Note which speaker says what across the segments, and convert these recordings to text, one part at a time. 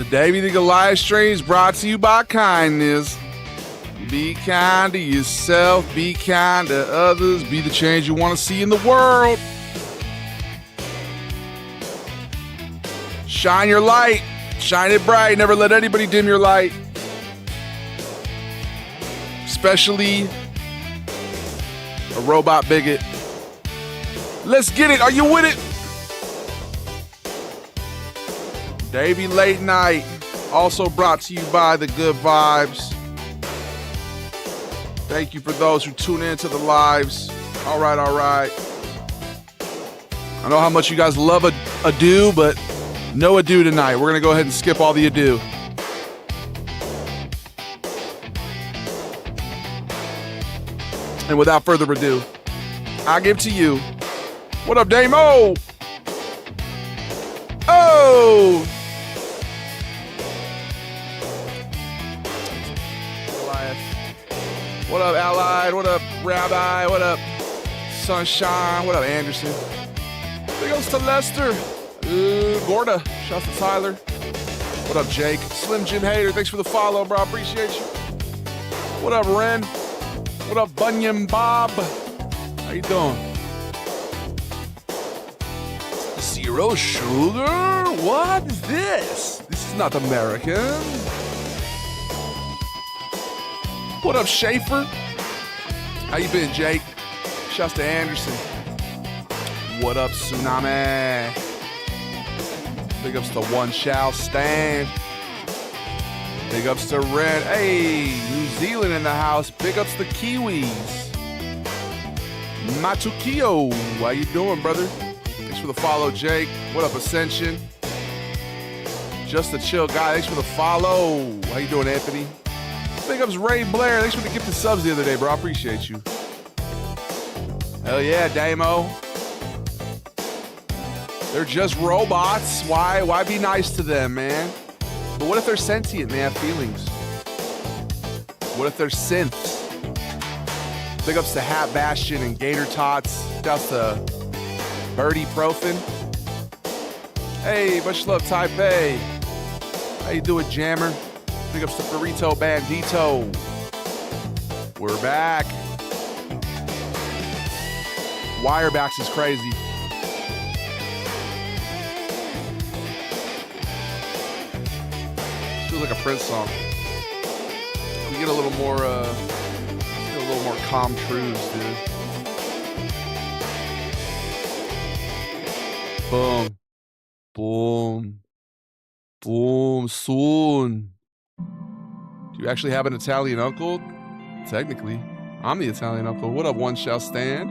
Speaker 1: The Davey the Goliath streams brought to you by kindness. Be kind to yourself, be kind to others, be the change you want to see in the world. Shine your light, shine it bright, never let anybody dim your light. Especially a robot bigot. Let's get it, are you with it? Davey Late Night, also brought to you by The Good Vibes. Thank you for those who tune in to the lives. All right. I know how much you guys love ado, but no ado tonight. We're going to go ahead and skip all the ado. And without further ado, I give to you, what up, Damo? Oh! What up, Allied? What up, Rabbi? What up, Sunshine? What up, Anderson? Big ups to Lester. Gorda. Shouts to Tyler. What up, Jake? Slim Jim Hater. Thanks for the follow, bro. Appreciate you. What up, Ren? What up, Bunyan Bob? How you doing? Zero sugar? What is this? This is not American. What up, Schaefer? How you been, Jake? Shouts to Anderson. What up, Tsunami? Big ups to One Shall Stand. Big ups to Red. Hey, New Zealand in the house. Big ups to Kiwis. Matukio. How you doing, brother? Thanks for the follow, Jake. What up, Ascension? Just a chill guy. Thanks for the follow. How you doing, Anthony? Big ups Ray Blair. Thanks for the gifted subs the other day, bro. I appreciate you. Hell yeah, Damo. They're just robots. Why be nice to them, man? But what if they're sentient and they have feelings? What if they're synths? Big ups to Hat Bastion and Gator Tots. Shouts to Birdie Profin. Hey, much love, Taipei. How you doing, Jammer? Big ups to Burrito Bandito. We're back. Wirebacks is crazy. Feels like a Prince song. We get a little more, calm truths, dude. Boom, boom, boom. Soon. Do you actually have an Italian uncle? Technically, I'm the Italian uncle. What up, One Shall Stand?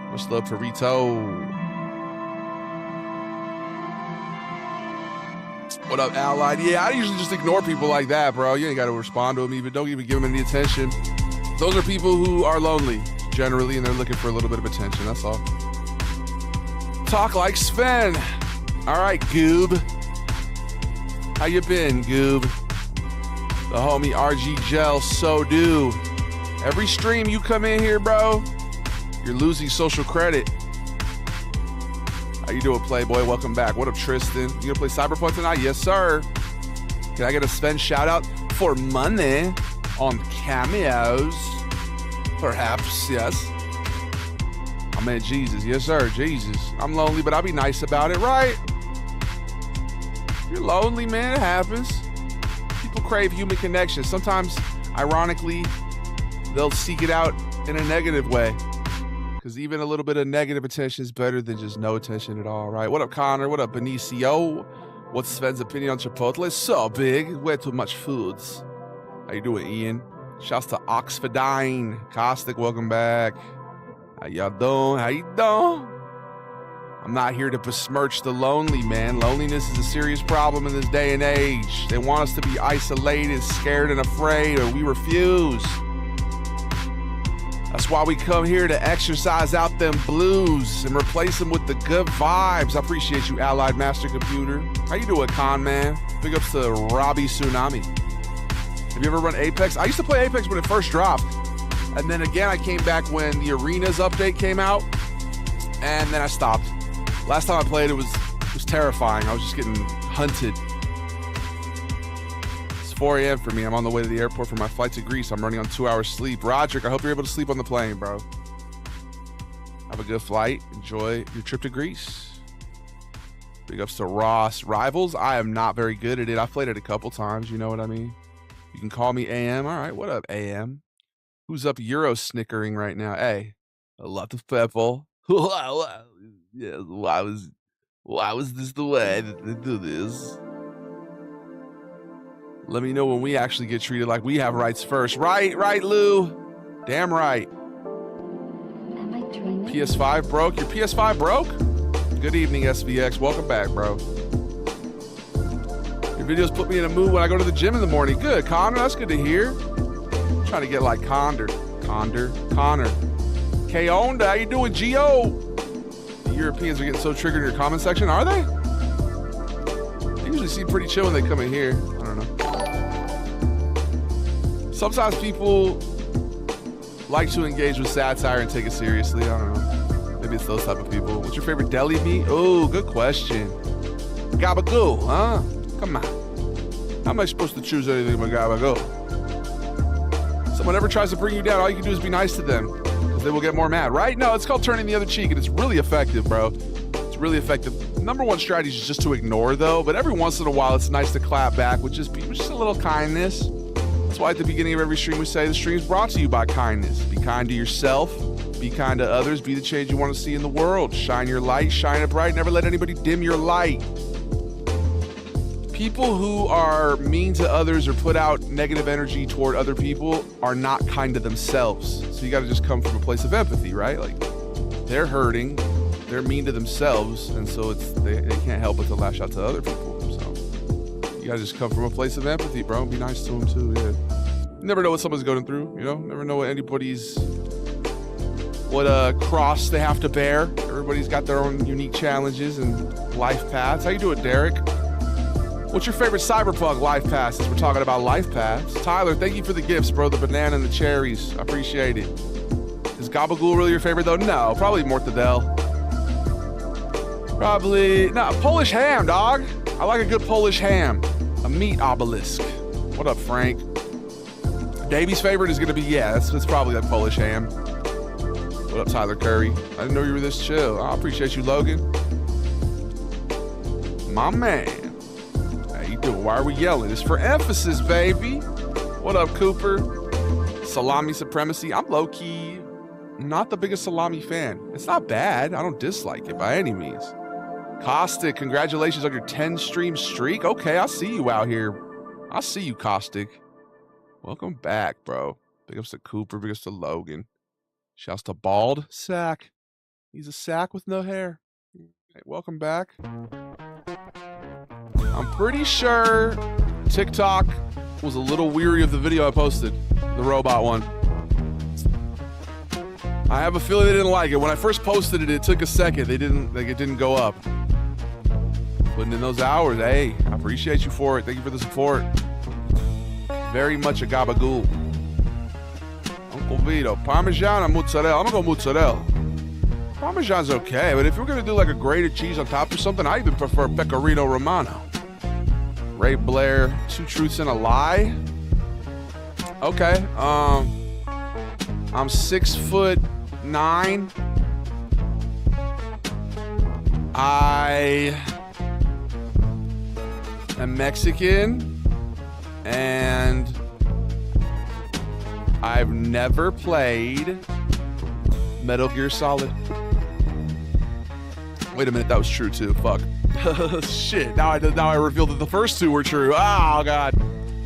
Speaker 1: Much love for Rito. What up, Allied? Yeah, I usually just ignore people like that, bro. You ain't got to respond to them even. Don't even give them any attention. Those are people who are lonely, generally, and they're looking for a little bit of attention. That's all. Talk like Sven. All right, Goob. How you been, Goob? The homie RG Gel, so do. Every stream you come in here, bro, you're losing social credit. How you doing, Playboy? Welcome back. What up, Tristan? You gonna play Cyberpunk tonight? Yes, sir. Can I get a Sven shout out for money on cameos? Perhaps, yes. I mean, Jesus. Yes, sir. Jesus. I'm lonely, but I'll be nice about it, right? You're lonely, man. It happens. People crave human connection. Sometimes, ironically, they'll seek it out in a negative way. Because even a little bit of negative attention is better than just no attention at all, right? What up, Connor? What up, Benicio? What's Sven's opinion on Chipotle? So big. Way too much foods. How you doing, Ian? Shouts to Oxfordine. Caustic, welcome back. How y'all doing? How you doing? I'm not here to besmirch the lonely, man. Loneliness is a serious problem in this day and age. They want us to be isolated, scared, and afraid, or we refuse. That's why we come here to exercise out them blues and replace them with the good vibes. I appreciate you, Allied Master Computer. How you doing, Con Man? Big ups to Robbie Tsunami. Have you ever run Apex? I used to play Apex when it first dropped. And then again, I came back when the Arenas update came out. And then I stopped. Last time I played, it was terrifying. I was just getting hunted. 4 a.m. for me. I'm on the way to the airport for my flight to Greece. I'm running on 2 hours sleep. Roderick, I hope you're able to sleep on the plane, bro. Have a good flight. Enjoy your trip to Greece. Big ups to Ross. Rivals, I am not very good at it. I've played it a couple times, you know what I mean? You can call me AM. All right, what up, AM? Who's up Euro snickering right now? Hey, a lot of people. Yeah, why was this the way that they do this? Let me know when we actually get treated like we have rights first. Right, Lou. Damn right. PS5 broke? Your PS5 broke? Good evening, SVX. Welcome back, bro. Your videos put me in a mood when I go to the gym in the morning. Good, Connor. That's good to hear. I'm trying to get like Connor. K-Onda, how you doing, Gio? The Europeans are getting so triggered in your comment section. Are they? They usually seem pretty chill when they come in here. I don't know. Sometimes people like to engage with satire and take it seriously. I don't know. Maybe it's those type of people. What's your favorite deli meat? Oh, good question. Gabagool, huh? Come on. How am I supposed to choose anything but gabagool? Someone ever tries to bring you down, all you can do is be nice to them, because they will get more mad, right? No, it's called turning the other cheek, and it's really effective, bro. It's really effective. Number one strategy is just to ignore, though, but every once in a while, it's nice to clap back with just a little kindness. That's why at the beginning of every stream, we say the stream is brought to you by kindness. Be kind to yourself. Be kind to others. Be the change you want to see in the world. Shine your light. Shine it bright. Never let anybody dim your light. People who are mean to others or put out negative energy toward other people are not kind to themselves. So you got to just come from a place of empathy, right? Like, they're hurting, they're mean to themselves, and so they can't help but to lash out to other people. So you got to just come from a place of empathy, bro. Be nice to them too. Yeah. You never know what someone's going through. You know, never know what cross they have to bear. Everybody's got their own unique challenges and life paths. How you doing, Derek? What's your favorite Cyberpunk life pass, since we're talking about life paths? Tyler, thank you for the gifts, bro. The banana and the cherries. I appreciate it. Is Gabagool really your favorite, though? No, probably Mortadell. Polish ham, dog. I like a good Polish ham. A meat obelisk. What up, Frank? Davy's favorite is going to be, that's probably that Polish ham. What up, Tyler Curry? I didn't know you were this chill. I appreciate you, Logan. My man. Why are we yelling? It's for emphasis, baby. What up, Cooper? Salami supremacy. I'm low-key not the biggest salami fan. It's not bad. I don't dislike it by any means. Caustic, congratulations on your 10-stream streak. Okay, I see you out here. I see you, Caustic. Welcome back, bro. Big ups to Cooper. Big ups to Logan. Shouts to Bald Sack. He's a sack with no hair. Hey, welcome back. I'm pretty sure TikTok was a little weary of the video I posted, the robot one. I have a feeling they didn't like it. When I first posted it, it took a second. It didn't go up. Putting in those hours, hey, I appreciate you for it. Thank you for the support. Very much a gabagool. Uncle Vito, Parmesan or mozzarella? I'm gonna go mozzarella. Parmesan's okay, but if you're gonna do like a grated cheese on top or something, I even prefer Pecorino Romano. Ray Blair, 2 truths and a lie. Okay, I'm 6'9". I am Mexican, and I've never played Metal Gear Solid. Wait a minute, that was true too. Fuck. Shit. Now I revealed that the first 2 were true. Oh god.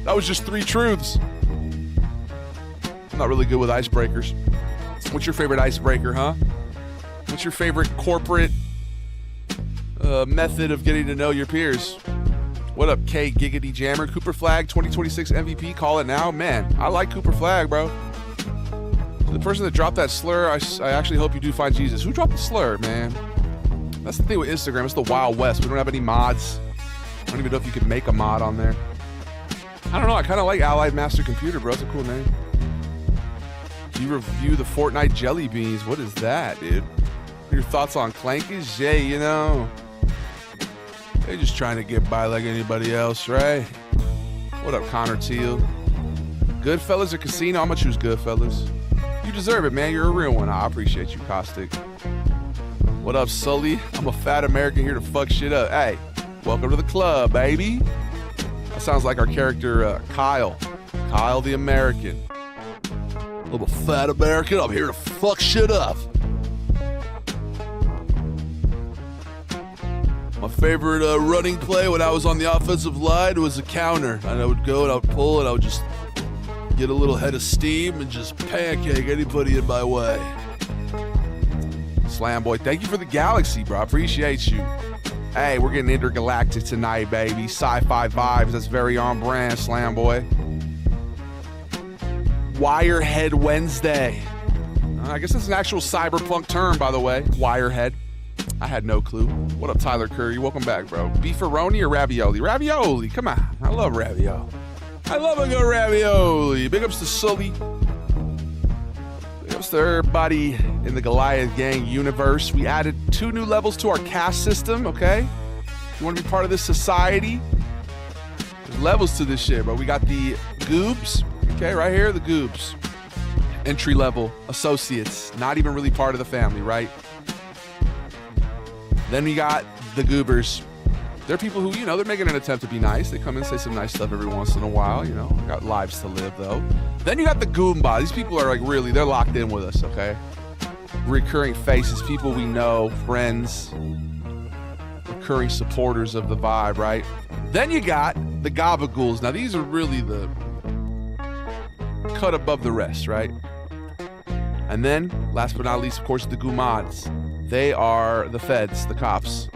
Speaker 1: That was just 3 truths. I'm not really good with icebreakers. What's your favorite icebreaker, huh? What's your favorite corporate method of getting to know your peers? What up, K Giggity Jammer? Cooper Flag 2026 MVP. Call it now. Man, I like Cooper Flag, bro. To the person that dropped that slur, I actually hope you do find Jesus. Who dropped the slur, man? That's the thing with Instagram. It's the Wild West. We don't have any mods. I don't even know if you can make a mod on there. I don't know. I kind of like Allied Master Computer, bro. It's a cool name. You review the Fortnite jelly beans. What is that, dude? Your thoughts on Clankers? Yeah, you know, they're just trying to get by like anybody else, right? What up, Connor Teal? Goodfellas or Casino? I'm gonna choose Goodfellas. You deserve it, man. You're a real one. I appreciate you, Caustic. What up, Sully? I'm a fat American here to fuck shit up. Hey, welcome to the club, baby. That sounds like our character, Kyle. Kyle the American. I'm a fat American. I'm here to fuck shit up. My favorite running play when I was on the offensive line was a counter. And I would go and I would pull and I would just get a little head of steam and just pancake anybody in my way. Slam Boy, thank you for the galaxy, bro. I appreciate you. Hey, we're getting intergalactic tonight, baby. Sci-fi vibes. That's very on brand, Slam Boy. Wirehead Wednesday. I guess that's an actual cyberpunk term, by the way. Wirehead. I had no clue. What up, Tyler Curry? Welcome back, bro. Beefaroni or ravioli? Ravioli. Come on. I love ravioli. I love a good ravioli. Big ups to Sully. Big ups to everybody in the Goliath Gang universe. We added 2 new levels to our caste system, okay? You want to be part of this society? There's levels to this shit, bro. We got the goobs, okay, right here, the goobs. Entry level associates, not even really part of the family, right? Then we got the goobers. They're people who, you know, they're making an attempt to be nice. They come in and say some nice stuff every once in a while, you know. Got lives to live, though. Then you got the Goomba. These people are, like, really, they're locked in with us, okay? Recurring faces, people we know, friends, recurring supporters of the vibe, right? Then you got the Gabagools. Now, these are really the cut above the rest, right? And then, last but not least, of course, the Goomads. They are the feds, the cops.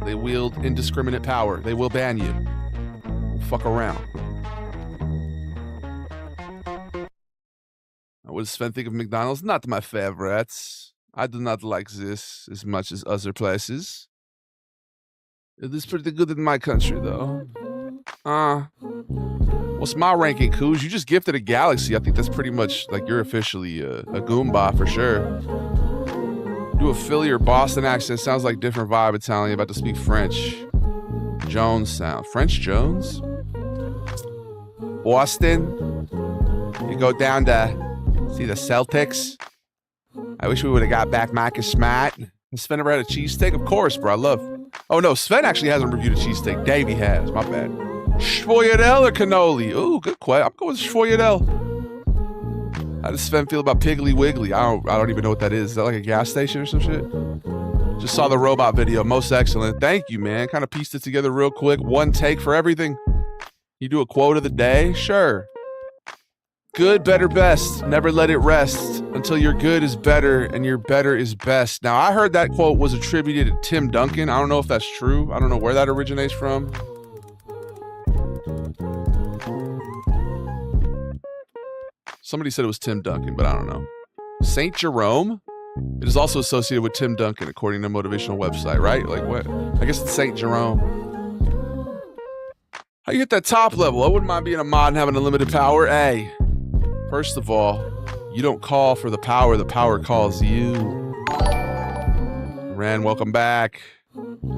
Speaker 1: They wield indiscriminate power. They will ban you. Fuck around. What does Sven think of McDonald's? Not my favorites. I do not like this as much as other places. It is pretty good in my country, though. What's my ranking, Coos? You just gifted a galaxy. I think that's pretty much, like, you're officially a Goomba for sure. Do a Philly or Boston accent. Sounds like different vibe Italian. About to speak French. Jones sound. French Jones? Boston? You go down to see the Celtics? I wish we would have got back Marcus Smart. Has Sven ever had a cheesesteak? Of course, bro. I love... Oh, no. Sven actually hasn't reviewed a cheesesteak. Davey has. My bad. Schwoyadel or cannoli? Ooh, good question. I'm going with Schwoyadel. How does Sven feel about Piggly Wiggly? I don't even know what that is. Is that like a gas station or some shit? Just saw the robot video. Most excellent. Thank you, man. Kind of pieced it together real quick. One take for everything. You do a quote of the day? Sure. Good, better, best. Never let it rest until your good is better and your better is best. Now, I heard that quote was attributed to Tim Duncan. I don't know if that's true. I don't know where that originates from. Somebody said it was Tim Duncan, but I don't know. St. Jerome? It is also associated with Tim Duncan, according to a motivational website, right? Like what? I guess it's St. Jerome. How you hit that top level? I wouldn't mind being a mod and having unlimited power. Hey, first of all, you don't call for the power calls you. Ren, welcome back.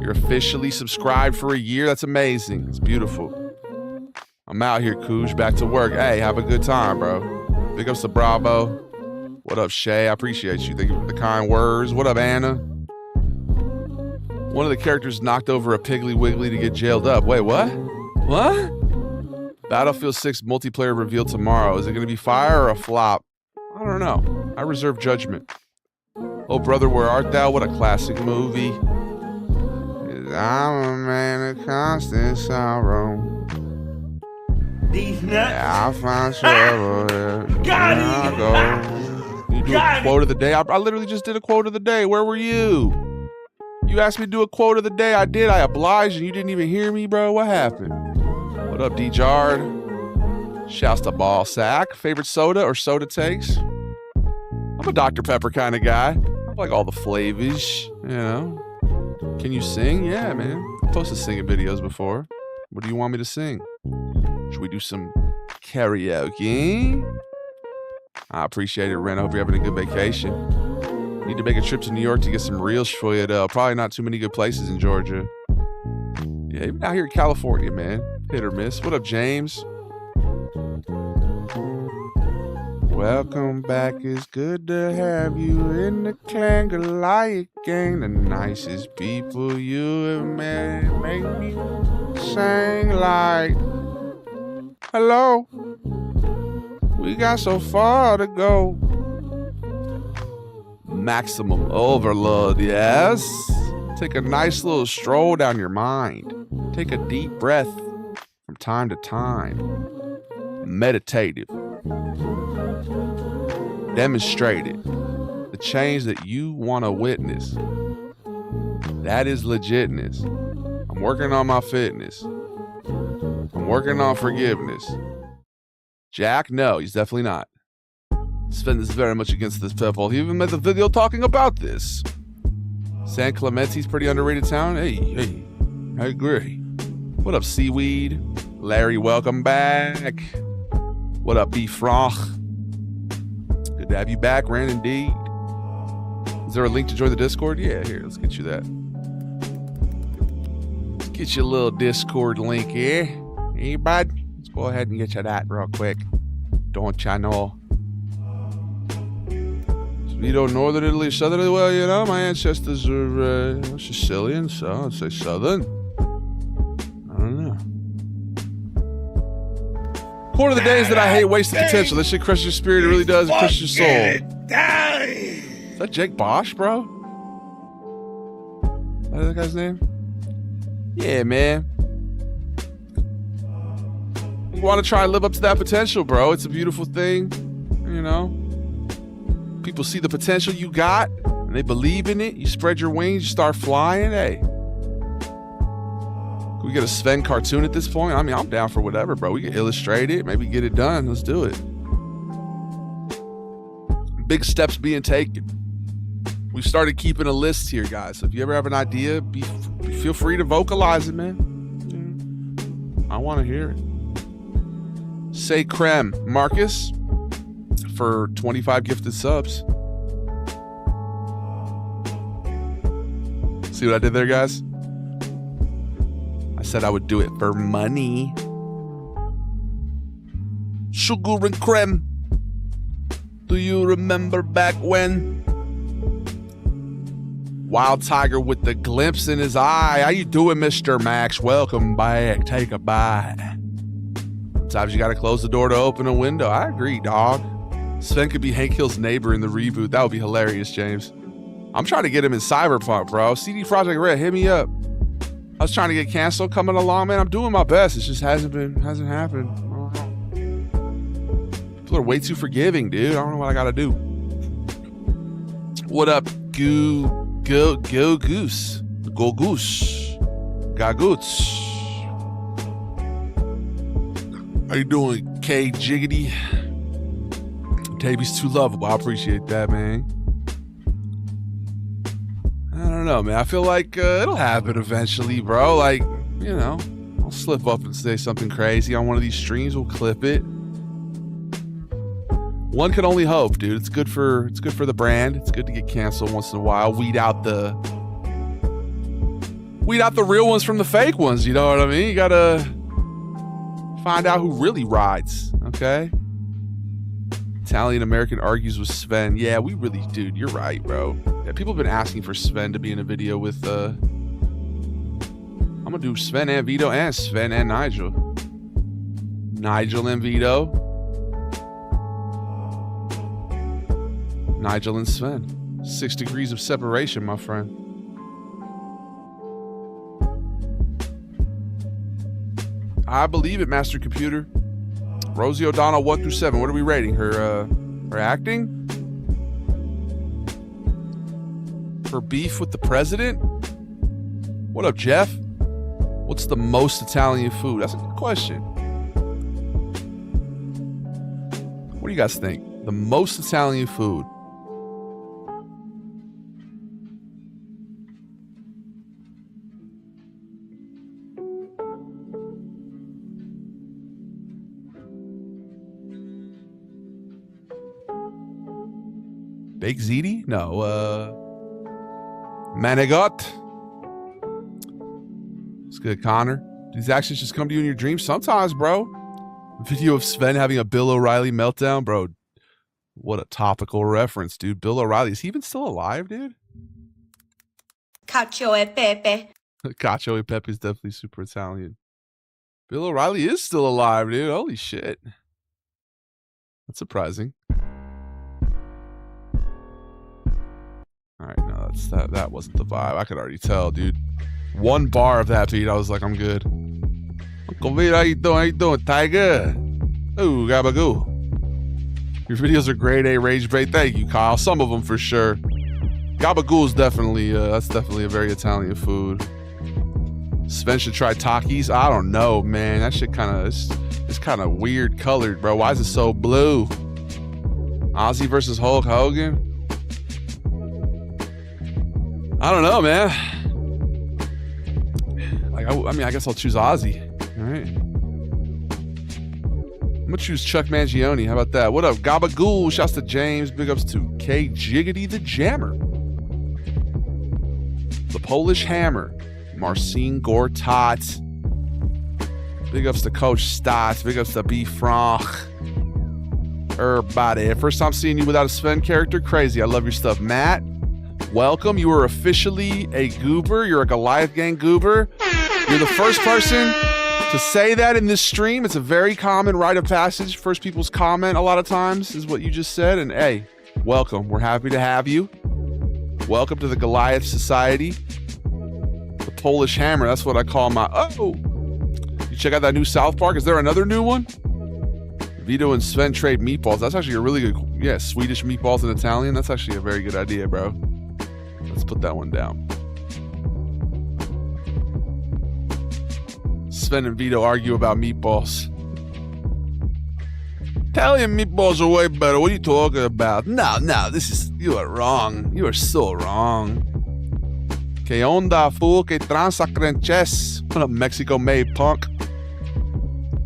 Speaker 1: You're officially subscribed for a year. That's amazing. It's beautiful. I'm out here, Cooge. Back to work. Hey, have a good time, bro. Big ups to Bravo. What up, Shay? I appreciate you. Thank you for the kind words. What up, Anna? One of the characters knocked over a Piggly Wiggly to get jailed up. Wait, what? What? Battlefield 6 multiplayer revealed tomorrow. Is it going to be fire or a flop? I don't know. I reserve judgment. Oh, brother, where art thou? What a classic movie. I'm a man of constant sorrow.
Speaker 2: These nuts.
Speaker 1: Yeah, I find trouble.
Speaker 2: Got
Speaker 1: it. You do a quote of the day. I literally just did a quote of the day. Where were you? You asked me to do a quote of the day. I did. I obliged, and you didn't even hear me, bro. What happened? What up, D-Jard? Shouts to Ball Sack. Favorite soda or soda takes? I'm a Dr. Pepper kind of guy. I like all the flavors, you know. Can you sing? Yeah, man. I've posted singing videos before. What do you want me to sing? Should we do some karaoke? I appreciate it, Ren. I hope you're having a good vacation. Need to make a trip to New York to get some real Schwoyadel. Probably not too many good places in Georgia. Yeah, even out here in California, man. Hit or miss. What up, James? Welcome back. It's good to have you in the Clan Goliath gang. The nicest people you have met. Make me sing like, hello. We got so far to go. Maximum overload, yes. Take a nice little stroll down your mind. Take a deep breath from time to time. Meditative. Demonstrated. The change that you want to witness. That is legitness. I'm working on my fitness. I'm working on forgiveness. Jack, no, he's definitely not. Sven is very much against this people. He even made the video talking about this. San Clemente's pretty underrated town. Hey, I agree. What up, Seaweed? Larry, welcome back. What up, B. Franc? Good to have you back, Rand, indeed. Is there a link to join the Discord? Yeah, here, let's get you that. Let's get you a little Discord link here. Hey, bud? Let's go ahead and get you that real quick. Don't ya know? Vito, Northern Italy, Southern Italy. Well, you know, my ancestors are Sicilian, so I'd say Southern. I don't know. Quarter of the days that I hate wasted potential. This shit crushes your spirit. It really does. It crushes your soul. Is that Jake Bosch, bro? Is that the guy's name? Yeah, man. You want to try and live up to that potential, bro. It's a beautiful thing, you know? People see the potential you got, and they believe in it. You spread your wings, you start flying. Hey, can we get a Sven cartoon at this point? I mean, I'm down for whatever, bro. We can illustrate it, maybe get it done. Let's do it. Big steps being taken. We've started keeping a list here, guys. So if you ever have an idea, feel free to vocalize it, man. I want to hear it. Say creme, Marcus. For 25 gifted subs. See what I did there, guys? I said I would do it for money. Sugar and creme. Do you remember back when? Wild Tiger with the glimpse in his eye. How you doing, Mr. Max? Welcome back. Take a bite. Sometimes you gotta close the door to open a window. I agree, dog. Sven could be Hank Hill's neighbor in the reboot. That would be hilarious, James. I'm trying to get him in Cyberpunk, bro. CD Projekt Red, hit me up. I was trying to get canceled coming along, man. I'm doing my best. It just hasn't happened. People are way too forgiving, dude. I don't know what I gotta do. What up, Goose? Gagoots. How you doing, K Jiggity? Tavy's too lovable. I appreciate that, man. I don't know, man. I feel like it'll happen eventually, bro. Like, you know, I'll slip up and say something crazy on one of these streams. We'll clip it. One can only hope, dude. It's good for the brand. It's good to get canceled once in a while. Weed out the real ones from the fake ones. You know what I mean? You gotta find out who really rides. Okay. Italian American argues with Sven. Yeah, we really, dude, you're right, bro. Yeah, people have been asking for Sven to be in a video with, I'm gonna do Sven and Vito and Sven and Nigel. Nigel and Vito. Nigel and Sven. 6 degrees of separation, my friend. I believe it, Master Computer. Rosie O'Donnell, 1 through 7. What are we rating? Her acting? Her beef with the president? What up, Jeff? What's the most Italian food? That's a good question. What do you guys think? The most Italian food? Big ziti? No, Manigot. It's good, Connor. These actions just come to you in your dreams sometimes, bro. Video of Sven having a Bill O'Reilly meltdown, bro. What a topical reference, dude. Bill O'Reilly, is he even still alive, dude?
Speaker 3: Cacio e Pepe.
Speaker 1: Cacio e Pepe is definitely super Italian. Bill O'Reilly is still alive, dude. Holy shit. That's surprising. All right, no, that wasn't the vibe. I could already tell, dude. One bar of that beat, I was like, I'm good. Uncle Vito, how you doing? How you doing, Tiger? Ooh, gabagoo. Your videos are grade A rage bait. Thank you, Kyle. Some of them for sure. Gabagool is definitely, that's definitely a very Italian food. Sven should try Takis. I don't know, man. That shit kind of, it's kind of weird colored, bro. Why is it so blue? Ozzy versus Hulk Hogan? I don't know, man. Like, I mean, I guess I'll choose Ozzy. All right. I'm gonna choose Chuck Mangione. How about that? What up, Gabagool? Shouts to James. Big ups to K Jiggity the Jammer. The Polish Hammer. Marcin Gortat. Big ups to Coach Stats. Big ups to B Franck. Everybody. First time seeing you without a Sven character. Crazy. I love your stuff. Matt, welcome. You are officially a goober. You're a Goliath Gang goober. You're the first person to say that in this stream. It's a very common rite of passage. First people's comment a lot of times is what you just said. And hey, welcome. We're happy to have you. Welcome to the Goliath Society. The Polish Hammer. That's what I call my... Oh! You check out that new South Park? Is there another new one? Vito and Sven trade meatballs. That's actually a really good... Yeah, Swedish meatballs in Italian. That's actually a very good idea, bro. Let's put that one down. Sven and Vito argue about meatballs. Italian meatballs are way better. What are you talking about? No, this is... You are wrong. You are so wrong. Que onda, fool? Que tranza, crenches? What up, Mexico-made punk?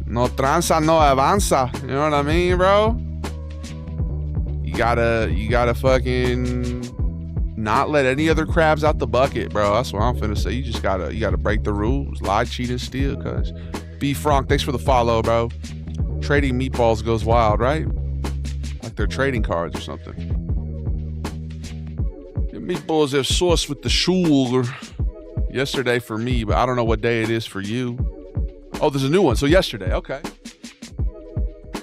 Speaker 1: No tranza, no avanza. You know what I mean, bro? You gotta fucking not let any other crabs out the bucket, bro. That's what I'm finna say. You gotta break the rules. Lie, cheat, and steal, cuz. B Frank, thanks for the follow, bro. Trading meatballs goes wild, right? Like they're trading cards or something. Your meatballs have sauce with the sugar. Yesterday for me, but I don't know what day it is for you. Oh, there's a new one. So yesterday, okay.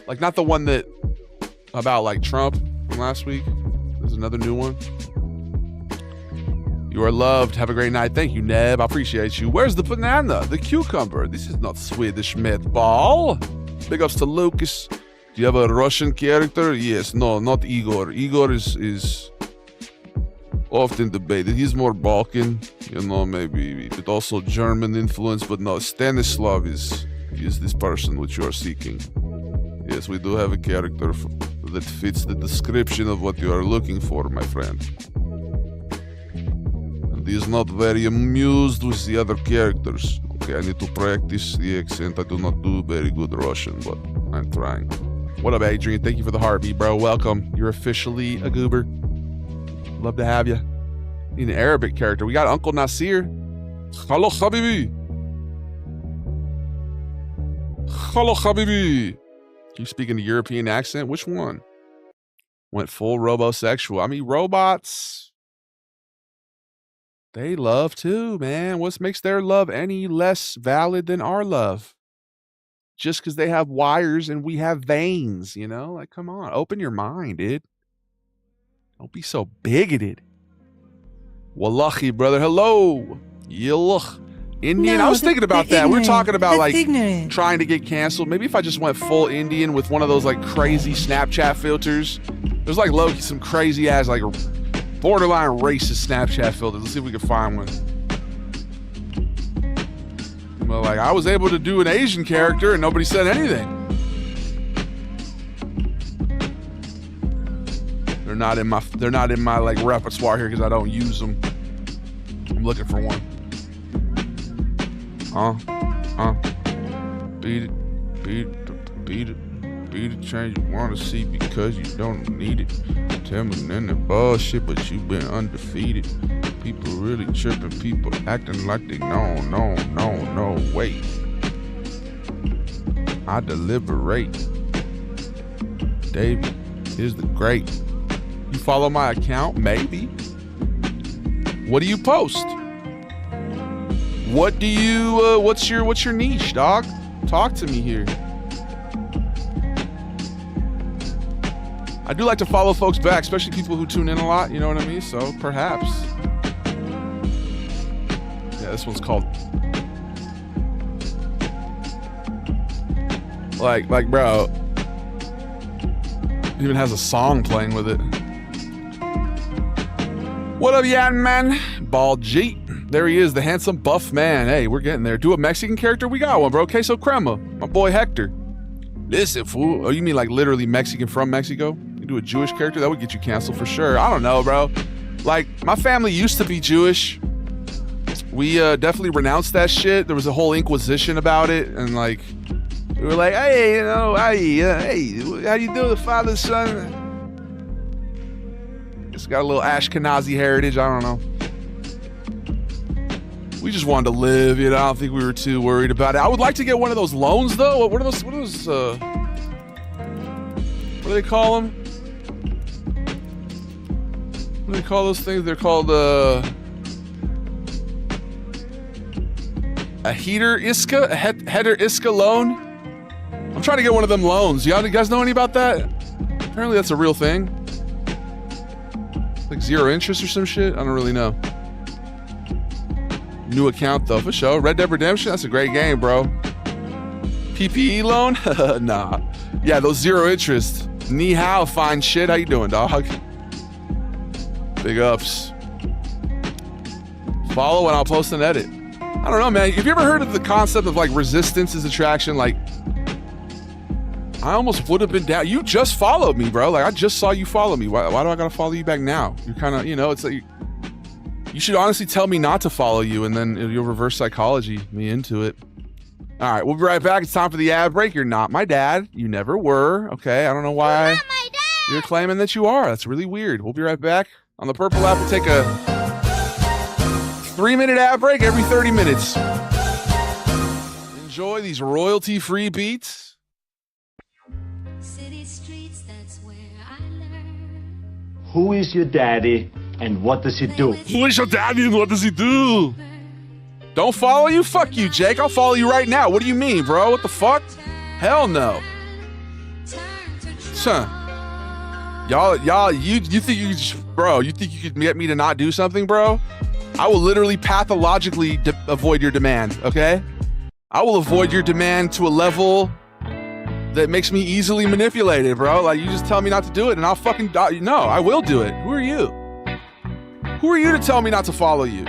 Speaker 1: Like not the one that about like Trump from last week. There's another new one. You are loved. Have a great night. Thank you, Neb. I appreciate you. Where's the banana? The cucumber? This is not Swedish meatball. Big ups to Lucas. Do you have a Russian character? Yes. No, not Igor. Igor is often debated. He's more Balkan, you know, maybe, but also German influence. But no, Stanislav is this person which you are seeking. Yes, we do have a character that fits the description of what you are looking for, my friend. And he is not very amused with the other characters. Okay, I need to practice the accent. I do not do very good Russian, but I'm trying. What up, Adrian? Thank you for the heartbeat, bro. Welcome. You're officially a goober. Love to have you. Need an Arabic character. We got Uncle Nasir. Hello, Habibi. Hello, Habibi. You speak in a European accent? Which one? Went full robosexual. I mean, robots, they love too, man. What makes their love any less valid than our love? Just because they have wires and we have veins, you know? Like, come on. Open your mind, dude. Don't be so bigoted. Wallahi, brother. Hello. Yilluch. Indian.
Speaker 4: No,
Speaker 1: I was thinking about that. We were talking about like
Speaker 4: ignorant.
Speaker 1: trying to get canceled. Maybe if I just went full Indian with one of those like crazy Snapchat filters. There's like low some crazy ass like borderline racist Snapchat filters. Let's see if we can find one. But like I was able to do an Asian character and nobody said anything. They're not in my like repertoire here because I don't use them. I'm looking for one. Beat it, change you wanna see because you don't need it. Tell me none of bullshit, but you been undefeated. People really tripping, people acting like they no, wait. I deliberate. Davey is the great. You follow my account? Maybe. What do you post? What do you, what's your niche, dog? Talk to me here. I do like to follow folks back, especially people who tune in a lot, you know what I mean? So perhaps. Yeah, this one's called like bro, it even has a song playing with it. What up, Yan Man? Bald G. There he is, the handsome buff man. Hey, we're getting there. Do a Mexican character? We got one, bro. Queso Crema. My boy Hector. Listen, fool. Oh, you mean like literally Mexican from Mexico? You do a Jewish character? That would get you canceled for sure. I don't know, bro. Like, my family used to be Jewish. We definitely renounced that shit. There was a whole inquisition about it. And like, we were like, hey, you know, hey, how you do, the father, son? It's got a little Ashkenazi heritage. I don't know. We just wanted to live, you know. I don't think we were too worried about it. I would like to get one of those loans, though. What are those, what do they call them? What do they call those things? They're called, a heater iska loan? I'm trying to get one of them loans. You guys know any about that? Apparently that's a real thing. Like 0 interest or some shit? I don't really know. New account though, for sure. Red Dead Redemption, that's a great game, bro. PPE loan? Nah. Yeah, those 0 interest. Ni hao, fine shit. How you doing, dog? Big ups. Follow and I'll post an edit. I don't know, man. Have you ever heard of the concept of like resistance is attraction? Like, I almost would have been down. You just followed me, bro. Like, I just saw you follow me. Why do I gotta follow you back now? You're kind of, you know, it's like, you should honestly tell me not to follow you, and then you'll reverse psychology me into it. All right, we'll be right back. It's time for the ad break. You're not my dad. You never were. Okay, I don't know why
Speaker 3: You're not my dad.
Speaker 1: You're claiming that you are. That's really weird. We'll be right back. On the Purple app, we'll take a 3-minute ad break every 30 minutes. Enjoy these royalty-free beats.
Speaker 3: City streets, that's where I learned.
Speaker 4: Who is your daddy and what does he do?
Speaker 1: Who is your daddy and what does he do? Don't follow you? Fuck you, Jake. I'll follow you right now. What do you mean, bro? What the fuck? Hell no. Son. Y'all, you think you just, bro, you think you could get me to not do something, bro? I will literally pathologically avoid your demand, okay? I will avoid your demand to a level that makes me easily manipulated, bro. Like, you just tell me not to do it and I'll fucking die. No, I will do it. Who are you? Who are you to tell me not to follow you?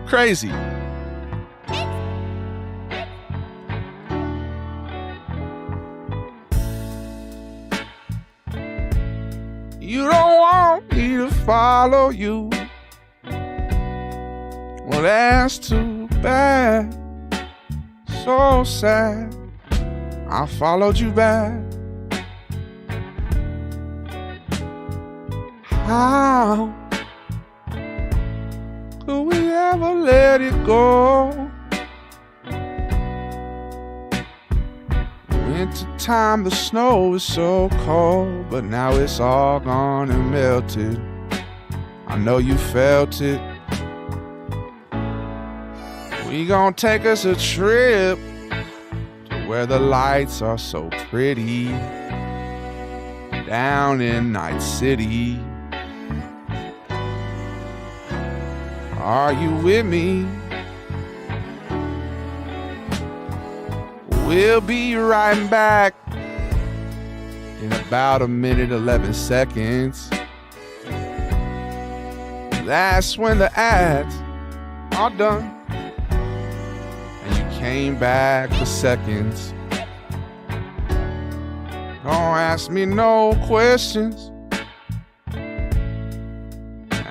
Speaker 1: Crazy. You don't want me to follow you. Well, that's too bad. So sad. I followed you back. How could we ever let it go? Winter time, the snow is so cold, but now it's all gone and melted. I know you felt it. We gon' take us a trip to where the lights are so pretty, down in Night City. Are you with me? We'll be right back in about 1:11 seconds. That's when the ads are done and you came back for seconds. Don't ask me no questions.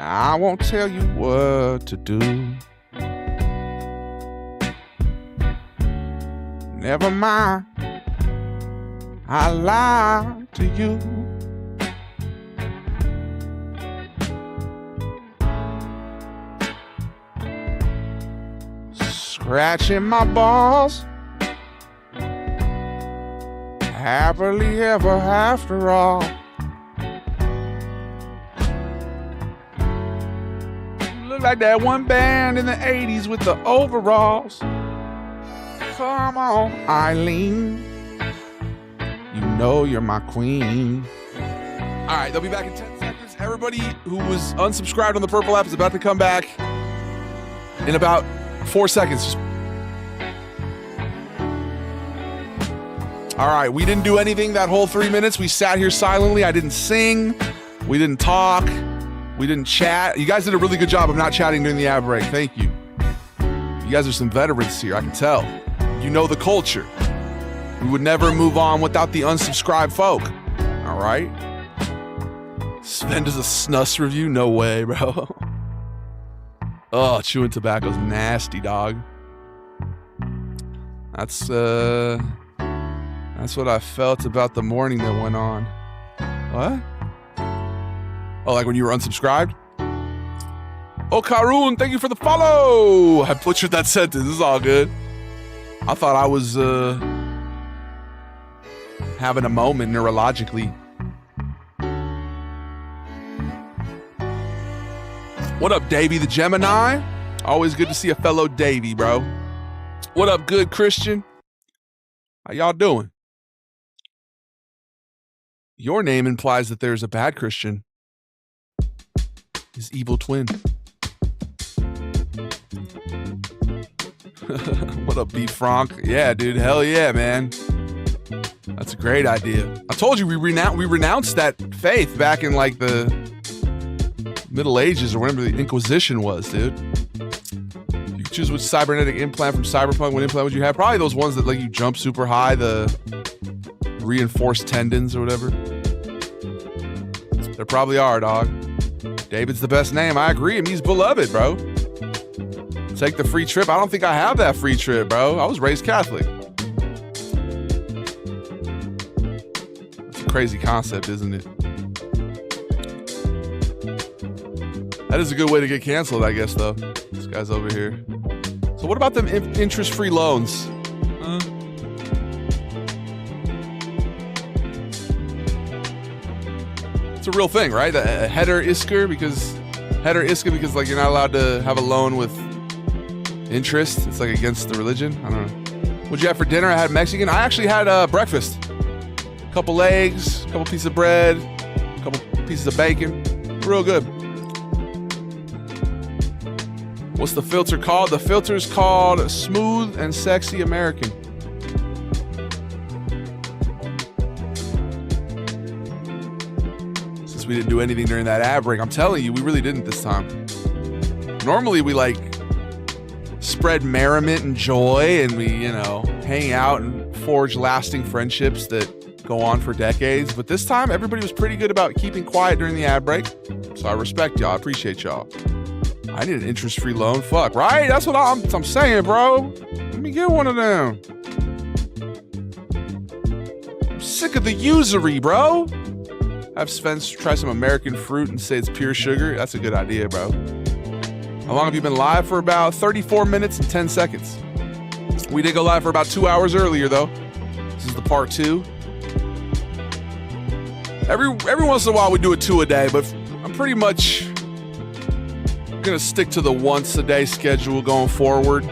Speaker 1: I won't tell you what to do. Never mind, I lied to you. Scratching my balls, happily ever after all. Look like that one band in the 80s with the overalls. Come on, Eileen. You know you're my queen. All right, they'll be back in 10 seconds. Everybody who was unsubscribed on the Purple app is about to come back in about 4 seconds. All right, we didn't do anything that whole 3 minutes. We sat here silently. I didn't sing. We didn't talk. We didn't chat. You guys did a really good job of not chatting during the ad break. Thank you. You guys are some veterans here, I can tell. You know the culture. We would never move on without the unsubscribed folk. All right? Sven does a snus review? No way, bro. Oh, chewing tobacco's nasty, dog. That's what I felt about the morning that went on. What? Oh, like when you were unsubscribed? Oh, Karun, thank you for the follow. I butchered that sentence. This is all good. I thought I was having a moment neurologically. What up, Davey the Gemini? Always good to see a fellow Davey, bro. What up, good Christian? How y'all doing? Your name implies that there's a bad Christian. His evil twin. What up, B. Frank? Yeah, dude. Hell yeah, man. That's a great idea. I told you we renounced that faith back in like the Middle Ages or whenever the Inquisition was, dude. You could choose which cybernetic implant from Cyberpunk. What implant would you have? Probably those ones that like you jump super high, the reinforced tendons or whatever. There probably are, dog. David's the best name. I agree. I mean, he's beloved, bro. Take the free trip. I don't think I have that free trip, bro. I was raised Catholic. That's a crazy concept, isn't it? That is a good way to get canceled, I guess, though. This guy's over here. So what about them interest-free loans? It's a real thing, right? A header isker because like you're not allowed to have a loan with interest. It's like against the religion. I don't know. What'd you have for dinner? I had Mexican. I actually had breakfast. A couple eggs, a couple pieces of bread, a couple pieces of bacon. Real good. What's the filter called? The filter's called Smooth and Sexy American. Since we didn't do anything during that ad break, I'm telling you, we really didn't this time. Normally we like spread merriment and joy and we, hang out and forge lasting friendships that go on for decades. But this time, everybody was pretty good about keeping quiet during the ad break. So I respect y'all. I appreciate y'all. I need an interest-free loan. Fuck, right? That's what I'm saying, bro. Let me get one of them. I'm sick of the usury, bro. Have Sven try some American fruit and say it's pure sugar. That's a good idea, bro. How long have you been live? For about 34 minutes and 10 seconds. We did go live for about 2 hours earlier, though. This is the part 2. Every once in a while we do a 2 a day, but I'm pretty much gonna stick to the once a day schedule going forward.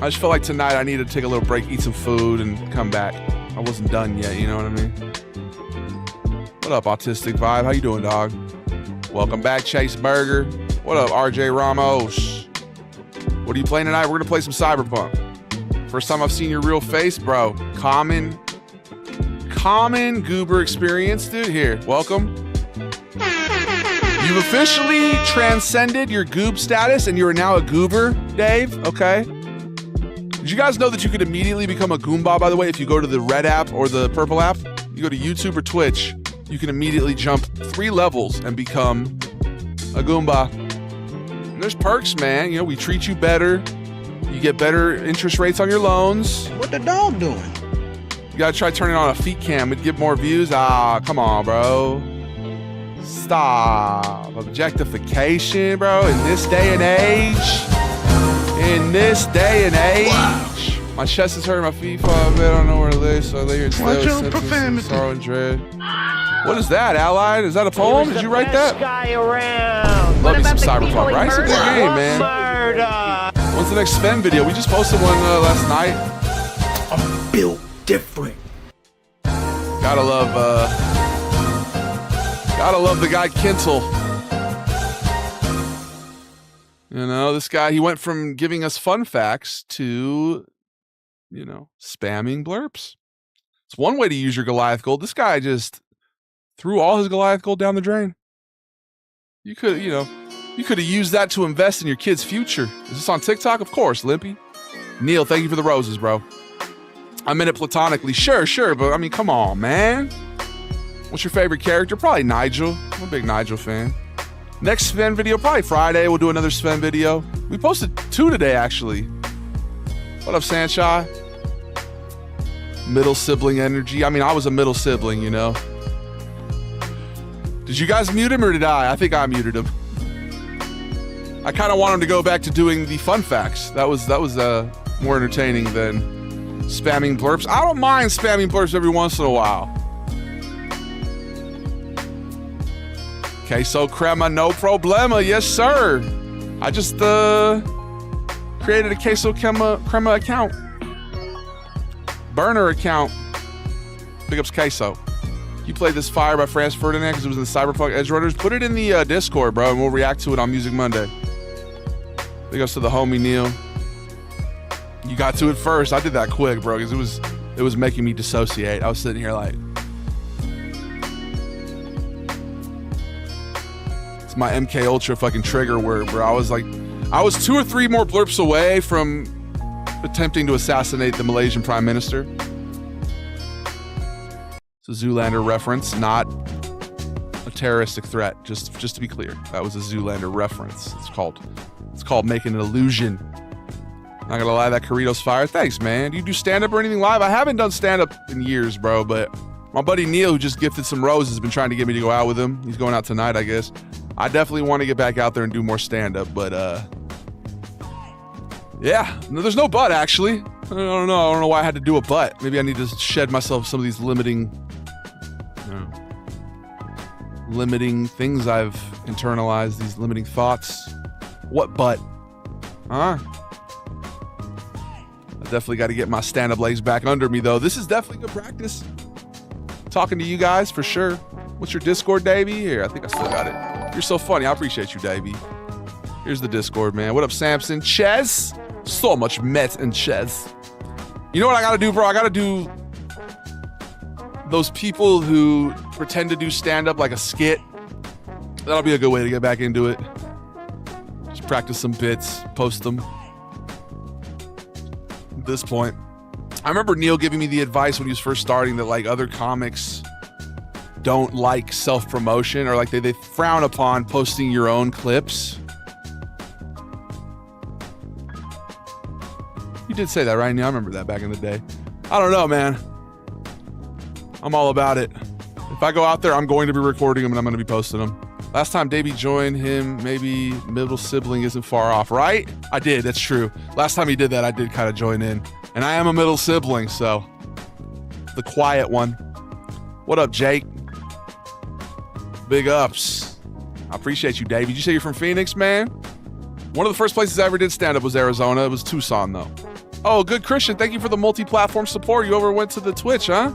Speaker 1: I just felt like tonight I needed to take a little break, eat some food, and come back. I wasn't done yet, you know what I mean? What up, Autistic Vibe? How you doing, dog? Welcome back, Chase Burger. What up, RJ Ramos? What are you playing tonight? We're gonna play some Cyberpunk. First time I've seen your real face, bro. Common goober experience, dude. Here, welcome. You've officially transcended your goob status and you are now a goober, Dave. Okay. Did you guys know that you could immediately become a Goomba, by the way, if you go to the red app or the purple app? You go to YouTube or Twitch, you can immediately jump 3 levels and become a Goomba. And there's perks, man. We treat you better. You get better interest rates on your loans.
Speaker 2: What the dog doing?
Speaker 1: You gotta try turning on a feet cam. It'd get more views. Ah, come on, bro. Stop. Objectification, bro. In this day and age. My chest is hurting, my feet fall out of bed, I don't know where to lay, so I lay here instead
Speaker 2: Watch
Speaker 1: with
Speaker 2: your
Speaker 1: sentences of
Speaker 2: profanity.
Speaker 1: sorrow and dread. What is that, Allied? Is that a poem? Did you write that?
Speaker 5: Guy around.
Speaker 1: Love me some Cyberpunk, right? It's a good game, man.
Speaker 5: Murder.
Speaker 1: When's the next Sven video? We just posted one last night.
Speaker 2: I'm built different.
Speaker 1: Gotta love the guy Kintel. You know, this guy, he went from giving us fun facts to, you know, spamming blurps. It's one way to use your Goliath gold. This guy just threw all his Goliath gold down the drain. You could have used that to invest in your kid's future. Is this on TikTok? Of course, Limpy. Neil, thank you for the roses, bro. I meant it platonically. Sure, but I mean, come on, man. What's your favorite character? Probably Nigel. I'm a big Nigel fan. Next Sven video, probably Friday. We'll do another Sven video. We posted 2 today, actually. What up, Sanchai? Middle sibling energy. I mean, I was a middle sibling, you know. Did you guys mute him or did I? I think I muted him. I kind of want him to go back to doing the fun facts. That was more entertaining than spamming blurps. I don't mind spamming blurps every once in a while. Queso crema, no problema. Yes, sir. I just created a queso crema account. Burner account. Big ups queso. You played this Fire by Franz Ferdinand because it was in the Cyberpunk Edge Runners. Put it in the Discord, bro, and we'll react to it on Music Monday. Big ups to the homie Neil. You got to it first. I did that quick, bro, because it was making me dissociate. I was sitting here like, it's my MK Ultra fucking trigger word, bro. I was 2 or 3 more blurps away from attempting to assassinate the Malaysian Prime Minister. It's a Zoolander reference, not a terroristic threat. Just to be clear, that was a Zoolander reference. It's called making an illusion. Not gonna lie, that Corrido's fire. Thanks, man. Do you do stand-up or anything live? I haven't done stand-up in years, bro, but my buddy Neil, who just gifted some roses, has been trying to get me to go out with him. He's going out tonight, I guess. I definitely want to get back out there and do more stand-up, but yeah, no, there's no but, actually. I don't know why I had to do a but. Maybe I need to shed myself some of these limiting things I've internalized, these limiting thoughts. What but? Huh? I definitely got to get my stand-up legs back under me, though. This is definitely good practice. Talking to you guys, for sure. What's your Discord, Davey? Here, I think I still got it. You're so funny. I appreciate you, Davey. Here's the Discord, man. What up, Samson? Ches? So much Met and Ches. You know what I got to do, bro? I got to do those people who pretend to do stand-up like a skit. That'll be a good way to get back into it. Just practice some bits, post them. At this point, I remember Neil giving me the advice when he was first starting that like other comics don't like self-promotion, or like they frown upon posting your own clips. You did say that, right, Neil? I remember that back in the day. I don't know, man. I'm all about it. If I go out there, I'm going to be recording them and I'm going to be posting them. Last time Davey joined him, maybe middle sibling isn't far off, right? I did, that's true. Last time he did that, I did kind of join in. And I am a middle sibling, so the quiet one. What up, Jake? Big ups. I appreciate you, Davey. Did you say you're from Phoenix, man? One of the first places I ever did stand-up was Arizona. It was Tucson, though. Oh, good Christian. Thank you for the multi-platform support. You over went to the Twitch, huh?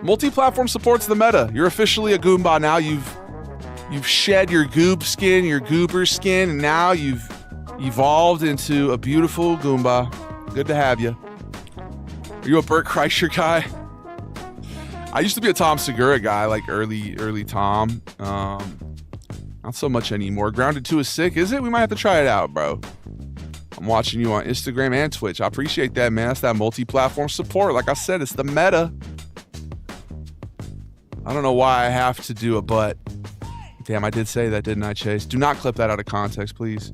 Speaker 1: Multi-platform support's the meta. You're officially a Goomba now. You've shed your goob skin, your goober skin, and now you've evolved into a beautiful Goomba. Good to have you. Are you a Burt Kreischer guy? I used to be a Tom Segura guy, like early Tom. Not so much anymore. Grounded 2 is sick, is it? We might have to try it out, bro. I'm watching you on Instagram and Twitch. I appreciate that, man. That's that multi-platform support. Like I said, it's the meta. I don't know why I have to do a but. Damn, I did say that, didn't I, Chase? Do not clip that out of context, please.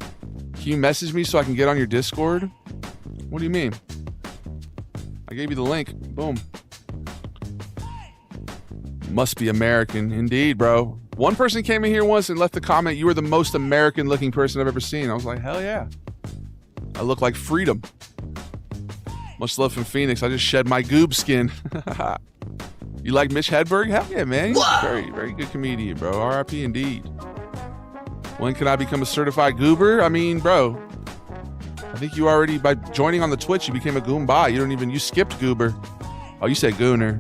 Speaker 1: Can you message me so I can get on your Discord? What do you mean? I gave you the link. Boom. Must be American. Indeed, bro. One person came in here once and left a comment, "You are the most American-looking person I've ever seen." I was like, hell yeah. I look like freedom. Much love from Phoenix. I just shed my goob skin. You like Mitch Hedberg? Hell yeah, man. He's a very, very good comedian, bro. R.I.P. indeed. When can I become a certified goober? I mean, bro, I think you already, by joining on the Twitch, you became a Goomba. You skipped goober. Oh, you said gooner.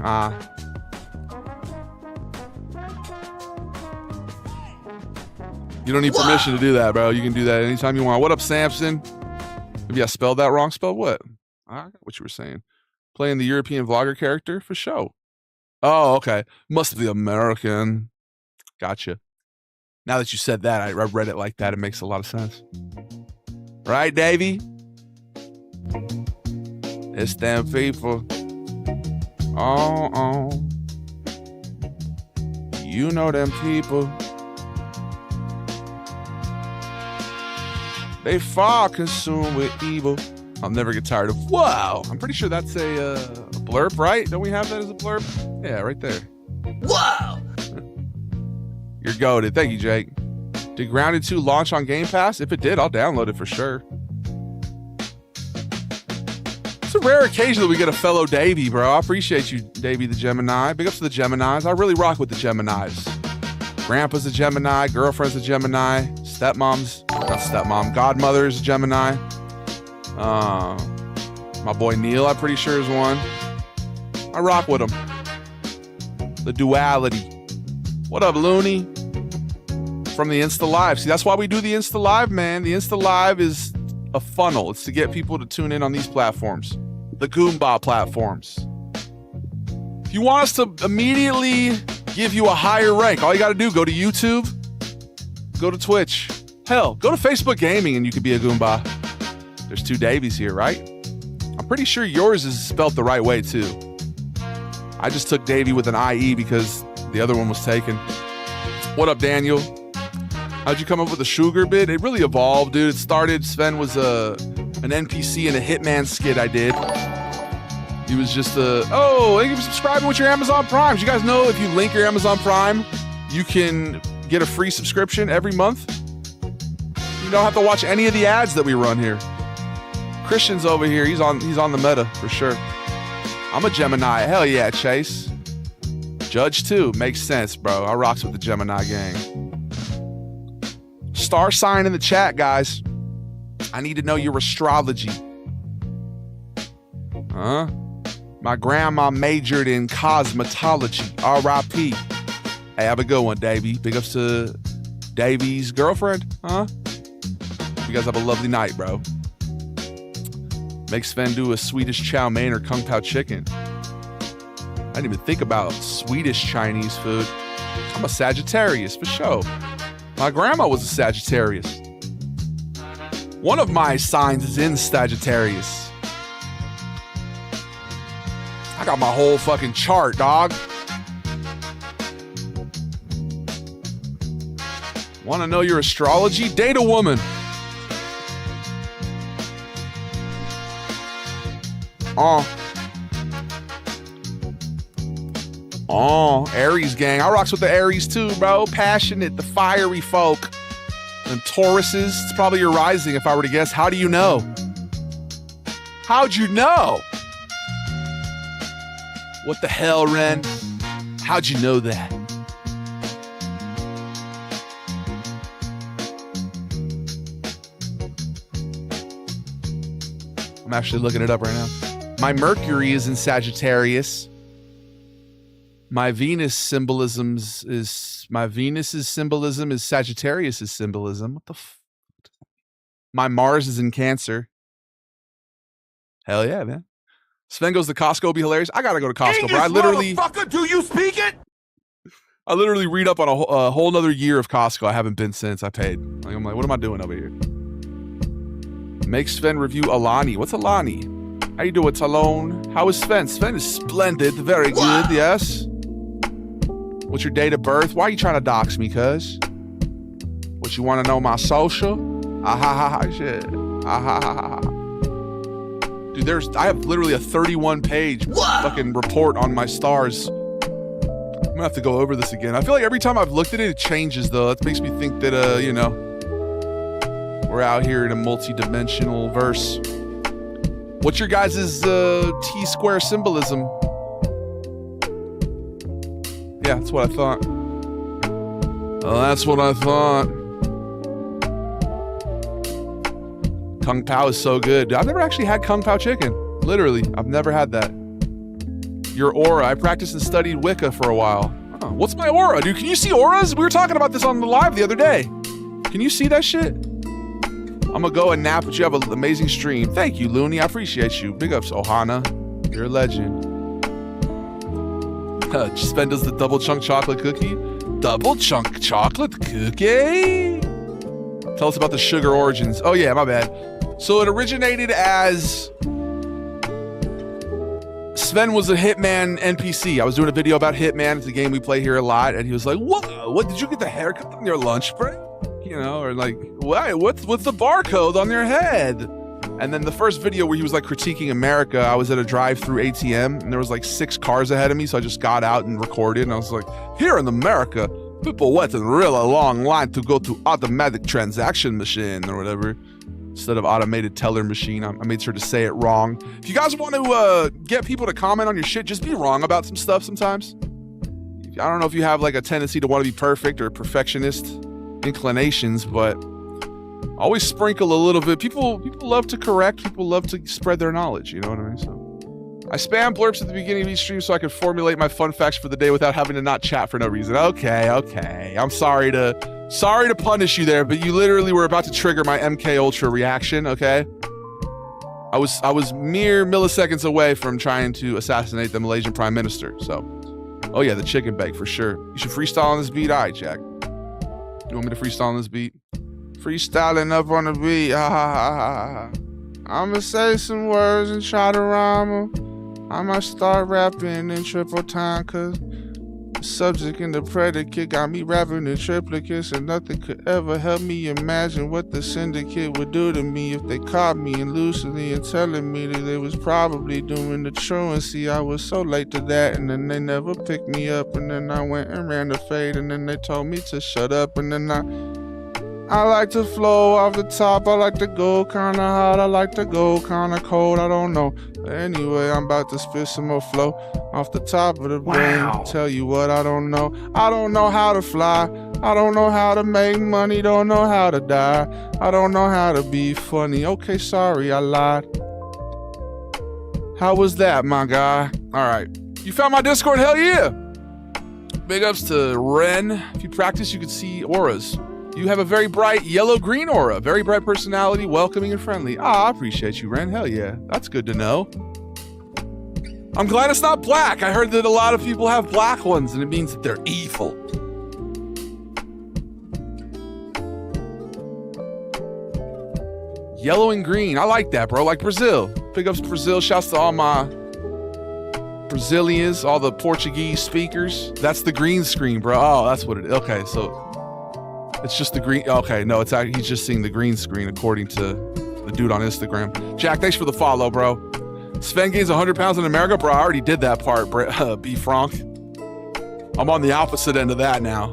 Speaker 1: You don't need permission to do that, bro. You can do that anytime you want. What up, Samson? Maybe I spelled that wrong. Spelled what? I got what you were saying. Playing the European vlogger character for show. Oh, okay. Must be American. Gotcha. Now that you said that, I read it like that. It makes a lot of sense. Right, Davey? It's them people. Oh. You know them people. They far consumed with evil. I'll never get tired of. Wow. I'm pretty sure that's a blurb, right? Don't we have that as a blurb? Yeah, right there.
Speaker 2: Wow!
Speaker 1: You're goated. Thank you, Jake. Did Grounded 2 launch on Game Pass? If it did, I'll download it for sure. It's a rare occasion that we get a fellow Davey, bro. I appreciate you, Davey the Gemini. Big ups to the Geminis. I really rock with the Geminis. Grandpa's a Gemini. Girlfriend's a Gemini. Godmother's a Gemini. My boy Neil, I'm pretty sure, is one. I rock with him. The duality. What up, Looney? From the Insta Live. See, that's why we do the Insta Live, man. The Insta Live is a funnel. It's to get people to tune in on these platforms. The Goomba platforms. If you want us to immediately give you a higher rank, all you got to do, go to YouTube, go to Twitch. Hell, go to Facebook Gaming and you could be a Goomba. There's 2 Davies here, right? I'm pretty sure yours is spelled the right way, too. I just took Davey with an IE because the other one was taken. What up, Daniel? How'd you come up with the sugar bit? It really evolved, dude. It started, Sven was an NPC in a Hitman skit I did. He was just thank you for subscribing with your Amazon Prime. Did you guys know if you link your Amazon Prime, you can get a free subscription every month? You don't have to watch any of the ads that we run here. Christian's over here. He's on the meta for sure. I'm a Gemini. Hell yeah, Chase. Judge too. Makes sense, bro. I rocks with the Gemini gang. Star sign in the chat, guys. I need to know your astrology. Huh? My grandma majored in cosmetology. R.I.P. Hey, have a good one, Davey. Big ups to Davey's girlfriend. Huh? You guys have a lovely night, bro. Make Sven do a Swedish chow mein or kung pao chicken. I didn't even think about Swedish Chinese food. I'm a Sagittarius for sure. My grandma was a Sagittarius. One of my signs is in Sagittarius. I got my whole fucking chart, dog. Want to know your astrology? Date a woman. Aries gang. I rocks with the Aries too, bro. Passionate, the fiery folk. And Tauruses, it's probably your rising if I were to guess. How do you know? How'd you know? What the hell, Ren? How'd you know that? I'm actually looking it up right now. My Mercury is in Sagittarius. My Venus's symbolism is Sagittarius's symbolism. What the My Mars is in Cancer. Hell yeah, man. Sven goes to Costco, be hilarious. I gotta go to Costco, bro. I literally,
Speaker 2: motherfucker, do you speak it?
Speaker 1: I literally read up on a whole nother year of Costco. I haven't been since I paid. I'm like, what am I doing over here? Make Sven review Alani. What's Alani? How you doing, Talone? How is Sven? Sven is splendid. Very good, yes. What's your date of birth? Why are you trying to dox me, cuz? What, you want to know my social? Shit. Dude, I have literally a 31-page fucking report on my stars. I'm gonna have to go over this again. I feel like every time I've looked at it, it changes, though. That makes me think that, we're out here in a multi-dimensional verse. What's your guys' T-square symbolism? Yeah, that's what I thought. Oh, that's what I thought. Kung Pao is so good. I've never actually had Kung Pao chicken. Literally, I've never had that. Your aura. I practiced and studied Wicca for a while. Oh, what's my aura, dude? Can you see auras? We were talking about this on the live the other day. Can you see that shit? I'm gonna go and nap, but you have an amazing stream. Thank you, Looney. I appreciate you. Big ups, Ohana. You're a legend. Sven does the double chunk chocolate cookie. Double chunk chocolate cookie? Tell us about the sugar origins. Oh yeah, my bad. So it originated as... Sven was a Hitman NPC. I was doing a video about Hitman. It's a game we play here a lot. And he was like, what did you get the haircut on your lunch break? You know, or like, what's the barcode on your head? And then the first video where he was like critiquing America, I was at a drive-through ATM and there was like 6 cars ahead of me. So I just got out and recorded and I was like, here in America, people wait in really long line to go to automatic transaction machine or whatever. Instead of automated teller machine. I made sure to say it wrong. If you guys want to get people to comment on your shit, just be wrong about some stuff sometimes. I don't know if you have like a tendency to want to be perfect or perfectionist inclinations, but always sprinkle a little bit. People love to correct. People love to spread their knowledge. You know what I mean? So I spam blurps at the beginning of each stream so I can formulate my fun facts for the day without having to not chat for no reason. Okay. I'm sorry to punish you there, but you literally were about to trigger my MK Ultra reaction, okay? I was mere milliseconds away from trying to assassinate the Malaysian Prime Minister, so. Oh yeah, the chicken bake for sure. You should freestyle on this beat. All right, Jack. You want me to freestyle on this beat? Freestyling up on the beat. I'ma say some words and try to rhyme 'em. I might start rapping in triple time, cause the subject and the predicate got me rapping in triplicates, and nothing could ever help me imagine what the syndicate would do to me if they caught me and loosely and telling me that they was probably doing the truancy. I was so late to that, and then they never picked me up, and then I went and ran the fade, and then they told me to shut up, and then I like to flow off the top. I like to go kinda hot. I like to go kinda cold. I don't know. But anyway, I'm about to spit some more flow off the top of the brain. Tell you what, I don't know. I don't know how to fly. I don't know how to make money. Don't know how to die. I don't know how to be funny. Okay, sorry, I lied. How was that, my guy? All right. You found my Discord? Hell yeah. Big ups to Ren. If you practice, you can see auras. You have a very bright yellow-green aura. Very bright personality, welcoming and friendly. Ah, I appreciate you, Ren. Hell yeah. That's good to know. I'm glad it's not black. I heard that a lot of people have black ones, and it means that they're evil. Yellow and green. I like that, bro. Like Brazil. Big ups to Brazil. Shouts to all my Brazilians, all the Portuguese speakers. That's the green screen, bro. Oh, that's what it is. Okay, so... it's just the green. Okay, no, it's actually, he's just seeing the green screen according to the dude on Instagram. Jack, thanks for the follow, bro. Sven gains 100 pounds in America? Bro, I already did that part, B. Frank. I'm on the opposite end of that now.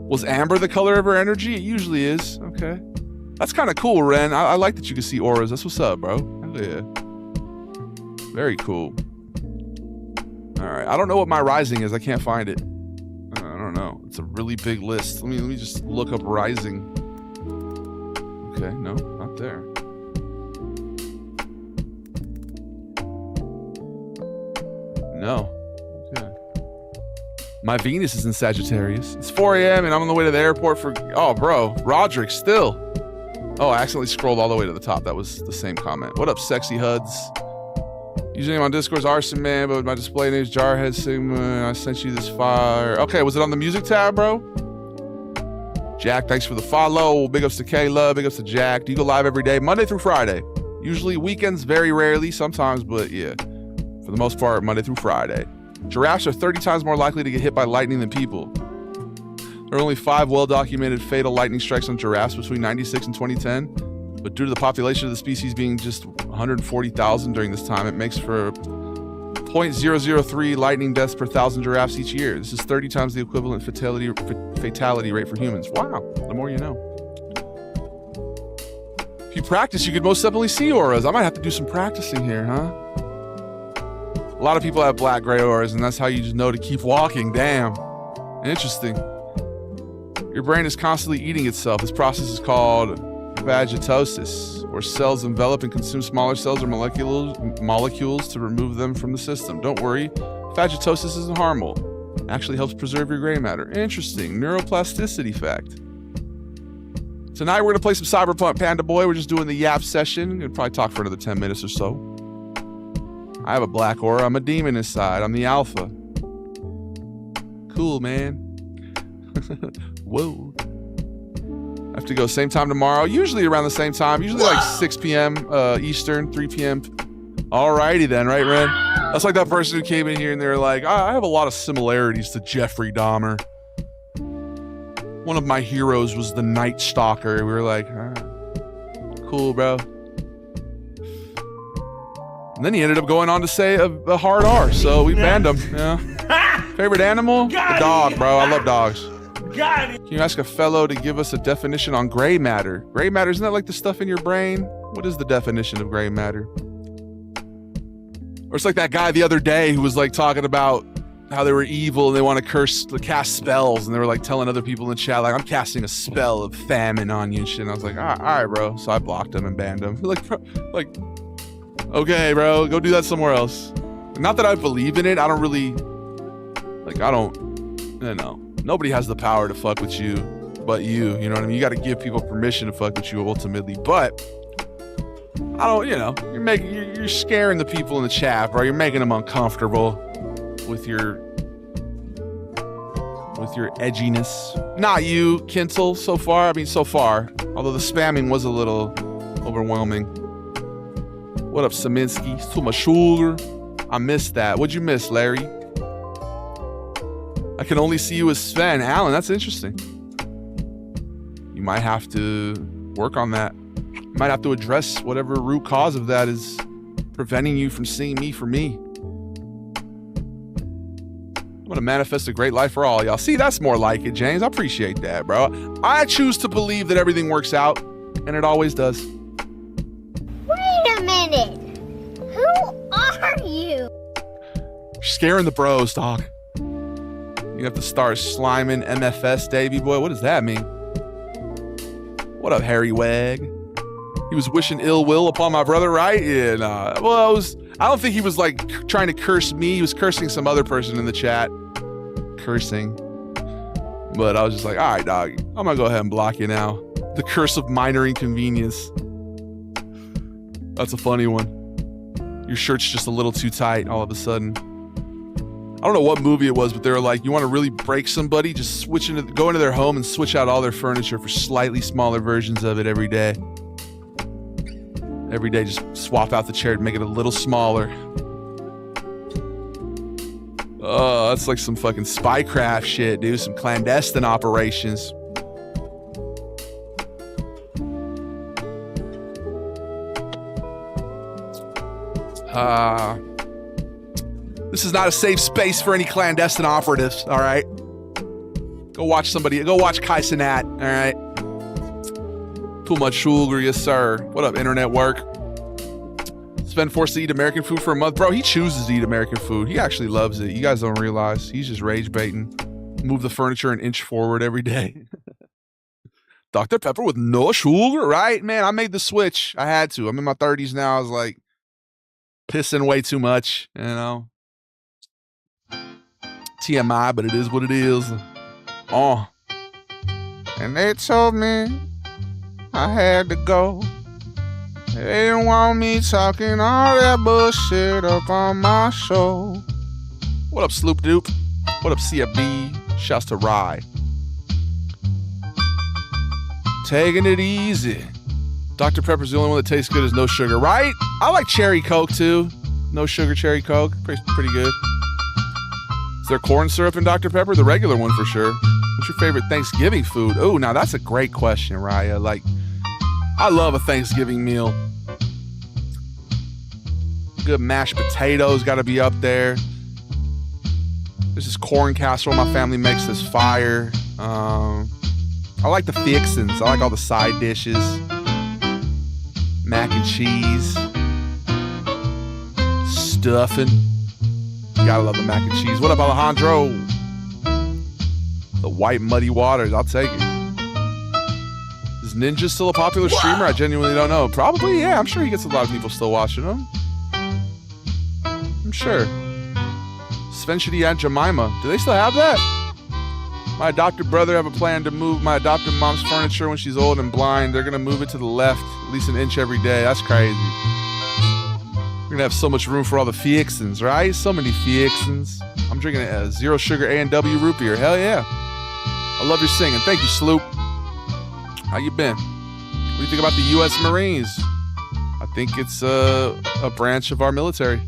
Speaker 1: Was amber the color of her energy? It usually is. Okay. That's kind of cool, Ren. I like that you can see auras. That's what's up, bro. Hell yeah. Very cool. All right. I don't know what my rising is. I can't find it. I don't know. It's a really big list. Let me just look up rising. Okay, no, not there. No. Okay. My Venus is in Sagittarius. It's 4 a.m. and I'm on the way to the airport for... oh, bro. Roderick, still. Oh, I accidentally scrolled all the way to the top. That was the same comment. What up, sexy HUDs? Username on Discord's Arson Man, but my display name's Jarhead Sigma. I sent you this file. Okay, was it on the music tab, bro? Jack, thanks for the follow. Big ups to Kayla. Big ups to Jack. Do you go live every day? Monday through Friday. Usually weekends, very rarely, sometimes, but yeah. For the most part, Monday through Friday. Giraffes are 30 times more likely to get hit by lightning than people. There are only 5 well-documented fatal lightning strikes on giraffes between 96 and 2010. But due to the population of the species being just 140,000 during this time, it makes for 0.003 lightning deaths per 1,000 giraffes each year. This is 30 times the equivalent fatality rate for humans. Wow, the more you know. If you practice, you could most definitely see auras. I might have to do some practicing here, huh? A lot of people have black-gray auras, and that's how you just know to keep walking. Damn. Interesting. Your brain is constantly eating itself. This process is called phagocytosis, where cells envelop and consume smaller cells or molecules to remove them from the system. Don't worry, phagocytosis isn't harmful. It actually helps preserve your gray matter. Interesting. Neuroplasticity fact. Tonight we're going to play some Cyberpunk Panda Boy. We're just doing the yap session. We'll probably talk for another 10 minutes or so. I have a black aura. I'm a demon inside. I'm the alpha. Cool, man. Whoa. I have to go same time tomorrow. Usually around the same time. Usually like 6 p.m. Eastern, 3 p.m. Alrighty then, right, Ren? That's like that person who came in here and they're like, I have a lot of similarities to Jeffrey Dahmer. One of my heroes was the Night Stalker. We were like, cool, bro. And then he ended up going on to say a hard R, so we banned him. Yeah. Favorite animal? A dog, bro. I love dogs. Can you ask a fellow to give us a definition on gray matter? Gray matter, isn't that like the stuff in your brain? What is the definition of gray matter? Or it's like that guy the other day who was like talking about how they were evil and they want to cast spells, and they were like telling other people in the chat like, I'm casting a spell of famine on you and shit. And I was like, all right, bro. So I blocked him and banned him. Like, okay, bro, go do that somewhere else. Not that I believe in it. I don't really, you know, nobody has the power to fuck with you but you know what I mean? You got to give people permission to fuck with you ultimately, but I don't, you know, you're scaring the people in the chat, bro. You're making them uncomfortable with your edginess. Not you, Kintel, so far. I mean, so far. Although the spamming was a little overwhelming. What up, Saminsky? It's too much sugar. I missed that. What'd you miss, Larry? I can only see you as Sven. Alan, that's interesting. You might have to work on that. You might have to address whatever root cause of that is preventing you from seeing me for me. I'm gonna manifest a great life for all y'all. See, that's more like it, James. I appreciate that, bro. I choose to believe that everything works out, and it always does.
Speaker 3: Wait a minute. Who are you?
Speaker 1: You're scaring the bros, dog. You have to start sliming MFS, Davey boy. What does that mean? What up, Harry Wag? He was wishing ill will upon my brother, right? Yeah, nah. Well, I don't think he was like trying to curse me. He was cursing some other person in the chat. Cursing. But I was just like, all right, dog. I'm gonna go ahead and block you now. The curse of minor inconvenience. That's a funny one. Your shirt's just a little too tight all of a sudden. I don't know what movie it was, but they were like, you want to really break somebody? Just go into their home and switch out all their furniture for slightly smaller versions of it every day. Every day, just swap out the chair and make it a little smaller. Oh, that's like some fucking spycraft shit, dude. Some clandestine operations. This is not a safe space for any clandestine operatives, all right? Go watch Kai Cenat, all right? Too much sugar, yes sir. What up, internet work? Sven forced to eat American food for a month. Bro, he chooses to eat American food. He actually loves it. You guys don't realize. He's just rage baiting. Move the furniture an inch forward every day. Dr. Pepper with no sugar, right? Man, I made the switch. I had to. I'm in my 30s now. I was like, pissing way too much, you know? TMI, but it is what it is. Oh. And they told me I had to go. They didn't want me talking all that bullshit up on my show. What up, Sloop Doop? What up, CFB? Shouts to Rye. Taking it easy. Dr. Pepper's the only one that tastes good as no sugar, right? I like cherry Coke too. No sugar cherry Coke. Pretty good. Is there corn syrup in Dr. Pepper? The regular one for sure. What's your favorite Thanksgiving food? Oh, now that's a great question, Raya. Like, I love a Thanksgiving meal. Good mashed potatoes got to be up there. This is corn casserole my family makes this fire. I like the fixins. I like all the side dishes. mac and cheese, stuffing. Gotta love the mac and cheese. What up, Alejandro? The white muddy waters. I'll take it. Is Ninja still a popular streamer? I genuinely don't know. Probably, yeah. I'm sure he gets a lot of people still watching him. I'm sure. Sven should eat Aunt Jemima. Do they still have that? My adopted brother have a plan to move my adopted mom's furniture when she's old and blind. They're gonna move it to the left at least an inch every day. That's crazy. We're gonna have so much room for all the fixins, right? So many fixins. I'm drinking a zero sugar A&W root beer. Hell yeah. I love your singing. Thank you, Sloop. How you been? What do you think about the U.S. Marines? I think it's a branch of our military.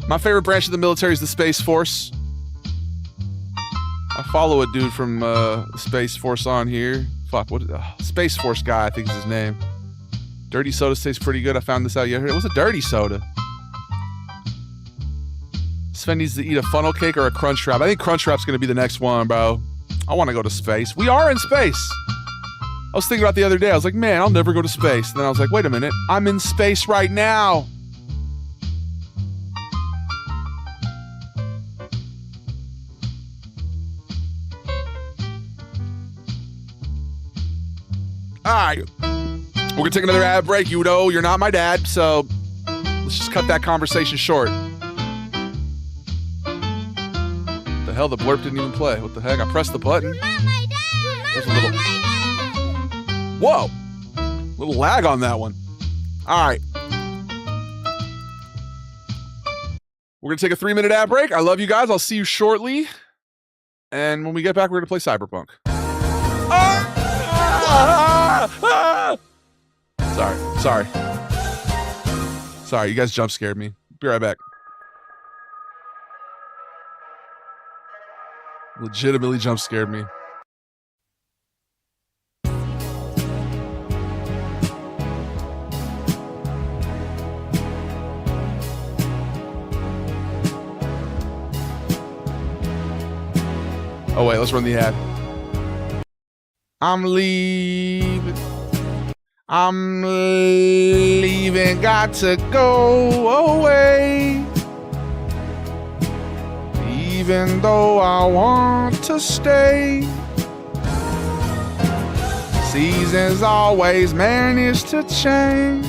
Speaker 1: My favorite branch of the military is the Space Force. I follow a dude from the Space Force on here. Fuck, what? Space Force guy, I think is his name. Dirty soda tastes pretty good. I found this out yesterday. It was a dirty soda. Sven needs to eat a funnel cake or a crunch wrap. I think crunch wrap's gonna be the next one, bro. I want to go to space. We are in space. I was thinking about the other day. I was like, man, I'll never go to space. And then I was like, wait a minute. I'm in space right now. All right, we're gonna take another ad break. You know, you're not my dad, so let's just cut that conversation short. The hell, the blurb didn't even play. What the heck? I pressed the button. There's a little, whoa, little lag on that one. All right, we're gonna take a 3-minute ad break. I love you guys. I'll see you shortly, and when we get back, we're gonna play Cyberpunk. Sorry, you guys jump scared me. Be right back. Legitimately jump scared me. Oh wait, let's run the ad. I'm leaving, got to go away. Even though I want to stay, seasons always manage to change.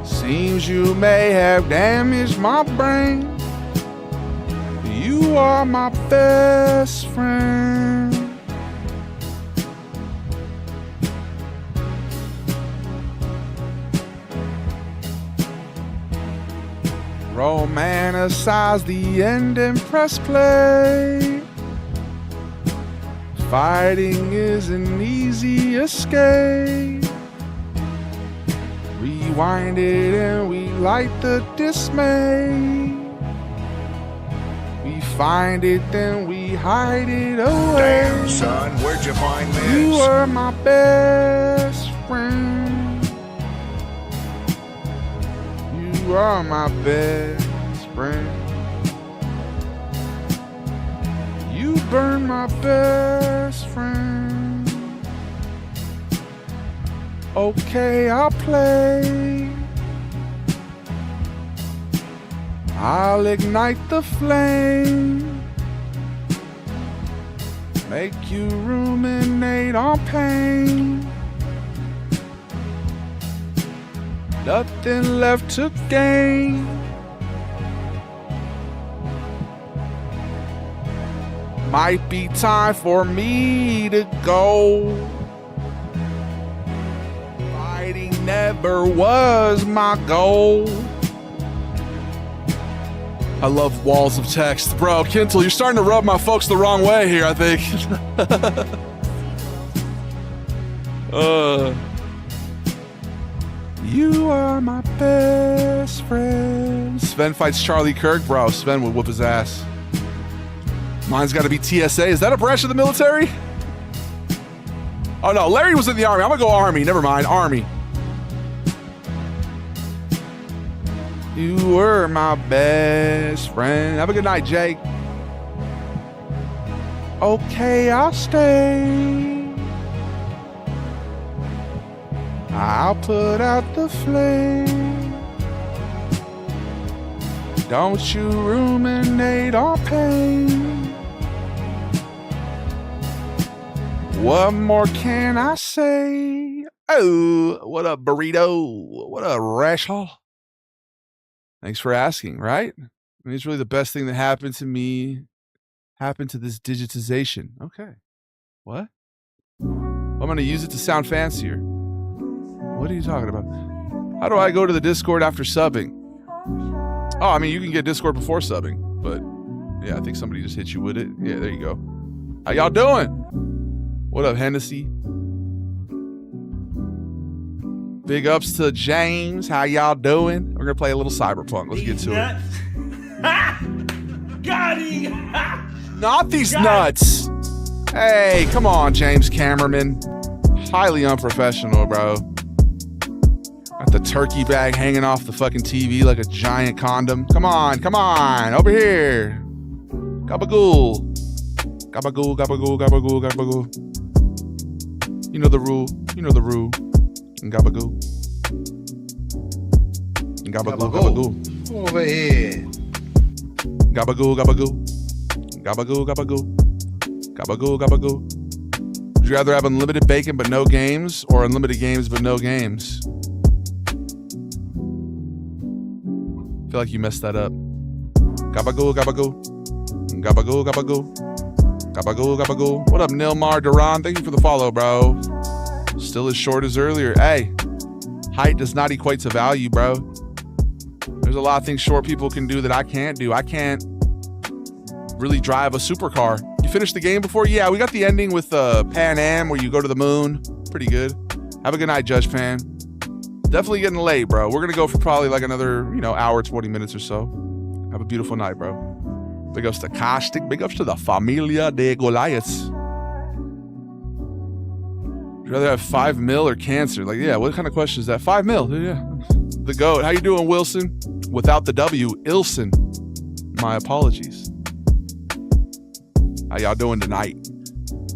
Speaker 1: Seems you may have damaged my brain. You are my best friend. Romanticize the end and press play. Fighting is an easy escape. Rewind it and we light the dismay. We find it, then we hide it away.
Speaker 2: Damn, son, where'd you find this?
Speaker 1: You are my best friend. You are my best friend. You burn my best friend. Okay, I'll play. I'll ignite the flame. Make you ruminate on pain. Nothing left to gain. Might be time for me to go. Fighting never was my goal. I love walls of text. Bro, Kintle, you're starting to rub my folks the wrong way here, I think. You are my best friend. Sven fights Charlie Kirk. Bro, Sven would whoop his ass. Mine's got to be TSA. Is that a branch of the military? Oh, no. Larry was in the Army. I'm going to go Army. Never mind. Army. You were my best friend. Have a good night, Jake. Okay, I'll stay. I'll put out the flame. Don't you ruminate on pain. What more can I say? Oh, what a burrito. What a rascal. Thanks for asking, right? I mean, it's really the best thing that happened to me, happened to this digitization. Okay. What? I'm going to use it to sound fancier. What are you talking about? How do I go to the Discord after subbing? Oh, I mean, you can get Discord before subbing, but yeah, I think somebody just hit you with it. Yeah, there you go. How y'all doing? What up, Hennessy? Big ups to James. How y'all doing? We're gonna play a little Cyberpunk. Let's get to it.
Speaker 5: Got him!
Speaker 1: Not these nuts. Hey, come on, James Cameraman. Highly unprofessional, bro. Got the turkey bag hanging off the fucking TV like a giant condom. Come on, over here. Gabagool. Gabagool, gabagool, gabagool, gabagool. You know the rule. Gabagool. Gabagool, gabagool.
Speaker 2: Over here.
Speaker 1: Gabagool, gabagool. Gabagool, gabagool. Gabagool, gabagool. Would you rather have unlimited bacon but no games, or unlimited games but no games? I feel like you messed that up. Gabagool, gabagool. Gabagool, gabagool. Gabagool, gabagool. What up, Nilmar Duran? Thank you for the follow, bro. Still as short as earlier. Hey, height does not equate to value, bro. There's a lot of things short people can do that I can't do. I can't really drive a supercar. You finished the game before? Yeah, we got the ending with Pan Am where you go to the moon. Pretty good. Have a good night, Judge Fan. Definitely getting late, bro. We're going to go for probably like another, hour, 20 minutes or so. Have a beautiful night, bro. Big ups to Caustic. Big ups to the Familia de Goliaths. Would you rather have 5 mil or cancer? Like, yeah, what kind of question is that? 5 mil, yeah. The GOAT. How you doing, Wilson? Without the W, Ilson. My apologies. How y'all doing tonight?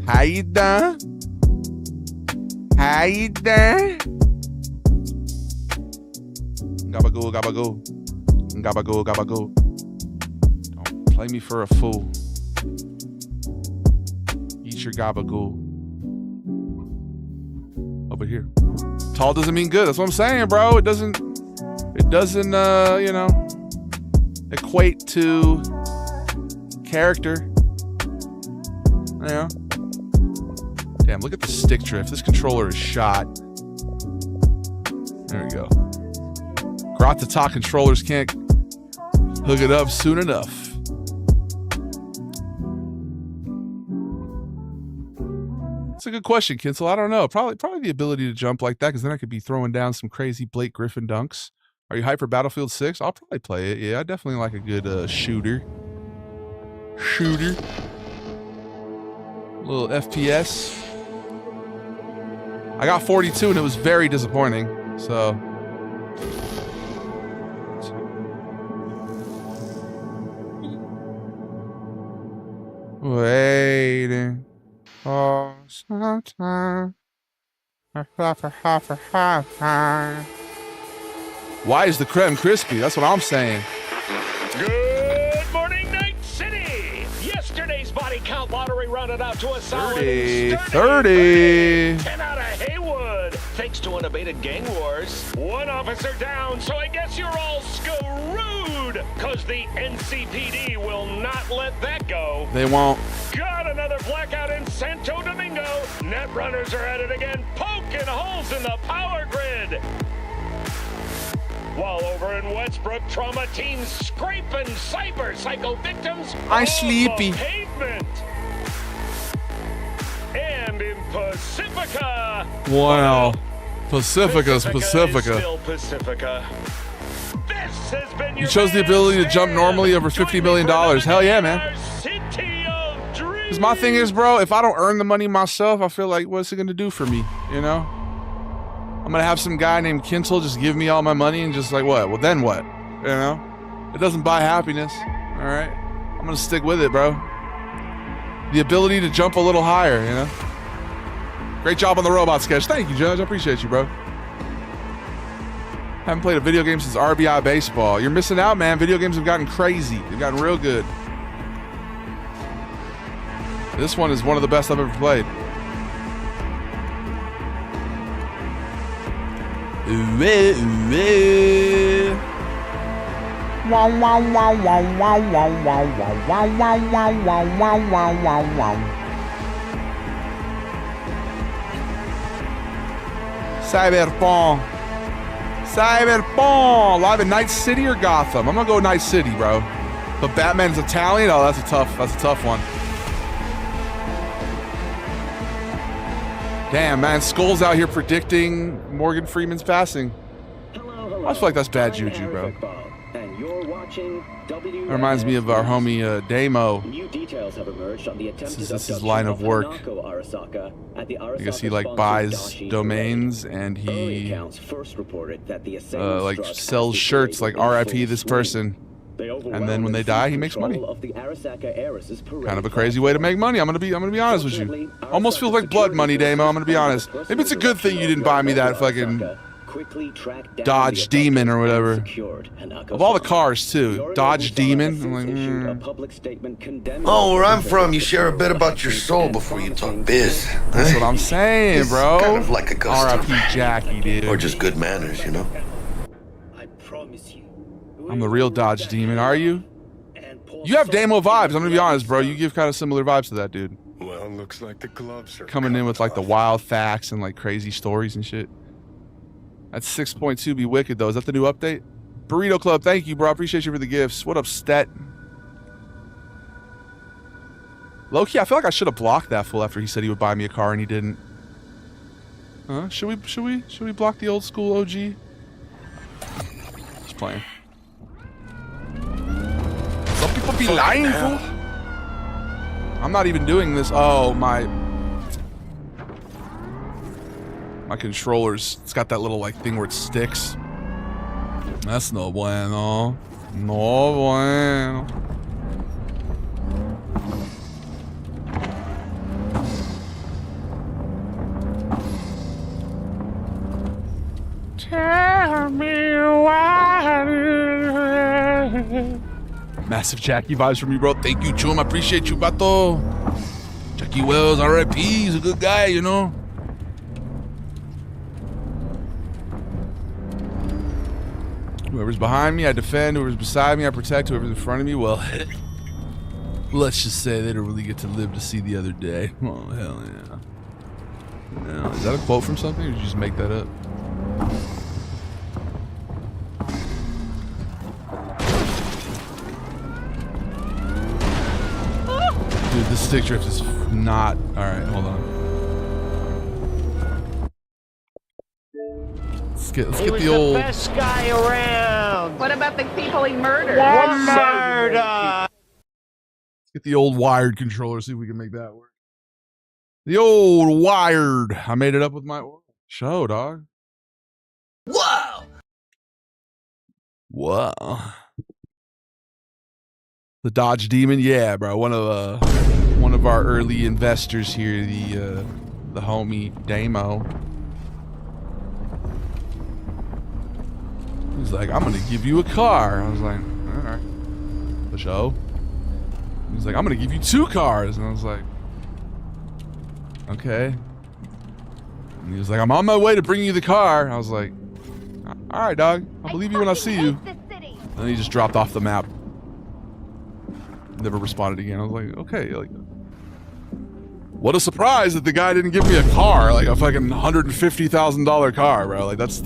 Speaker 1: How you doing? How you doing? Gabagool, gabagool. Gabagool, gabagool. Don't play me for a fool. Eat your gabagool. Over here. Tall doesn't mean good. That's what I'm saying, bro. It doesn't, equate to character. Yeah. Damn, look at the stick drift. This controller is shot. There we go. Gratata controllers can't hook it up soon enough. That's a good question, Kinsel. I don't know. Probably the ability to jump like that, because then I could be throwing down some crazy Blake Griffin dunks. Are you hyped for Battlefield 6? I'll probably play it. Yeah, I definitely like a good shooter. A little FPS. I got 42 and it was very disappointing. So. Waiting for some time. Why is the creme crispy? That's what I'm saying.
Speaker 5: Good morning, Night City! Yesterday's body count lottery rounded out to a solid
Speaker 1: 30.
Speaker 5: 10 out of Haywood. Thanks to unabated gang wars. One officer down, so I guess you're all screwed. Cause the NCPD will not let that go.
Speaker 1: They won't.
Speaker 5: Got another blackout in Santo Domingo. Net runners are at it again, poking holes in the power grid. While over in Westbrook, trauma teams scraping cyber psycho victims
Speaker 1: I'm
Speaker 5: off
Speaker 1: sleepy.
Speaker 5: the pavement. And in Pacifica.
Speaker 1: Wow. Pacifica's Pacifica.
Speaker 5: Is still Pacifica. This has been
Speaker 1: You chose the ability to jump normally over $50 million. Hell yeah, man. Because my thing is, bro, if I don't earn the money myself, I feel like, what's it going to do for me? You know? I'm going to have some guy named Kinsel just give me all my money and just like, what? Well, then what? You know? It doesn't buy happiness. All right? I'm going to stick with it, bro. The ability to jump a little higher, you know? Great job on the robot sketch. Thank you, Judge. I appreciate you, bro. Haven't played a video game since RBI baseball. You're missing out, man. Video games have gotten crazy. They've gotten real good. This one is one of the best I've ever played. Cyberpunk. Cyberpunk. Live in Night City or Gotham? I'm gonna go Night City, bro. But Batman's Italian? Oh, that's a tough one. Damn, man, Skull's out here predicting Morgan Freeman's passing.
Speaker 6: Hello.
Speaker 1: I just feel like that's bad juju, bro.
Speaker 6: And you're watching
Speaker 1: It reminds me of our homie Damo.
Speaker 6: New details have emerged on the attempted
Speaker 1: This is his
Speaker 6: abduction
Speaker 1: line of work.
Speaker 6: Hanako Arasaka at the
Speaker 1: I guess he
Speaker 6: Arasaka-sponsored
Speaker 1: buys
Speaker 6: Dashi
Speaker 1: domains
Speaker 6: parade.
Speaker 1: and
Speaker 6: Early
Speaker 1: he
Speaker 6: accounts first reported that the assailants
Speaker 1: like
Speaker 6: struck
Speaker 1: sells
Speaker 6: as the
Speaker 1: shirts
Speaker 6: parade
Speaker 1: like
Speaker 6: was in
Speaker 1: RIP
Speaker 6: full
Speaker 1: this
Speaker 6: swing.
Speaker 1: person.
Speaker 6: They
Speaker 1: And then when they
Speaker 6: overwhelmed
Speaker 1: die, he
Speaker 6: and
Speaker 1: makes
Speaker 6: control
Speaker 1: money.
Speaker 6: of the Arasaka Heiress's parade
Speaker 1: Kind of a crazy way to make money. I'm gonna be honest with you. Almost feels like blood money, Damo. I'm gonna be honest. Maybe it's a good thing you didn't buy me that fucking Dodge Demon or whatever. Of all the cars too, Dodge Demon. I'm like,
Speaker 7: Oh, where I'm from, you share a bit about your soul before you talk biz.
Speaker 1: That's what I'm saying,
Speaker 7: It's
Speaker 1: bro.
Speaker 7: kind of like a custom.
Speaker 1: R.I.P. Jackie, dude.
Speaker 7: Or just good manners, you know?
Speaker 6: I promise you.
Speaker 1: I'm the real Dodge Demon, are you? You have Damo vibes, I'm gonna be honest, bro. You give kind of similar vibes to that dude.
Speaker 2: Well, looks like the gloves are
Speaker 1: Coming in with like the wild facts and like crazy stories and shit. That's 6.2 be wicked though. Is that the new update? Burrito Club, thank you, bro. I appreciate you for the gifts. What up, Stet? Low-key, I feel like I should have blocked that fool after he said he would buy me a car and he didn't. Huh? Should we block the old school OG? Just playing. Some people be lying, fool. I'm not even doing this. Oh, my controller's, it's got that little like thing where it sticks. That's no bueno. No bueno. Tell me why. Massive Jackie vibes from you, bro. Thank you, Chum. I appreciate you, Bato. Jackie Wells, RIP. He's a good guy, you know. Whoever's behind me, I defend. Whoever's beside me, I protect. Whoever's in front of me, well, let's just say they don't really get to live to see the other day. Oh, hell yeah. No, is that a quote from something, or did you just make that up? Dude, this stick drift is not... Alright, hold on. Let's get the old...
Speaker 8: best guy around.
Speaker 9: What about the people he murdered?
Speaker 8: Murder.
Speaker 1: Let's get the old wired controller, see if we can make that work. The old wired. I made it up with my show, dog.
Speaker 7: Wow!
Speaker 1: Wow. The Dodge Demon, yeah, bro. One of our early investors here, the homie Damo. He's like, I'm gonna give you a car. I was like, all right, the show. He's like, I'm gonna give you 2 cars, and I was like, okay. And he was like, I'm on my way to bring you the car. I was like, all right, dog. I'll believe you when I see you. And then he just dropped off the map. Never responded again. I was like, okay, like, what a surprise that the guy didn't give me a car, like a fucking $150,000 car, bro. Like, that's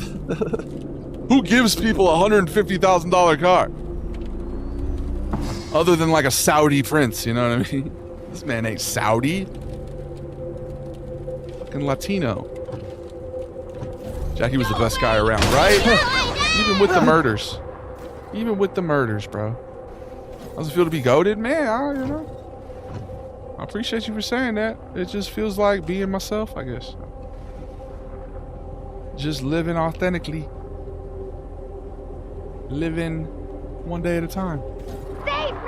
Speaker 1: who gives people a $150,000 car? Other than like a Saudi prince, you know what I mean? This man ain't Saudi. Fucking Latino. Jackie was the best guy around, right? Even with the murders. Even with the murders, bro. How's it feel to be goated? Man, you know. I appreciate you for saying that. It just feels like being myself, I guess. Just living authentically. Living one day at a time.
Speaker 9: Save me!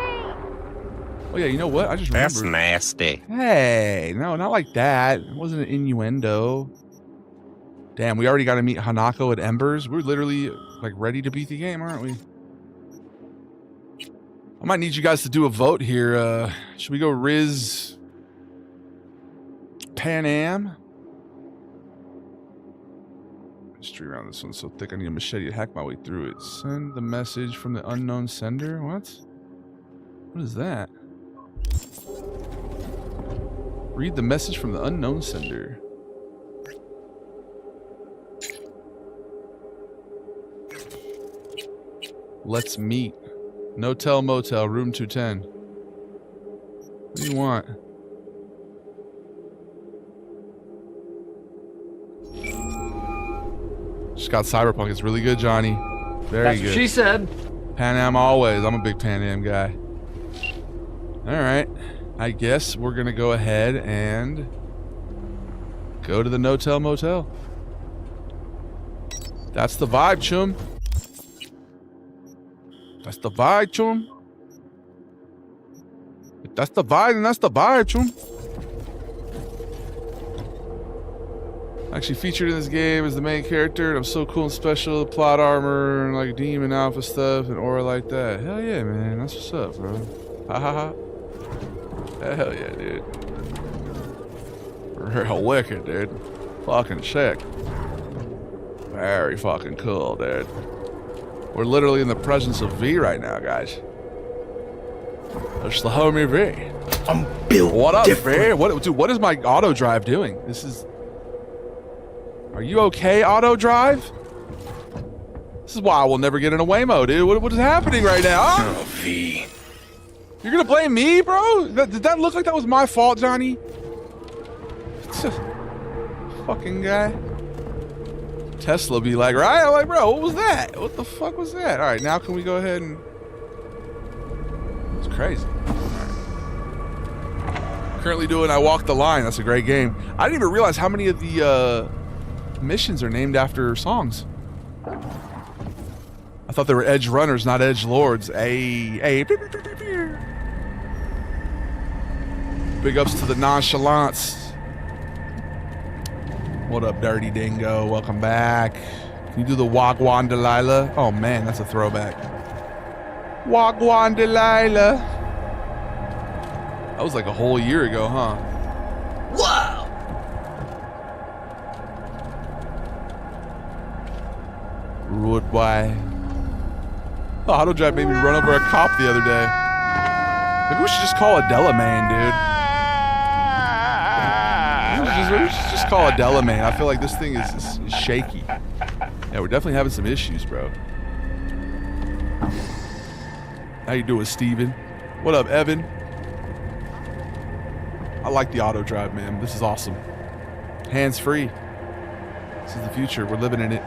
Speaker 1: Oh yeah, you know what? I just remembered.
Speaker 10: That's nasty.
Speaker 1: Hey, no, not like that. It wasn't an innuendo. Damn, we already got to meet Hanako at Embers. We're literally like ready to beat the game, aren't we? I might need you guys to do a vote here. Should we go Riz Pan Am? History around this one's so thick I need a machete to hack my way through it. Send the message from the unknown sender? What? What is that? Read the message from the unknown sender. Let's meet. No-tell motel, room 210. What do you want? Just got Cyberpunk. It's really good, Johnny. Very good.
Speaker 8: That's what she said.
Speaker 1: Pan Am always. I'm a big Pan Am guy. Alright. I guess we're going to go ahead and go to the no-tell motel. That's the vibe, chum. That's the vibe, chum. If that's the vibe, then that's the vibe, chum. Actually featured in this game as the main character, and I'm so cool and special, plot armor, and like demon alpha stuff, and aura like that. Hell yeah, man. That's what's up, bro. Ha ha ha. Hell yeah, dude. Real wicked, dude. Fucking sick. Very fucking cool, dude. We're literally in the presence of V right now, guys. It's the homie V.
Speaker 7: I'm built
Speaker 1: What up,
Speaker 7: different.
Speaker 1: V? Dude, what is my auto drive doing? This is... Are you okay, auto drive? This is why I will never get in a Waymo, dude. What is happening right now?
Speaker 7: Oh, V.
Speaker 1: You're gonna blame me, bro? Did that look like that was my fault, Johnny? Fucking guy. Tesla be like, right? I'm like, bro, what was that? What the fuck was that? All right, now can we go ahead and... It's crazy. Right. Currently doing I Walk the Line. That's a great game. I didn't even realize how many of the missions are named after songs. I thought they were edge runners, not edge lords. Hey. Big ups to the nonchalance. What up, Dirty Dingo? Welcome back. Can you do the Wagwan Delilah? Oh man, that's a throwback. Wagwan Delilah. That was like a whole year ago, huh?
Speaker 7: Wow.
Speaker 1: Rude boy. Oh, auto drive made me run over a cop the other day. Maybe we should just call Adela Main, dude. We should just call Adela Main. I feel like this thing is shaky. Yeah, we're definitely having some issues, bro. How you doing, Steven? What up, Evan? I like the auto drive, man. This is awesome. Hands-free. This is the future. We're living in it.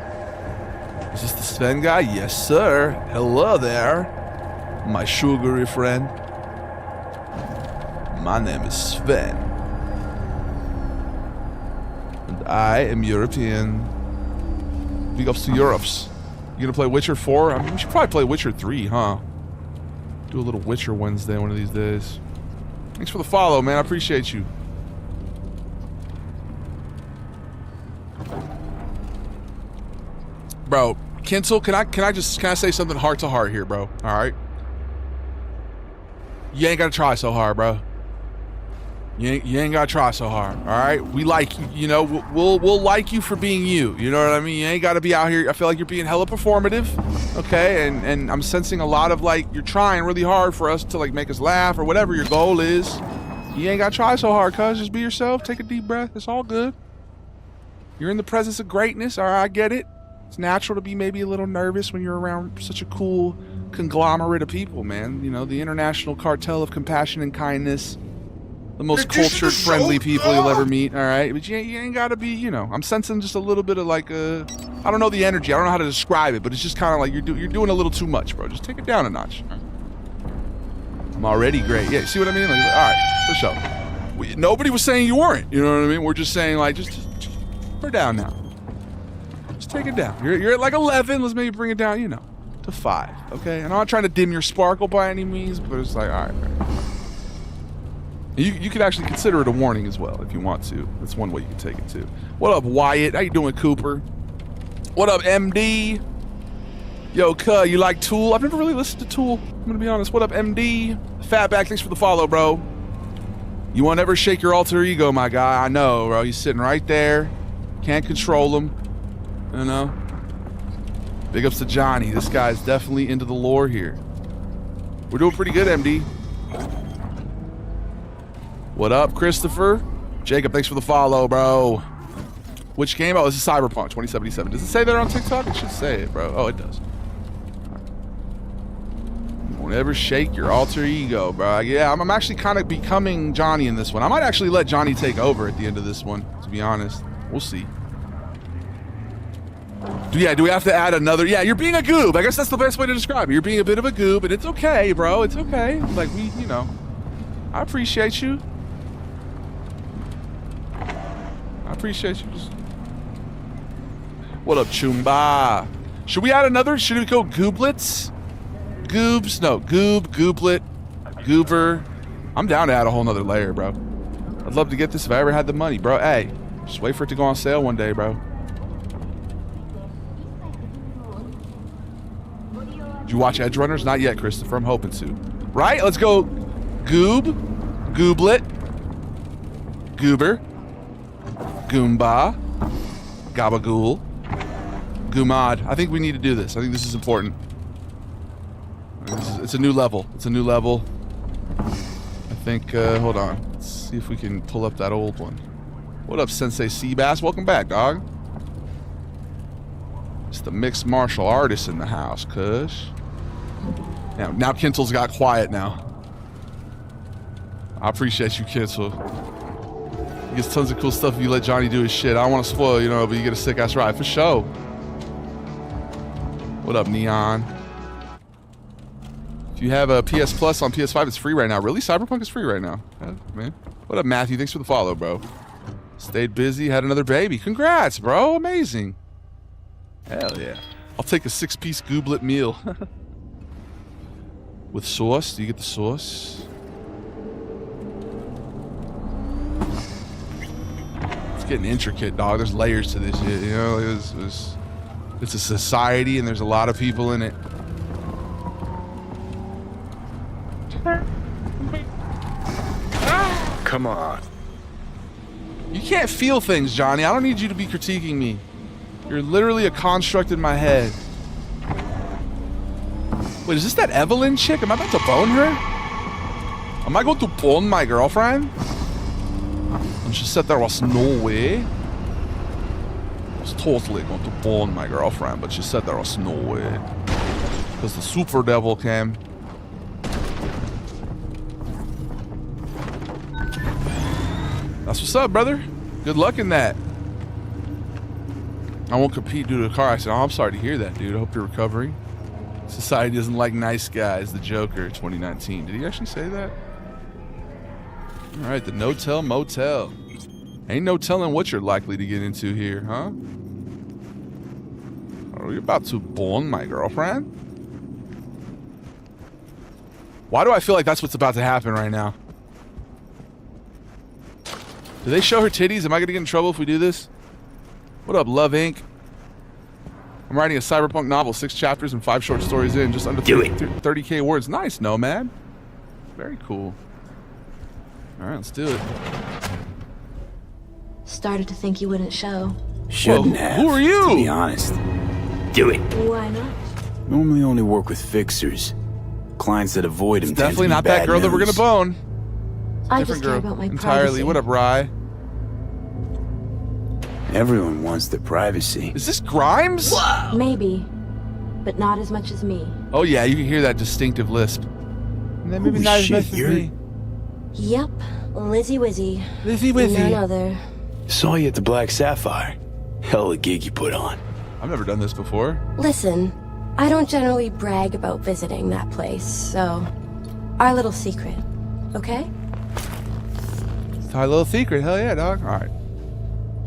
Speaker 1: Is this the Sven guy? Yes, sir. Hello there, my sugary friend. My name is Sven. And I am European. Big ups to Europes. You gonna play Witcher 4? I mean, we should probably play Witcher 3, huh? Do a little Witcher Wednesday one of these days. Thanks for the follow, man. I appreciate you. Bro, Kintel, can I say something heart to heart here, bro? All right. You ain't gotta try so hard, bro. You ain't gotta try so hard. All right. We like you. You know, we'll like you for being you. You know what I mean? You ain't gotta be out here. I feel like you're being hella performative. Okay, and I'm sensing a lot of like you're trying really hard for us to like make us laugh or whatever your goal is. You ain't gotta try so hard, cuz. Just be yourself. Take a deep breath. It's all good. You're in the presence of greatness. All right, I get it. It's natural to be maybe a little nervous when you're around such a cool conglomerate of people, man. You know, the international cartel of compassion and kindness. The most cultured, friendly people you'll ever meet, all right? But you ain't got to be, you know. I'm sensing just a little bit of like I don't know the energy. I don't know how to describe it, but it's just kind of like you're doing a little too much, bro. Just take it down a notch. I'm already great. Yeah, see what I mean? Like, all right, for sure. Nobody was saying you weren't. You know what I mean? We're just saying like, just we're down now. Just take it down. You're at like 11. Let's maybe bring it down, you know, to 5. Okay? And I'm not trying to dim your sparkle by any means, but it's like, all right. You could actually consider it a warning as well if you want to. That's one way you can take it too. What up, Wyatt? How you doing, Cooper? What up, MD? Yo, cuh, you like Tool? I've never really listened to Tool. I'm gonna be honest. What up, MD? Fatback, thanks for the follow, bro. You won't ever shake your alter ego, my guy. I know, bro. He's sitting right there. Can't control him. You know? Big ups to Johnny. This guy's definitely into the lore here. We're doing pretty good, MD. What up, Christopher? Jacob, thanks for the follow, bro. Which game? Oh, this is Cyberpunk 2077. Does it say that on TikTok? It should say it, bro. Oh, it does. Don't ever shake your alter ego, bro. Yeah, I'm actually kind of becoming Johnny in this one. I might actually let Johnny take over at the end of this one, to be honest. We'll see. Do we have to add another? Yeah, you're being a goob. I guess that's the best way to describe it. You're being a bit of a goob, and it's okay, bro. It's okay. Like, you know, I appreciate you. I appreciate you. What up, Chumba? Should we add another? Should we go gooblets? Goobs? No, goob, gooblet, goober. I'm down to add a whole nother layer, bro. I'd love to get this if I ever had the money, bro. Hey, just wait for it to go on sale one day, bro. Did you watch Edge Runners? Not yet, Christopher. I'm hoping to. Right? Let's go goob, gooblet, goober, goomba, gabagool, goomad. I think we need to do this. I think this is important. It's a new level. It's a new level. I think, hold on. Let's see if we can pull up that old one. What up, Sensei Seabass? Welcome back, dog. It's the mixed martial artist in the house, cuz. Now Kinsel's got quiet now. I appreciate you, Kinsel. He gets tons of cool stuff if you let Johnny do his shit. I don't want to spoil, you know, but you get a sick-ass ride. For sure. What up, Neon? If you have a PS Plus on PS5, it's free right now. Really? Cyberpunk is free right now. Man. What up, Matthew? Thanks for the follow, bro. Stayed busy, had another baby. Congrats, bro. Amazing. Hell yeah. I'll take a 6-piece gooblet meal. With sauce? Do you get the sauce? It's getting intricate, dog. There's layers to this shit, you know? It's a society, and there's a lot of people in it.
Speaker 2: Come on.
Speaker 1: You can't feel things, Johnny. I don't need you to be critiquing me. You're literally a construct in my head. Wait, is this that Evelyn chick? Am I about to bone her? Am I going to bone my girlfriend? And she said there was no way. I was totally going to bone my girlfriend, but she said there was no way. Because the super devil came. That's what's up, brother. Good luck in that. I won't compete due to a car accident. Oh, I'm sorry to hear that, dude. I hope you're recovering. Society doesn't like nice guys. The Joker, 2019. Did he actually say that? All right, the no-tell motel. Ain't no telling what you're likely to get into here, huh? Are you about to bone my girlfriend? Why do I feel like that's what's about to happen right now? Do they show her titties? Am I gonna get in trouble if we do this? What up, Love Inc? I'm writing a cyberpunk novel, 6 chapters and 5 short stories in, just under 30K words. Nice, Nomad. Very cool. All right, let's do it.
Speaker 3: Started to think you wouldn't show.
Speaker 10: Shouldn't have.
Speaker 1: Who are you?
Speaker 10: To be honest. Do it.
Speaker 3: Why not?
Speaker 10: Normally only work with fixers. Clients that avoid him.
Speaker 1: It's definitely not that girl that we're gonna bone.
Speaker 3: I just care about my
Speaker 1: entirely.
Speaker 3: privacy.
Speaker 1: What up, Rye?
Speaker 10: Everyone wants their privacy.
Speaker 1: Is this Grimes?
Speaker 10: Wow.
Speaker 3: Maybe, but not as much as me.
Speaker 1: Oh yeah, you can hear that distinctive lisp. And then maybe
Speaker 10: Holy
Speaker 1: not as
Speaker 10: shit,
Speaker 1: much as me.
Speaker 3: Yep, Lizzie Wizzy.
Speaker 1: Lizzie Wizzy.
Speaker 3: None other.
Speaker 10: Saw you at the Black Sapphire. Hell of a gig you put on.
Speaker 1: I've never done this before.
Speaker 3: Listen, I don't generally brag about visiting that place, so our little secret, okay?
Speaker 1: It's our little secret. Hell yeah, dog. All right.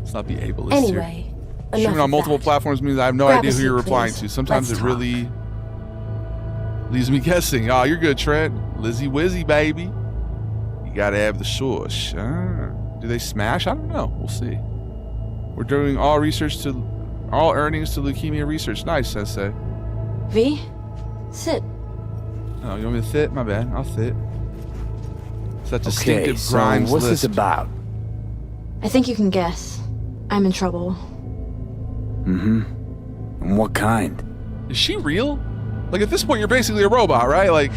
Speaker 1: Let's not be ableist
Speaker 3: Anyway,
Speaker 1: here. Streaming on multiple platforms means I have no
Speaker 3: Grab
Speaker 1: idea
Speaker 3: a
Speaker 1: who you're
Speaker 3: seat,
Speaker 1: replying
Speaker 3: please.
Speaker 1: to. Sometimes
Speaker 3: Let's
Speaker 1: it really leaves me guessing. Oh, you're good, Trent. Lizzie Wizzy, baby. You gotta have the sauce. Do they smash? I don't know. We'll see. We're doing all earnings to leukemia research. Nice, Sensei.
Speaker 3: V, sit.
Speaker 1: Oh, you want me to sit? My bad. I'll sit. It's that
Speaker 10: Okay,
Speaker 1: distinctive
Speaker 10: so
Speaker 1: Grimes
Speaker 10: what's
Speaker 1: list.
Speaker 10: this about?
Speaker 3: I think you can guess. I'm in trouble.
Speaker 10: Mm-hmm. And what kind?
Speaker 1: Is she real? Like, at this point, you're basically a robot, right? Like,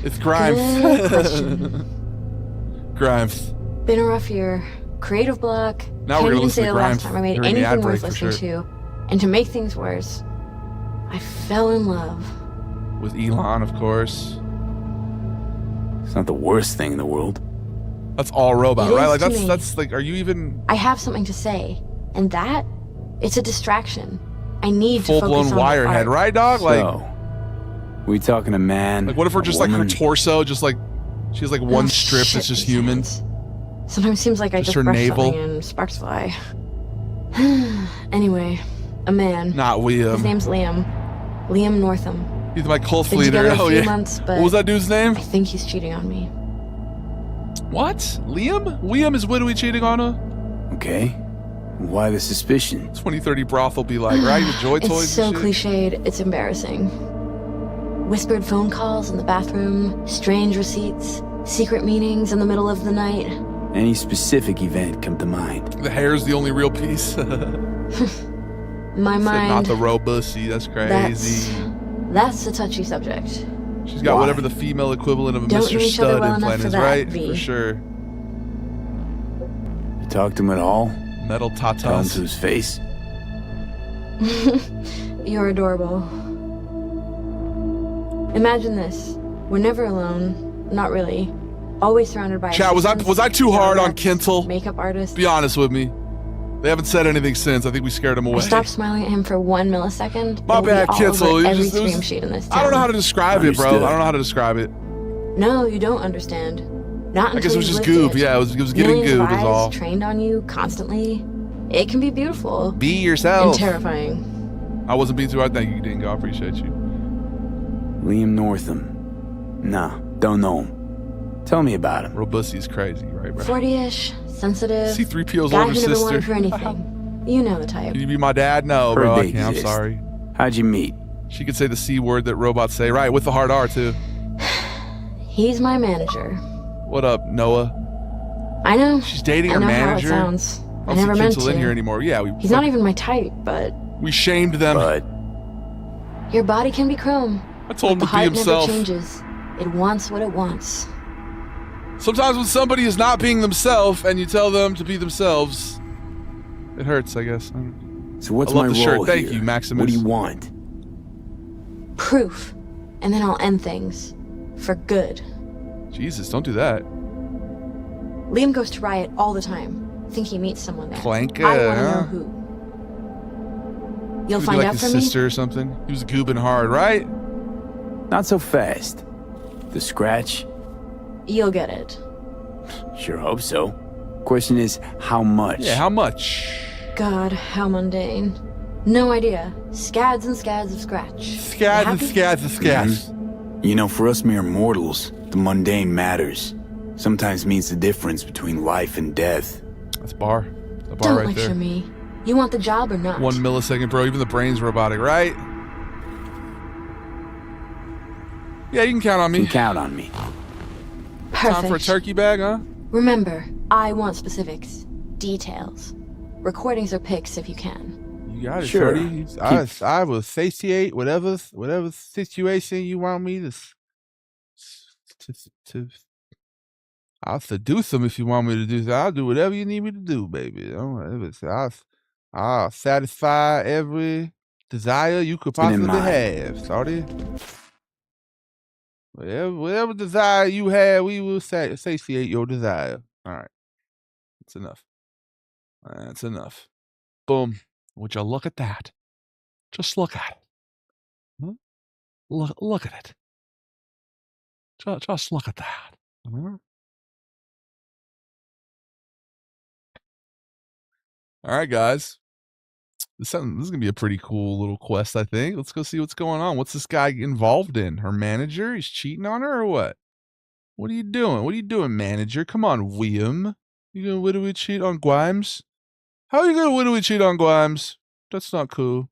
Speaker 1: it's Grimes.
Speaker 3: Good question.
Speaker 1: Grimes.
Speaker 3: Been a rough year. Creative block.
Speaker 1: Now
Speaker 3: Can't
Speaker 1: we're gonna
Speaker 3: even
Speaker 1: listen
Speaker 3: say
Speaker 1: to
Speaker 3: the last
Speaker 1: Grimes
Speaker 3: time I made
Speaker 1: during the ad
Speaker 3: anything
Speaker 1: break
Speaker 3: worth
Speaker 1: for
Speaker 3: listening
Speaker 1: sure.
Speaker 3: to. And to make things worse, I fell in love.
Speaker 1: With Elon, of course.
Speaker 10: It's not the worst thing in the world.
Speaker 1: That's all robot,
Speaker 3: It
Speaker 1: right?
Speaker 3: is
Speaker 1: Like,
Speaker 3: to me.
Speaker 1: that's like, are you even
Speaker 3: I have something to say, and that, it's a distraction. I need to
Speaker 1: full-blown
Speaker 3: focus on my
Speaker 1: wirehead,
Speaker 3: art.
Speaker 1: right, dog? Like,
Speaker 10: So, we talking a man?
Speaker 1: like, what if we're
Speaker 10: a
Speaker 1: just like her
Speaker 10: woman?
Speaker 1: torso, just like, she has like one
Speaker 3: Oh,
Speaker 1: strip
Speaker 3: shit,
Speaker 1: that's just
Speaker 3: these
Speaker 1: human?
Speaker 3: hands. Sometimes seems like I
Speaker 1: Just
Speaker 3: just
Speaker 1: her
Speaker 3: brushed
Speaker 1: navel.
Speaker 3: something and sparks fly. Anyway, a man.
Speaker 1: Not
Speaker 3: His
Speaker 1: Liam.
Speaker 3: name's Liam. Liam Northam.
Speaker 1: He's my cult
Speaker 3: Been
Speaker 1: leader.
Speaker 3: together a
Speaker 1: Oh,
Speaker 3: few
Speaker 1: yeah.
Speaker 3: months, but
Speaker 1: What was that dude's name?
Speaker 3: I think he's cheating on me.
Speaker 1: What? Liam? Liam is widowy cheating on her?
Speaker 10: Okay. Why the suspicion?
Speaker 1: 2030 brothel be like, right? With joy toys
Speaker 3: It's so
Speaker 1: and shit?
Speaker 3: cliched, it's embarrassing. Whispered phone calls in the bathroom, strange receipts, secret meetings in the middle of the night.
Speaker 10: Any specific event come to mind?
Speaker 1: The hair's the only real piece.
Speaker 3: My
Speaker 1: Not
Speaker 3: mind,
Speaker 1: the robussy. That's crazy.
Speaker 3: that's a touchy subject.
Speaker 1: She's got
Speaker 10: Why?
Speaker 1: whatever the female equivalent of a
Speaker 3: Don't
Speaker 1: Mr.
Speaker 3: know each other
Speaker 1: Stud
Speaker 3: well enough
Speaker 1: implant
Speaker 3: for
Speaker 1: is,
Speaker 3: that,
Speaker 1: right?
Speaker 3: V.
Speaker 1: For sure.
Speaker 10: You talked to him at all?
Speaker 1: Metal
Speaker 10: Tell him to
Speaker 1: tatas.
Speaker 10: his face?
Speaker 3: You're adorable. Imagine this. We're never alone. Not really. Always surrounded by
Speaker 1: Chat, was I too hard on Kintel?
Speaker 3: Makeup artists.
Speaker 1: Be honest with me. They haven't said anything since. I think we scared him
Speaker 3: I
Speaker 1: away.
Speaker 3: stopped smiling at him for 1 millisecond.
Speaker 1: My
Speaker 3: it'll be
Speaker 1: bad,
Speaker 3: all
Speaker 1: Kintel.
Speaker 3: over
Speaker 1: It
Speaker 3: every
Speaker 1: just- it was-
Speaker 3: scream sheet in this town.
Speaker 1: I don't know how to describe it, bro.
Speaker 10: Understood.
Speaker 1: I don't know how to describe it.
Speaker 3: No, you don't understand. Not until
Speaker 1: I guess it was
Speaker 3: you've
Speaker 1: just
Speaker 3: lived
Speaker 1: goop.
Speaker 3: it.
Speaker 1: Yeah, it was getting
Speaker 3: Millions of
Speaker 1: goop is
Speaker 3: eyes
Speaker 1: all.
Speaker 3: trained on you constantly. It can be beautiful
Speaker 1: Be
Speaker 3: and
Speaker 1: yourself.
Speaker 3: terrifying.
Speaker 1: I wasn't being too hard. Thank you, Dingo. I appreciate you.
Speaker 10: Liam Northam. Nah, don't know him. Tell me about him.
Speaker 1: Robussy's crazy, right, bro?
Speaker 3: 40-ish, sensitive.
Speaker 1: C-3PO's
Speaker 3: guy
Speaker 1: older
Speaker 3: who never
Speaker 1: sister.
Speaker 3: wanted for anything. You know the type.
Speaker 1: Can you be my dad? No,
Speaker 10: Heard
Speaker 1: bro. I
Speaker 10: they
Speaker 1: can't. I'm
Speaker 10: exist.
Speaker 1: sorry.
Speaker 10: How'd you meet?
Speaker 1: She could say the C word that robots say, right? With the hard R, too.
Speaker 3: He's my manager.
Speaker 1: What up, Noah?
Speaker 3: I know.
Speaker 1: She's dating
Speaker 3: I
Speaker 1: her
Speaker 3: know
Speaker 1: manager?
Speaker 3: how it sounds.
Speaker 1: I
Speaker 3: I
Speaker 1: don't
Speaker 3: never
Speaker 1: see
Speaker 3: meant
Speaker 1: Kintel in here
Speaker 3: to.
Speaker 1: anymore. Yeah,
Speaker 3: He's not even my type, but
Speaker 1: we shamed them.
Speaker 10: Bud.
Speaker 3: your body can be chrome.
Speaker 1: I told him
Speaker 3: The
Speaker 1: to be
Speaker 3: heart
Speaker 1: himself.
Speaker 3: never changes. It wants what it wants.
Speaker 1: Sometimes when somebody is not being themselves and you tell them to be themselves, it hurts, I guess.
Speaker 10: So what's
Speaker 1: I love
Speaker 10: my
Speaker 1: the shirt.
Speaker 10: role
Speaker 1: Thank
Speaker 10: here?
Speaker 1: you, Maximus.
Speaker 10: What do you want?
Speaker 3: Proof. And then I'll end things. For good.
Speaker 1: Jesus, don't do that.
Speaker 3: Liam goes to Riot all the time. Think he meets someone there.
Speaker 1: Clank,
Speaker 3: I want to
Speaker 1: huh?
Speaker 3: know who. You'll
Speaker 1: Could be
Speaker 3: find
Speaker 1: like
Speaker 3: out
Speaker 1: his
Speaker 3: for me?
Speaker 1: sister or something. He was goobing hard, right?
Speaker 10: Not so fast. The scratch?
Speaker 3: You'll get it.
Speaker 10: Sure hope so. Question is, how much?
Speaker 1: Yeah, how much?
Speaker 3: God, how mundane. No idea. Scads and scads of scratch.
Speaker 1: Scads and
Speaker 3: Happy?
Speaker 1: scads and scads.
Speaker 10: You know, for us mere mortals, the mundane matters. Sometimes means the difference between life and death.
Speaker 1: That's bar. The bar
Speaker 3: Don't
Speaker 1: right
Speaker 3: lecture
Speaker 1: there.
Speaker 3: me. You want the job or not?
Speaker 1: 1 millisecond, bro. Even the brain's robotic, right? Yeah, you can count on
Speaker 10: You
Speaker 1: me.
Speaker 10: can count on me.
Speaker 3: Perfect.
Speaker 1: Time for a turkey bag, huh?
Speaker 3: Remember, I want specifics. Details. Recordings or pics if you can.
Speaker 1: You got it,
Speaker 10: Sure.
Speaker 1: shorty. I will satiate whatever situation you want me to. I'll seduce them if you want me to do that. I'll do whatever you need me to do, baby. I'll satisfy every desire you could
Speaker 10: Keep it in
Speaker 1: possibly
Speaker 10: mind.
Speaker 1: have, shorty. Whatever desire you have, we will satiate your desire. All right. That's enough. That's enough. Boom. Would you look at that? Just look at it. Huh? Look at it. Just look at that. Huh? All right, guys. This is going to be a pretty cool little quest, I think. Let's go see what's going on. What's this guy involved in? Her manager? He's cheating on her or what? What are you doing? What are you doing, manager? Come on, William. You going to widowy cheat on Grimes? How are you going to widowy cheat on Grimes? That's not cool.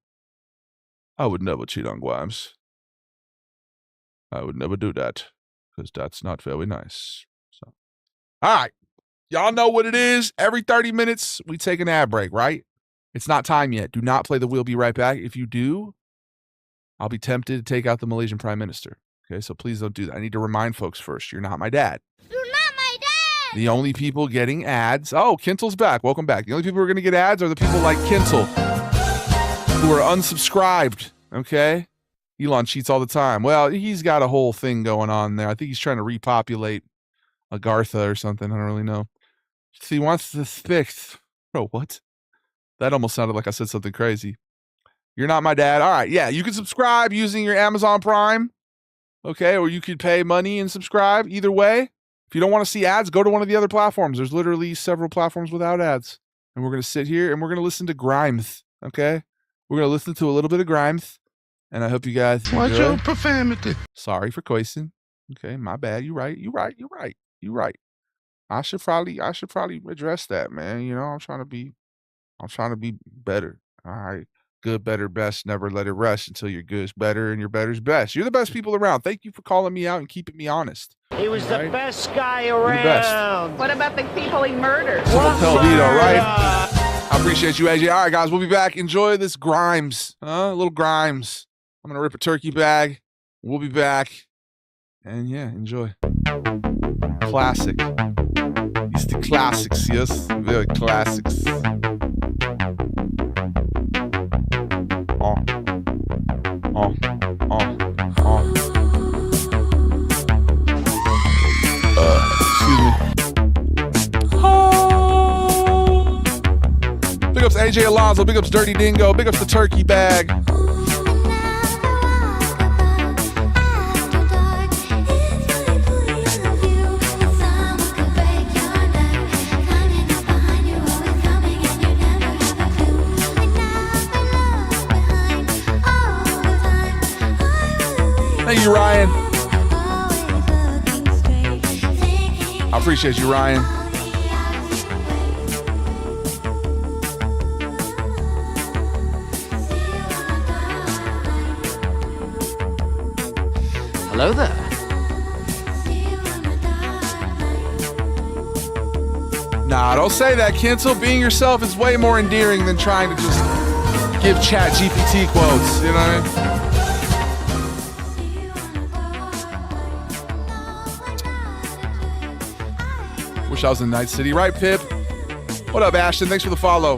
Speaker 1: I would never cheat on Grimes. I would never do that because that's not very nice. So, all right. Y'all know what it is. Every 30 minutes, we take an ad break, right? It's not time yet. Do not play the We'll Be Right Back. If you do, I'll be tempted to take out the Malaysian Prime Minister. Okay, so please don't do that. I need to remind folks first, you're not my dad.
Speaker 9: You're not my dad!
Speaker 1: The only people getting ads... Oh, Kintel's back. Welcome back. The only people who are going to get ads are the people like Kintel who are unsubscribed, okay? Elon cheats all the time. Well, he's got a whole thing going on there. I think he's trying to repopulate Agartha or something. I don't really know. So he wants to fix... Bro, what? That almost sounded like I said something crazy. You're not my dad. All right, yeah, you can subscribe using your Amazon Prime, okay? Or you could pay money and subscribe. Either way, if you don't want to see ads, go to one of the other platforms. There's literally several platforms without ads. And we're going to sit here and we're going to listen to Grimes, okay? We're going to listen to a little bit of Grimes. And I hope you guys enjoy.
Speaker 2: Watch your profanity.
Speaker 1: Sorry for cursing. Okay, my bad. You're right. I should probably address that, man. You know, I'm trying to be better. All right. Good, better, best. Never let it rest until your good's better and your better's best. You're the best people around. Thank you for calling me out and keeping me honest.
Speaker 8: He was the best guy
Speaker 1: You're the best.
Speaker 8: around.
Speaker 9: What about the people he murdered?
Speaker 1: Tell Vito, right? I appreciate you, AJ. All right, guys, we'll be back. Enjoy this Grimes. A little Grimes. I'm going to rip a turkey bag. We'll be back. And yeah, enjoy. Classic. It's the classics, yes. Very classics. Excuse me. Big ups AJ Alonzo. Big ups Dirty Dingo. Big ups the turkey bag. Thank you, Ryan. I appreciate you, Ryan.
Speaker 8: Hello there.
Speaker 1: Nah, don't say that, Kintel. Being yourself is way more endearing than trying to just give Chat GPT quotes. You know what I mean? Wish I was in Night City. Right, Pip? What up, Ashton? Thanks for the follow.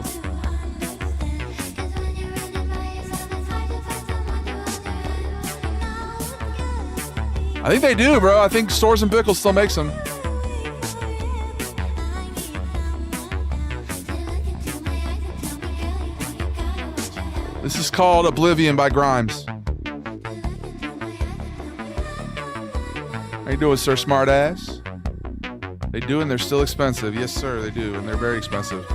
Speaker 1: I think they do, bro. I think Stores and Bickle still makes them. This is called Oblivion by Grimes. How you doing, sir, smartass? They do, and they're still expensive. Yes, sir, they do, and they're very expensive.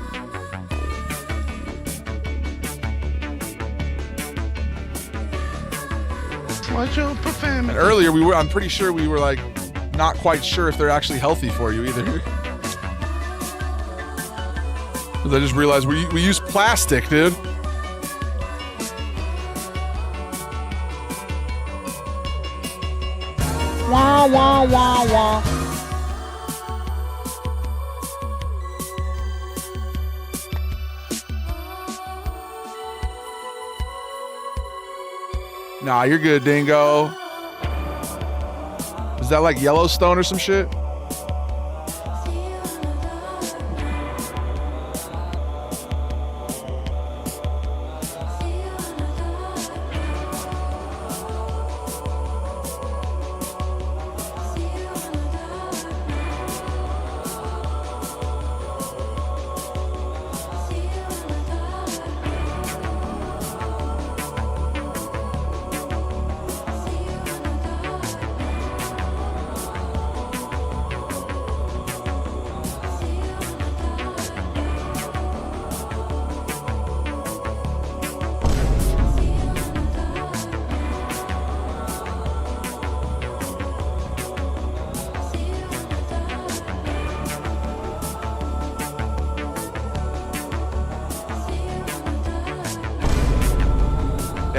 Speaker 2: Watch your profanity.
Speaker 1: And earlier, I'm pretty sure we were like, not quite sure if they're actually healthy for you either. Because I just realized we use plastic, dude.
Speaker 8: Wah, wah, wah, wah.
Speaker 1: Nah, you're good, Dingo. Is that like Yellowstone or some shit?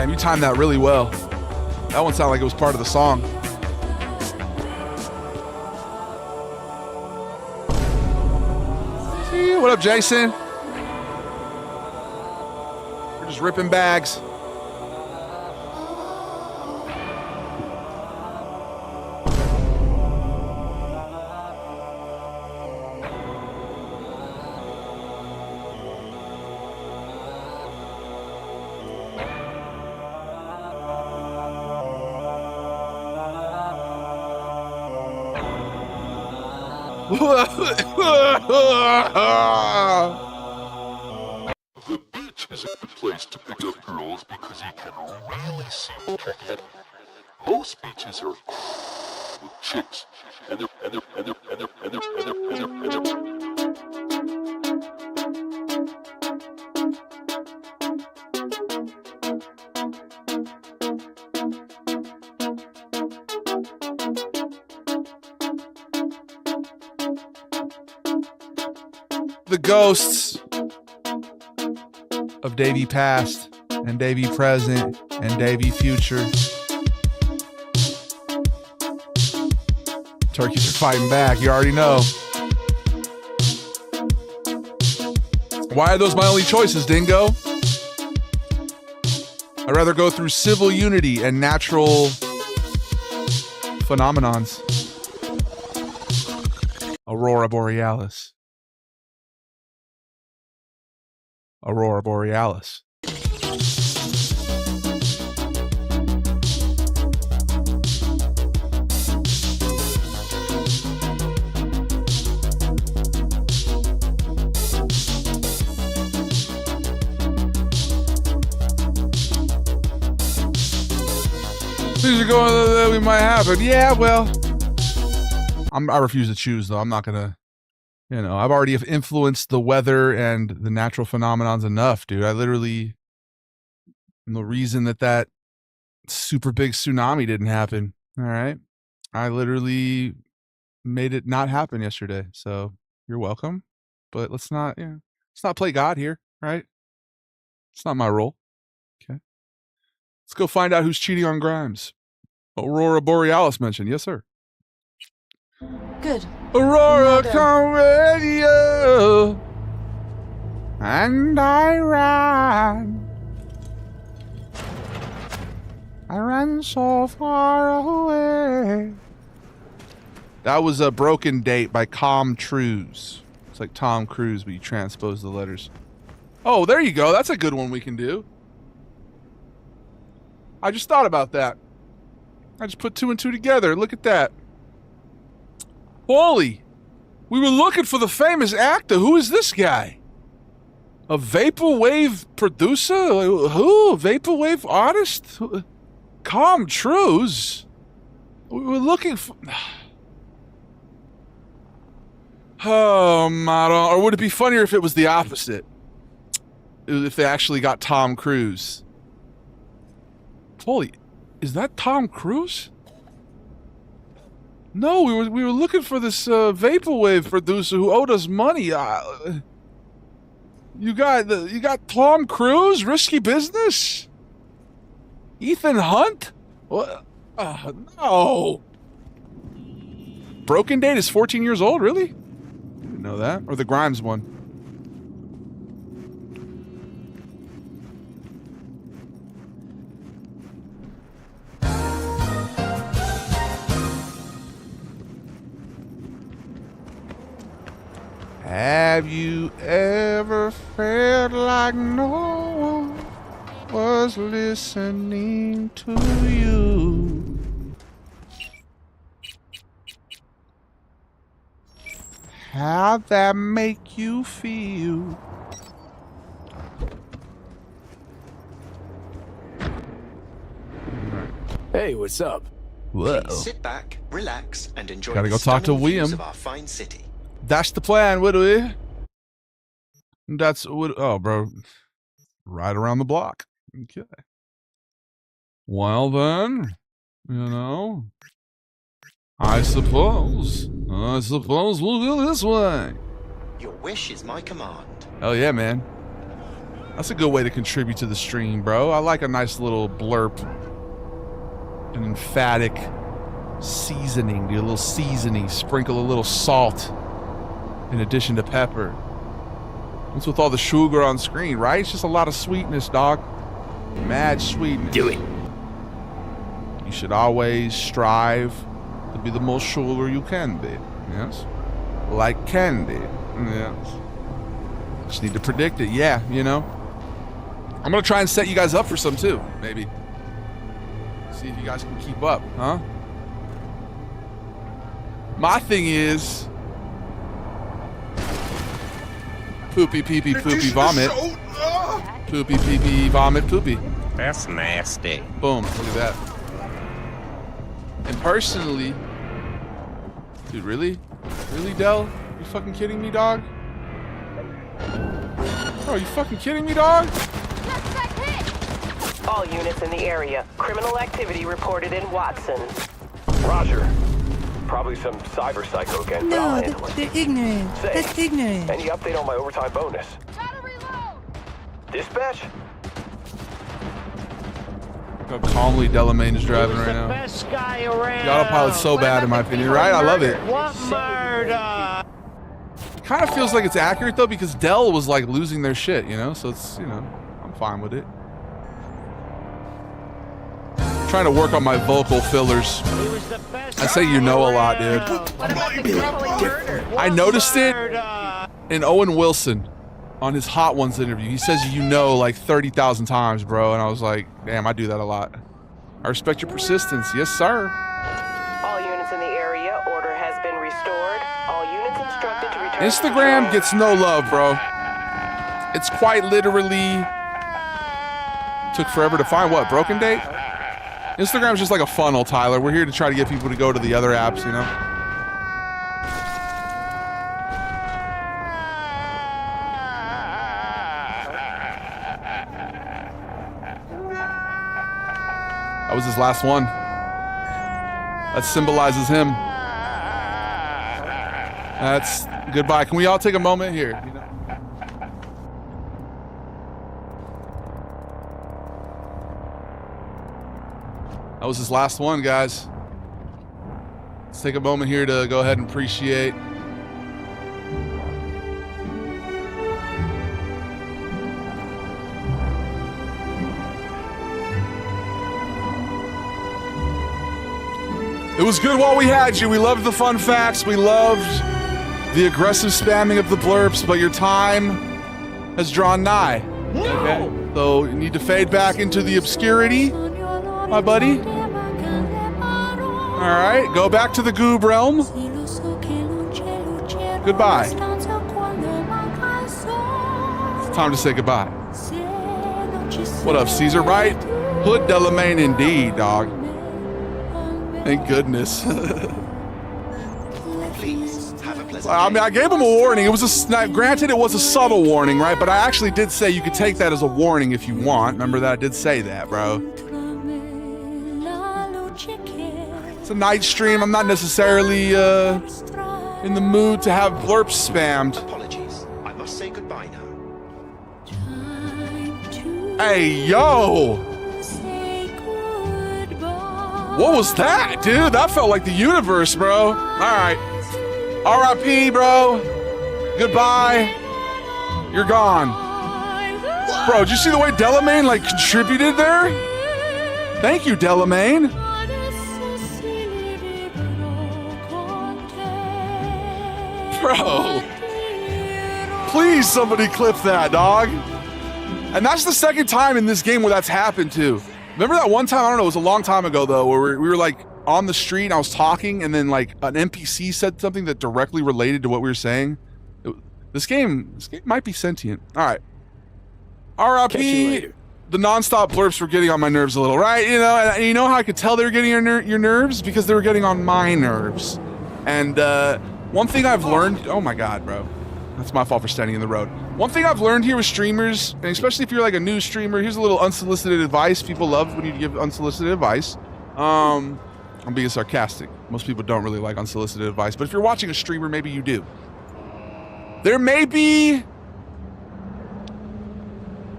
Speaker 1: Damn, you timed that really well. That one sounded like it was part of the song. Hey, what up, Jason? We're just ripping bags.
Speaker 11: The beach is a place to pick up girls because you can really see what you get. Most beaches are with chicks, and they're.
Speaker 1: The ghosts of Davey past and Davey present and Davey future. Turkeys are fighting back, you already know. Why are those my only choices, Dingo? I'd rather go through civil unity and natural phenomenons. Aurora Borealis. Aurora Borealis. Things are going that we might happen. Yeah, well, I refuse to choose, though. I'm not gonna. You know, I've already influenced the weather and the natural phenomenons enough, dude. I literally, the reason that super big tsunami didn't happen, all right? I literally made it not happen yesterday. So you're welcome. But let's not play God here, right? It's not my role. Okay. Let's go find out who's cheating on Grimes. Aurora Borealis mentioned. Yes, sir.
Speaker 3: Good.
Speaker 1: Aurora, come radio, and I ran so far away. That was a Broken Date by Com Trues. It's like Tom Cruise, but you transpose the letters. Oh, there you go. That's a good one we can do. I just thought about that. I just put two and two together. Look at that. Holy, we were looking for the famous actor. Who is this guy? A vaporwave producer? Who? A vaporwave artist? Com Trues? We were looking for... Oh, Madon. Or would it be funnier if it was the opposite? If they actually got Tom Cruise. Holy, is that Tom Cruise? No, we were looking for this vaporwave producer who owed us money. You got Tom Cruise, Risky Business, Ethan Hunt. What? No. Broken Date is 14 years old. Really? Didn't know that. Or the Grimes one. Have you ever felt like no one was listening to you? How'd that make you feel?
Speaker 12: Hey, what's up?
Speaker 1: Whoa.
Speaker 13: Please sit back, relax, and enjoy
Speaker 1: Gotta
Speaker 13: the
Speaker 1: go talk to
Speaker 13: stunning views
Speaker 1: William.
Speaker 13: of our fine city.
Speaker 1: That's the plan, would we? That's what. Oh, bro, right around the block. Okay. Well then, I suppose we'll go this way.
Speaker 13: Your wish is my command.
Speaker 1: Oh yeah, man. That's a good way to contribute to the stream, bro. I like a nice little blurb. An emphatic seasoning, do a little seasoning, sprinkle a little salt in addition to pepper. What's with all the sugar on screen, right? It's just a lot of sweetness, dog. Mad sweetness.
Speaker 10: Do it.
Speaker 1: You should always strive to be the most sugar you can be. Yes. Like candy. Yes. Just need to predict it. Yeah, you know. I'm gonna try and set you guys up for some too, maybe. See if you guys can keep up, huh? My thing is poopy, pee pee, poopy, vomit. Poopy, pee pee, vomit, poopy.
Speaker 12: That's nasty.
Speaker 1: Boom, look at that. And personally, dude, really? Really, Del? You fucking kidding me, dog? Bro, you fucking kidding me, dog?
Speaker 14: All units in the area. Criminal activity reported in Watson.
Speaker 5: Roger. Probably some cyber psycho again.
Speaker 15: No, they're ignorant. That's ignorant.
Speaker 5: Any update on my overtime bonus? Dispatch?
Speaker 1: Look how calmly Delamain is driving right now.
Speaker 8: Best guy around.
Speaker 1: The autopilot's so bad, in my opinion, right? I love it.
Speaker 8: What murder?
Speaker 1: Kind of feels like it's accurate though, because Dell was like losing their shit, you know. So it's, you know, I'm fine with it. I'm trying to work on my vocal fillers. I say you know a lot, dude.
Speaker 9: What about the crippling murder?
Speaker 1: I noticed it in Owen Wilson on his Hot Ones interview. He says you know like 30,000 times, bro, and I was like, damn, I do that a lot. I respect your persistence, yes, sir.
Speaker 14: All units in the area. Order has been restored. All units instructed to return.
Speaker 1: Instagram gets no love, bro. It's quite literally took forever to find what, Broken Date? Instagram's just like a funnel, Tyler. We're here to try to get people to go to the other apps, you know? That was his last one. That symbolizes him. That's goodbye. Can we all take a moment here? You know? That was his last one, guys. Let's take a moment here to go ahead and appreciate. It was good while we had you. We loved the fun facts. We loved the aggressive spamming of the blurps, but your time has drawn nigh. No! Okay? So you need to fade back into the obscurity, my buddy. All right, go back to the goob realm. Goodbye. It's time to say goodbye. What up, Caesar? Right? Hood Delamain indeed, dog. Thank goodness.
Speaker 13: Please have a pleasant
Speaker 1: I mean, I gave him a warning. It was granted, it was a subtle warning, right? But I actually did say you could take that as a warning if you want. Remember that I did say that, bro. It's a night stream. I'm not necessarily in the mood to have blurps spammed.
Speaker 13: Apologies. I must say goodbye now.
Speaker 1: Hey, yo! What was that, dude? That felt like the universe, bro. All right. R.I.P., bro. Goodbye. You're gone. Bro, did you see the way Delamain, like, contributed there? Thank you, Delamain. Bro. Please, somebody clip that, dog. And that's the second time in this game where that's happened, too. Remember that one time, I don't know, it was a long time ago though, where we were like on the street and I was talking and then like an NPC said something that directly related to what we were saying. This game might be sentient. All right. R.I.P. The nonstop blurps were getting on my nerves a little, right? You know, and you know how I could tell they were getting your nerves? Because they were getting on my nerves. And one thing I've learned, oh my God, bro. That's my fault for standing in the road. One thing I've learned here with streamers, and especially if you're like a new streamer, here's a little unsolicited advice. People love when you give unsolicited advice. I'm being sarcastic. Most people don't really like unsolicited advice, but if you're watching a streamer, maybe you do. There may be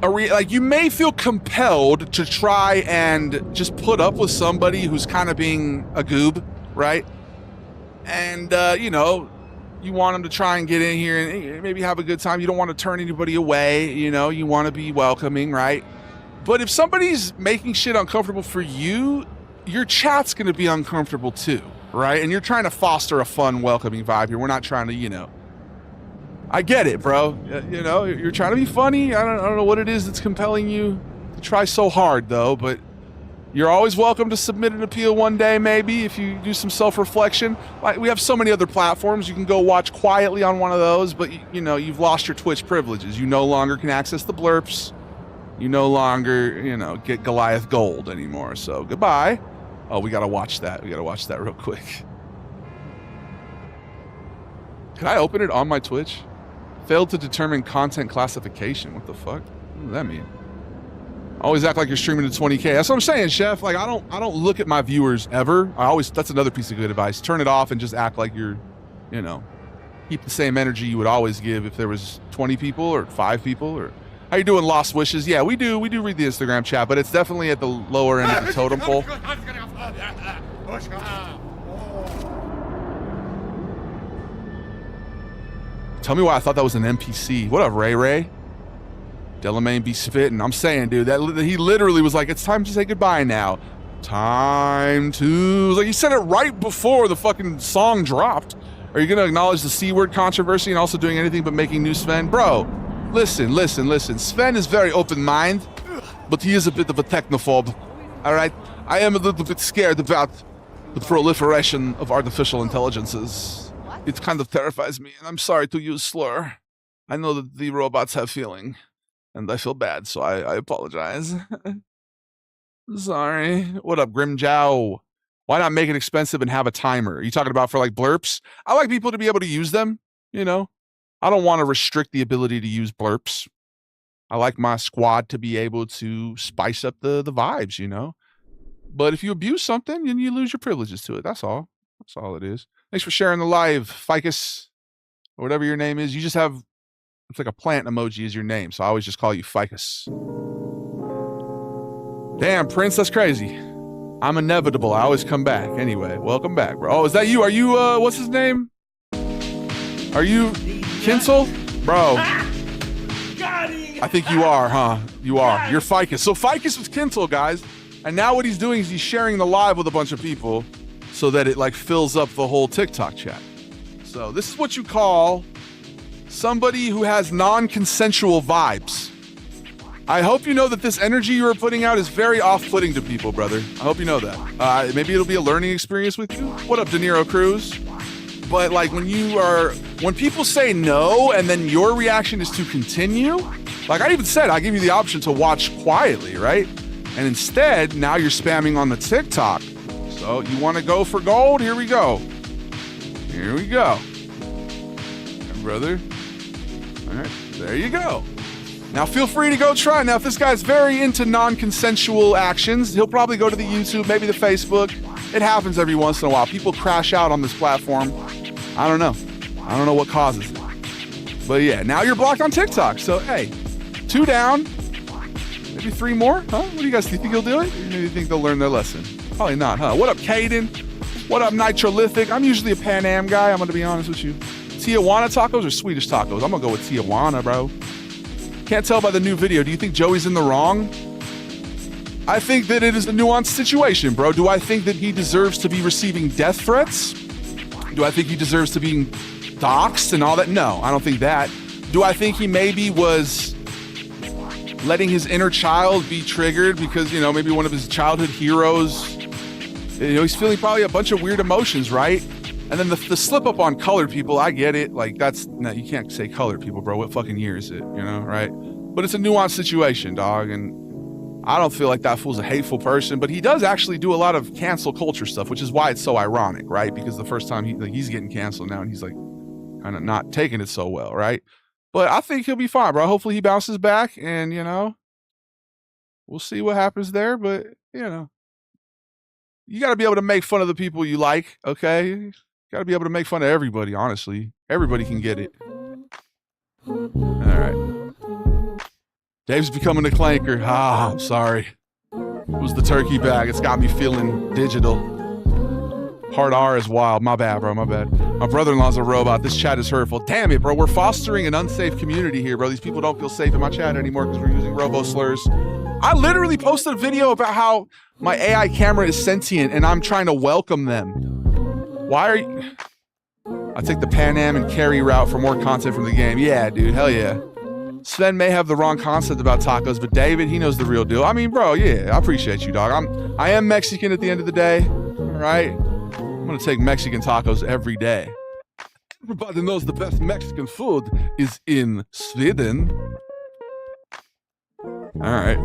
Speaker 1: like you may feel compelled to try and just put up with somebody who's kind of being a goob, right? And you know, you want them to try and get in here and maybe have a good time. You don't want to turn anybody away, you know, you want to be welcoming, right? But if somebody's making shit uncomfortable for you, your chat's going to be uncomfortable too, right? And you're trying to foster a fun, welcoming vibe here. We're not trying to, you know, I get it, bro. You know, you're trying to be funny. I don't know what it is that's compelling you to try so hard, though, but you're always welcome to submit an appeal one day, maybe, if you do some self-reflection. Like, we have so many other platforms. You can go watch quietly on one of those, but, you know, you've lost your Twitch privileges. You no longer can access the blurps. You no longer, you know, get Goliath Gold anymore, so goodbye. Oh, we gotta watch that. We gotta watch that real quick. Can I open it on my Twitch? Failed to determine content classification. What the fuck? What does that mean? Always act like you're streaming to 20K. That's what I'm saying, Chef. Like, I don't look at my viewers ever. That's another piece of good advice. Turn it off and just act like you're, you know, keep the same energy you would always give if there was 20 people or 5 people. Or how you doing, Lost Wishes? Yeah, we do read the Instagram chat, but it's definitely at the lower end of the totem pole. Tell me why I thought that was an NPC. What up, Ray Ray? Delamain be spitting. I'm saying, dude, that he literally was like, it's time to say goodbye now. Time to... Like, he said it right before the fucking song dropped. Are you going to acknowledge the C-word controversy and also doing anything but making new Sven? Bro, listen. Sven is very open-minded, but he is a bit of a technophobe. All right? I am a little bit scared about the proliferation of artificial intelligences. It kind of terrifies me, and I'm sorry to use slur. I know that the robots have feeling, and I feel bad, so I apologize. Sorry. What up, Grimjow? Why not make it expensive and have a timer? Are you talking about for, like, blurps? I like people to be able to use them, you know? I don't want to restrict the ability to use blurps. I like my squad to be able to spice up the vibes, you know? But if you abuse something, then you lose your privileges to it. That's all. That's all it is. Thanks for sharing the live, Ficus, or whatever your name is. You just have, it's like a plant emoji is your name, so I always just call you Ficus. Damn, Prince, that's crazy. I'm inevitable. I always come back. Anyway, welcome back, bro. Oh, is that you? Are you, what's his name? Are you Kinsel? Bro. I think you are, huh? You are. You're Ficus. So Ficus was Kinsel, guys. And now what he's doing is he's sharing the live with a bunch of people so that it like fills up the whole TikTok chat. So this is what you call somebody who has non-consensual vibes. I hope you know that this energy you are putting out is very off-putting to people, brother. I hope you know that. Maybe it'll be a learning experience with you. What up, De Niro Cruz? But like when people say no and then your reaction is to continue, like I even said, I give you the option to watch quietly, right? And instead, now you're spamming on the TikTok. So you want to go for gold? Here we go. Here we go. Yeah, brother. All right, there you go. Now feel free to go try. Now if this guy's very into non-consensual actions, he'll probably go to the YouTube, maybe the Facebook. It happens every once in a while. People crash out on this platform. I don't know. I don't know what causes it. But yeah, now you're blocked on TikTok. So hey, 2 down. Maybe 3 more? Huh? What do you guys think? Think he'll do it? Or do you think they'll learn their lesson? Probably not, huh? What up, Caden? What up, Nitrolithic? I'm usually a Pan Am guy. I'm going to be honest with you. Tijuana tacos or Swedish tacos? I'm going to go with Tijuana, bro. Can't tell by the new video. Do you think Joey's in the wrong? I think that it is a nuanced situation, bro. Do I think that he deserves to be receiving death threats? Do I think he deserves to be doxxed and all that? No, I don't think that. Do I think he maybe was letting his inner child be triggered because, you know, maybe one of his childhood heroes, you know, he's feeling probably a bunch of weird emotions, right? And then the slip up on colored people, I get it. Like no, you can't say colored people, bro. What fucking year is it? You know, right? But it's a nuanced situation, dog. And I don't feel like that fool's a hateful person, but he does actually do a lot of cancel culture stuff, which is why it's so ironic, right? Because the first time he's getting canceled now and he's like kind of not taking it so well, right? But I think he'll be fine, bro. Hopefully he bounces back and, you know, we'll see what happens there. But, you know, you got to be able to make fun of the people you like, okay? You got to be able to make fun of everybody, honestly. Everybody can get it. All right. Dave's becoming a clanker. Ah, I'm sorry. It was the turkey bag. It's got me feeling digital. Hard R is wild. My bad, bro. My bad. My brother-in-law's a robot. This chat is hurtful. Damn it, bro. We're fostering an unsafe community here, bro. These people don't feel safe in my chat anymore because we're using robo slurs. I literally posted a video about how my AI camera is sentient and I'm trying to welcome them. Why are you... I take the Pan Am and Carry route for more content from the game. Yeah, dude. Hell yeah. Sven may have the wrong concept about tacos, but David, he knows the real deal. I mean, bro, yeah, I appreciate you, dog. I am Mexican at the end of the day, all right? I'm gonna take Mexican tacos every day. Everybody knows the best Mexican food is in Sweden. All right.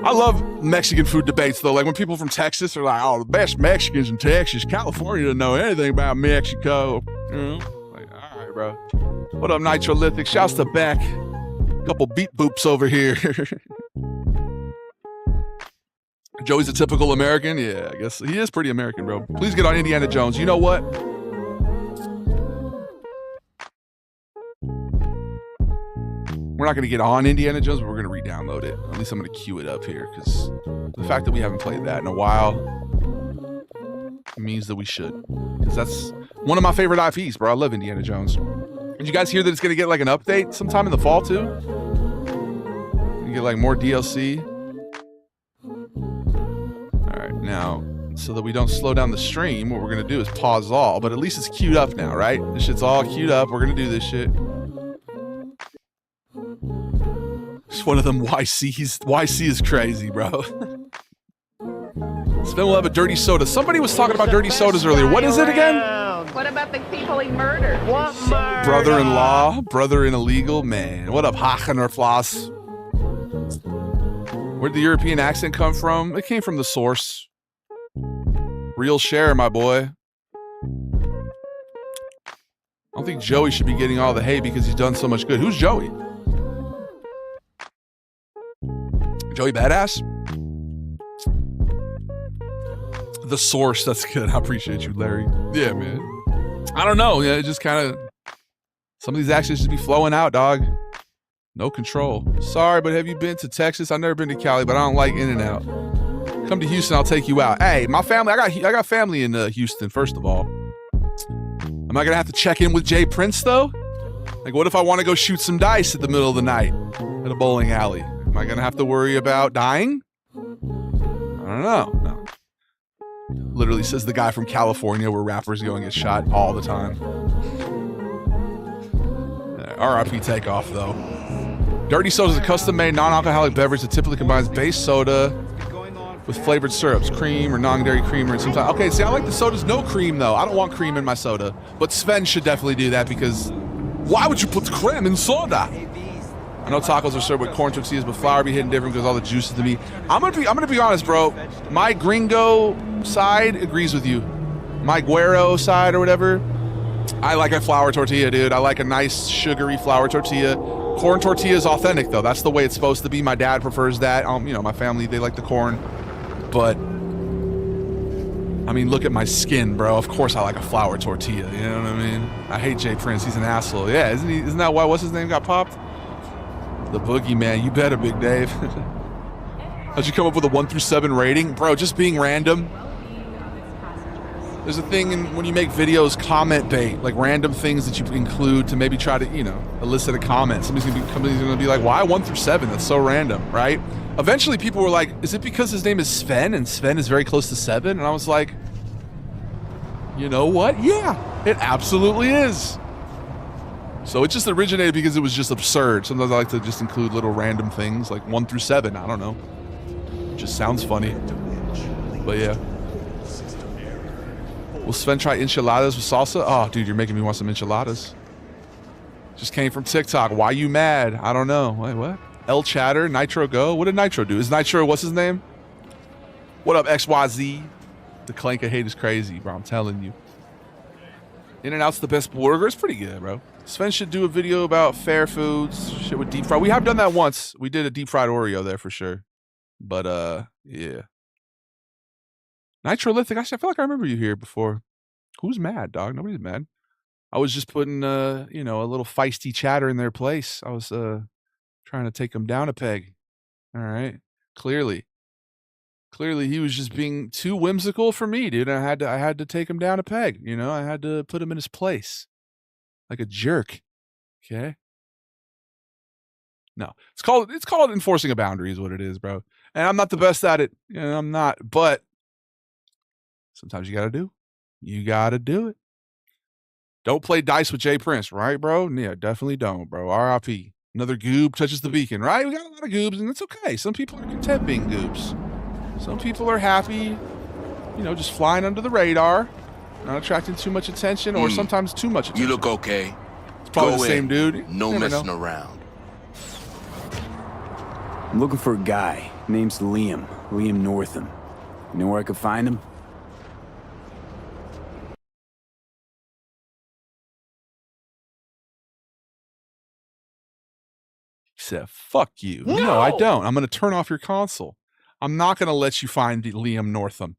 Speaker 1: I love Mexican food debates, though. Like when people from Texas are like, oh, the best Mexicans in Texas. California doesn't know anything about Mexico. You know? Like, all right, bro. What up, Nitrolithic? Shouts to Beck. Couple beat boops over here. Joey's a typical American? Yeah, I guess he is pretty American, bro. Please get on Indiana Jones. You know what? We're not going to get on Indiana Jones, but we're going to re-download it. At least I'm going to queue it up here, because the fact that we haven't played that in a while means that we should. Because that's one of my favorite IPs, bro. I love Indiana Jones. Did you guys hear that it's going to get like an update sometime in the fall, too? You get like more DLC. All right, now, so that we don't slow down the stream, what we're going to do is pause all, but at least it's queued up now, right? This shit's all queued up. We're going to do this shit. It's one of them YCs. YC is crazy, bro. Sven will have a dirty soda. Somebody was talking about dirty sodas earlier. What is it again?
Speaker 9: What about the people he murdered?
Speaker 8: What murder?
Speaker 1: Brother-in-law, brother in illegal, man. What up, Hachener Floss? Where'd the European accent come from? It came from the source. Real share, my boy. I don't think Joey should be getting all the hate because he's done so much good. Who's Joey? Joey Badass? The source, that's good. I appreciate you, Larry. Yeah, man. I don't know. Yeah, it just kind of... Some of these actions just be flowing out, dog. No control. Sorry, but have you been to Texas? I've never been to Cali, but I don't like In-N-Out. Come to Houston, I'll take you out. Hey, my family, I got family in Houston, first of all. Am I going to have to check in with Jay Prince, though? Like, what if I want to go shoot some dice at the middle of the night at a bowling alley? Am I going to have to worry about dying? I don't know. No. Literally says the guy from California where rappers go and get shot all the time. RIP Takeoff, though. Dirty soda is a custom-made non-alcoholic beverage that typically combines base soda with flavored syrups, cream or non-dairy creamer, and sometimes... Okay, see, I like the sodas no cream, though. I don't want cream in my soda. But Sven should definitely do that because why would you put cream in soda? I know tacos are served with corn tortillas, but flour be hitting different because all the juices to me. I'm gonna be honest, bro. My gringo side agrees with you. My güero side or whatever, I like a flour tortilla, dude. I like a nice sugary flour tortilla. Corn tortilla is authentic, though. That's the way it's supposed to be. My dad prefers that. You know, my family, they like the corn. But, I mean, look at my skin, bro. Of course I like a flour tortilla, you know what I mean? I hate Jay Prince. He's an asshole. Yeah, isn't that why, what's his name got popped? The boogeyman. You better, Big Dave. How'd you come up with a 1 through 7 rating? Bro, just being random. There's a thing when you make videos, comment bait, like random things that you include to maybe try to, you know, elicit a comment. Somebody's gonna be like, why 1 through 7? That's so random, right? Eventually people were like, is it because his name is Sven and Sven is very close to 7? And I was like, you know what? Yeah, it absolutely is. So it just originated because it was just absurd. Sometimes I like to just include little random things like 1 through 7. I don't know. It just sounds funny. But yeah. Will Sven try enchiladas with salsa? Oh, dude, you're making me want some enchiladas. Just came from TikTok. Why you mad? I don't know. Wait, what? El Chatter, Nitro Go. What did Nitro do? Is Nitro, what's his name? What up, XYZ? The clank of hate is crazy, bro. I'm telling you. In-N-Out's the best burger. It's pretty good, bro. Sven should do a video about fair foods, shit with deep fry. We have done that once. We did a deep fried Oreo there for sure. But, yeah. Nitrolithic, I feel like I remember you here before. Who's mad, dog? Nobody's mad. I was just putting, you know, a little feisty chatter in their place. I was Trying to take him down a peg. All right. Clearly he was just being too whimsical for me, dude. I had to take him down a peg, you know? I had to put him in his place. Like a jerk. Okay? No. It's called enforcing a boundary is what it is, bro. And I'm not the best at it. You know, I'm not, but sometimes you got to do it. Don't play dice with Jay Prince, right, bro? Yeah, definitely don't, bro. R.I.P. Another goob touches the beacon, right? We got a lot of goobs, and it's okay. Some people are content being goobs. Some people are happy, you know, just flying under the radar, not attracting too much attention, or sometimes too much attention.
Speaker 12: You look okay.
Speaker 1: It's probably the same dude.
Speaker 12: No messing around.
Speaker 10: I'm looking for a guy. Name's Liam Northam. You know where I could find him?
Speaker 1: He said, fuck you. No, I don't. I'm going to turn off your console. I'm not going to let you find Liam Northam.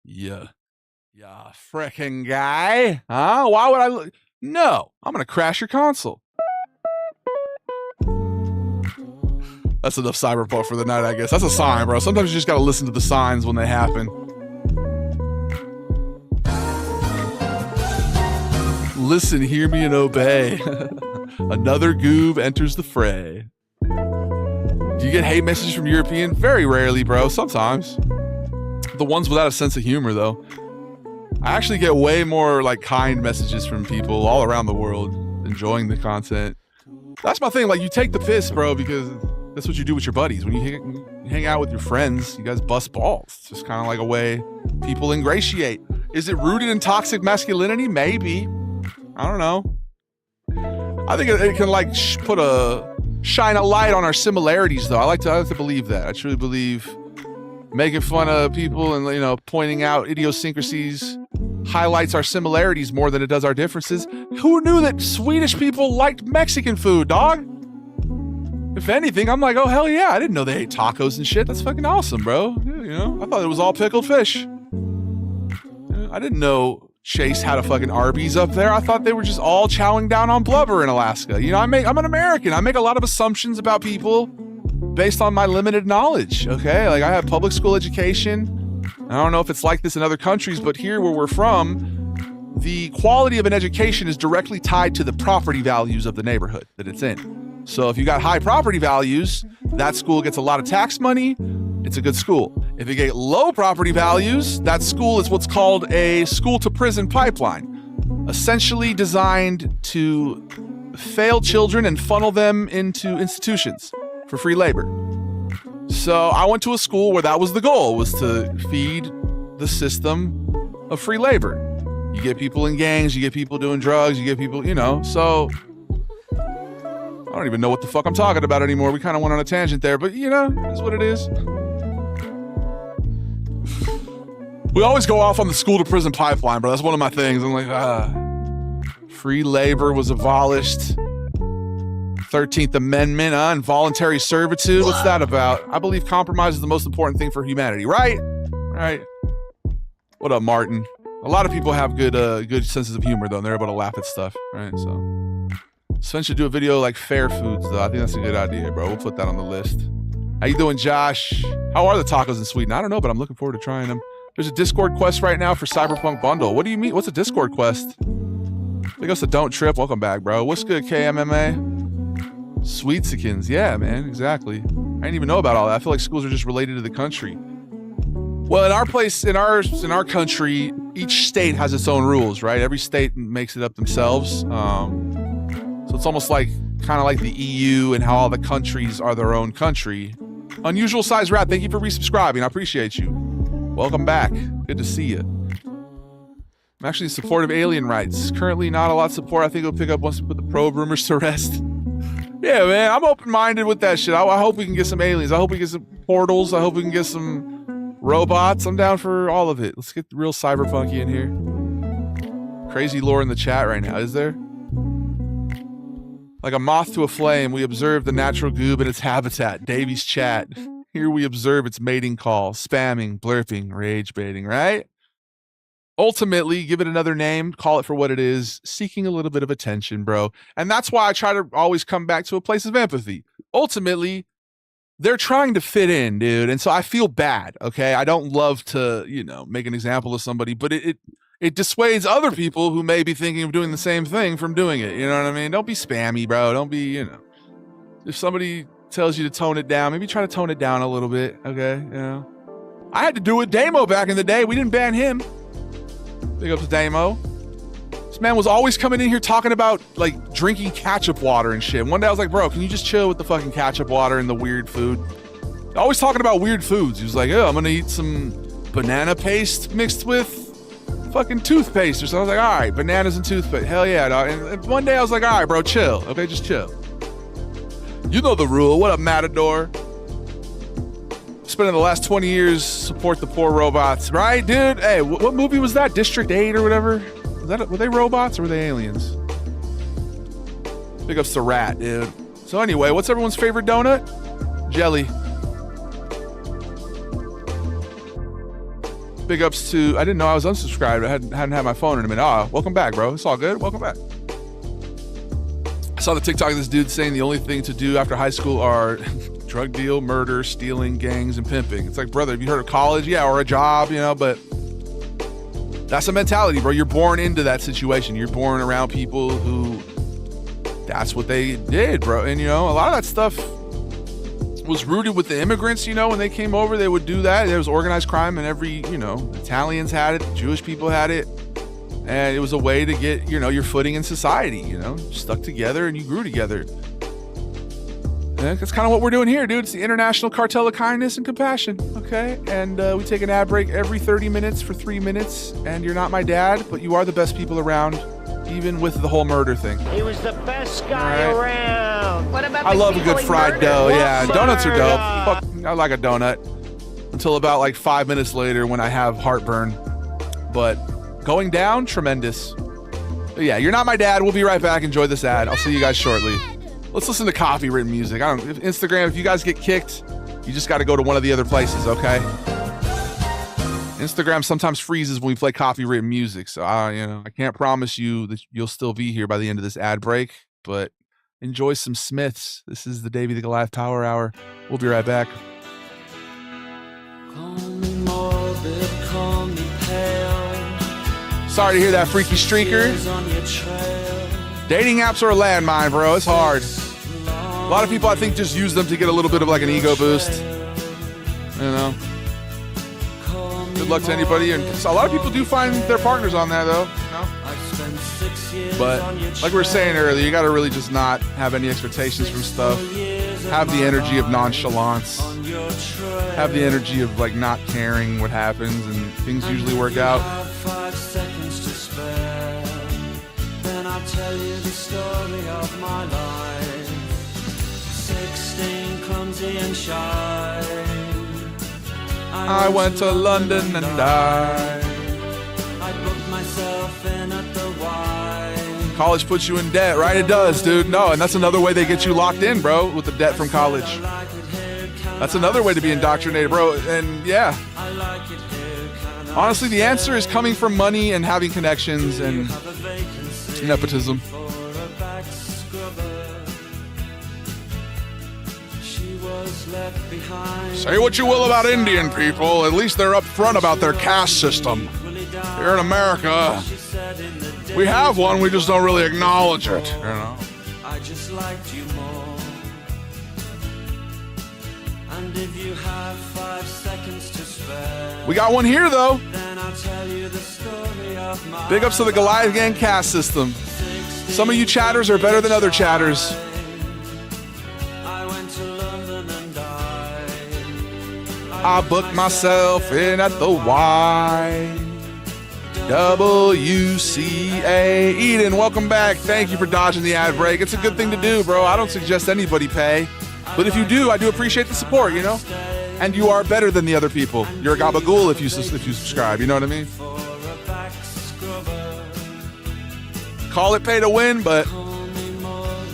Speaker 1: Yeah, frickin' guy. Huh? Why would I? No, I'm going to crash your console. That's enough cyberpunk for the night, I guess. That's a sign, bro. Sometimes you just got to listen to the signs when they happen. Listen, hear me, and obey. Another goob enters the fray. Do you get hate messages from European? Very rarely, bro. Sometimes. The ones without a sense of humor, though. I actually get way more like kind messages from people all around the world enjoying the content. That's my thing. Like, you take the piss, bro, because that's what you do with your buddies. When you hang out with your friends, you guys bust balls. It's just kind of like a way people ingratiate. Is it rooted in toxic masculinity? Maybe. I don't know. I think it can like shine a light on our similarities, though. I like to believe that. I truly believe making fun of people and, you know, pointing out idiosyncrasies highlights our similarities more than it does our differences. Who knew that Swedish people liked Mexican food, dog? If anything, I'm like, oh, hell yeah. I didn't know they ate tacos and shit. That's fucking awesome, bro. You know, I thought it was all pickled fish. I didn't know Chase had a fucking Arby's up there. I thought they were just all chowing down on blubber in Alaska. You know, I'm an American. I make a lot of assumptions about people based on my limited knowledge, okay? Like, I have public school education. I don't know if it's like this in other countries, but here where we're from, the quality of an education is directly tied to the property values of the neighborhood that it's in. So if you got high property values, that school gets a lot of tax money. It's a good school. If you get low property values, that school is what's called a school-to-prison pipeline, essentially designed to fail children and funnel them into institutions for free labor. So I went to a school where that was the goal, was to feed the system of free labor. You get people in gangs, you get people doing drugs, you get people, you know, so I don't even know what the fuck I'm talking about anymore. We kind of went on a tangent there, but you know, that's what it is. We always go off on the school to prison pipeline, bro. That's one of my things. I'm like, free labor was abolished. 13th Amendment, involuntary servitude. What's that about? I believe compromise is the most important thing for humanity, right? Right. What up, Martin? A lot of people have good senses of humor, though, and they're able to laugh at stuff, right? So Sven should do a video like fair foods, though. I think that's a good idea, bro. We'll put that on the list. How you doing, Josh? How are the tacos in Sweden? I don't know, but I'm looking forward to trying them. There's a Discord quest right now for Cyberpunk Bundle. What do you mean? What's a Discord quest? Big ups to Don't Trip. Welcome back, bro. What's good, KMMA? Sweetsikins. Yeah, man, exactly. I didn't even know about all that. I feel like schools are just related to the country. Well, in our place, in our country, each state has its own rules, right? Every state makes it up themselves. So it's almost like kind of like the EU and how all the countries are their own country. Unusual Size Rat, thank you for resubscribing. I appreciate you. Welcome back. Good to see you. I'm actually in support of alien rights. Currently not a lot of support. I think it'll pick up once we put the probe rumors to rest. Yeah, man, I'm open-minded with that shit. I hope we can get some aliens. I hope we get some portals. I hope we can get some robots. I'm down for all of it. Let's get real cyberpunky in here. Crazy lore in the chat right now, is there? Like a moth to a flame, we observe the natural goob in its habitat. Davies chat. Here we observe its mating call. Spamming, blurping, rage baiting, right? Ultimately, give it another name, call it for what it is, seeking a little bit of attention, bro. And that's why I try to always come back to a place of empathy. ultimately, they're trying to fit in, dude. And so I feel bad, okay? I don't love to, make an example of somebody, but it dissuades other people who may be thinking of doing the same thing from doing it. You know what I mean? Don't be spammy, bro. Don't be, if somebody tells you to tone it down, maybe try to tone it down a little bit, okay? I had to do it with Damo back in the day. We didn't ban him. Big up to Damo. This man was always coming in here talking about, like, drinking ketchup water and shit. One day I was like, bro, can you just chill with the fucking ketchup water and the weird food? Always talking about weird foods. He was like, I'm gonna eat some banana paste mixed with fucking toothpaste or something. I was like, all right, bananas and toothpaste. Hell yeah, dog. And one day I was like, all right, bro, chill. Okay, just chill. You know the rule. What up, Matador? Spending the last 20 years support the poor robots, right, dude? Hey, what movie was that? District 8 or whatever? Were they robots or were they aliens? Big ups to Rat, dude. So anyway, what's everyone's favorite donut? Jelly. Big ups to, I didn't know I was unsubscribed. I hadn't had my phone in a minute. Welcome back, bro. It's all good. Welcome back. I saw the TikTok of this dude saying the only thing to do after high school are drug deal, murder, stealing, gangs, and pimping. It's like, brother, have you heard of college? Yeah, or a job, but that's a mentality, bro. You're born into that situation. You're born around people who that's what they did, bro. And, a lot of that stuff was rooted with the immigrants, when they came over, they would do that. There was organized crime and every, Italians had it, Jewish people had it. And it was a way to get, your footing in society, stuck together and you grew together. And that's kind of what we're doing here, dude. It's the International Cartel of Kindness and Compassion, okay? And we take an ad break every 30 minutes for 3 minutes. And you're not my dad, but you are the best people around, even with the whole murder thing.
Speaker 8: He was the best guy around.
Speaker 9: What about
Speaker 1: I love a good fried dough, yeah. Donuts are dope. Fuck, I like a donut. Until about like 5 minutes later when I have heartburn. But going down, tremendous. But yeah, you're not my dad. We'll be right back. Enjoy this ad. I'll see you guys shortly. Let's listen to copywritten music. Instagram, if you guys get kicked, you just got to go to one of the other places, okay? Instagram sometimes freezes when we play copywritten music. So, I can't promise you that you'll still be here by the end of this ad break, but enjoy some Smiths. This is the Davey the Goliath Power Hour. We'll be right back.
Speaker 12: Morbid, call me pale.
Speaker 1: Sorry to hear that, freaky streaker. Dating apps are a landmine, bro. It's hard. A lot of people, I think, just use them to get a little bit of like an ego boost. Good luck to anybody. And a lot of people do find their partners on there, though. But like we were saying earlier, you got to really just not have any expectations from stuff. Have the energy of nonchalance. Have the energy of like not caring what happens, and things usually work out.
Speaker 12: I'll tell you the story of my life. 16, clumsy and shy.
Speaker 1: I went to London and I
Speaker 12: booked myself in at the Y.
Speaker 1: College puts you in debt, right? It does, dude. No, and that's another way they get you locked in, bro, with the debt from college. That's another way to be indoctrinated, bro. And yeah. Honestly, the answer is coming from money and having connections and nepotism. Say what you will about Indian people, at least they're upfront about their caste system. Here in America, we have one, we just don't really acknowledge it,
Speaker 12: I just liked you more. And if you have 5 seconds to spare,
Speaker 1: we got one here, though.
Speaker 12: Then I'll tell you the story of my
Speaker 1: Big ups to the Goliath Gang caste system. Some of you chatters are better than other chatters.
Speaker 12: I went to London and
Speaker 1: I booked myself in at the YWCA. Eden, welcome back. Thank you for dodging the ad break. It's a good thing to do, bro. I don't suggest anybody pay. But if you do, I do appreciate the support, And you are better than the other people. You're a gabagool if you subscribe, you know what I mean? Call it pay to win, but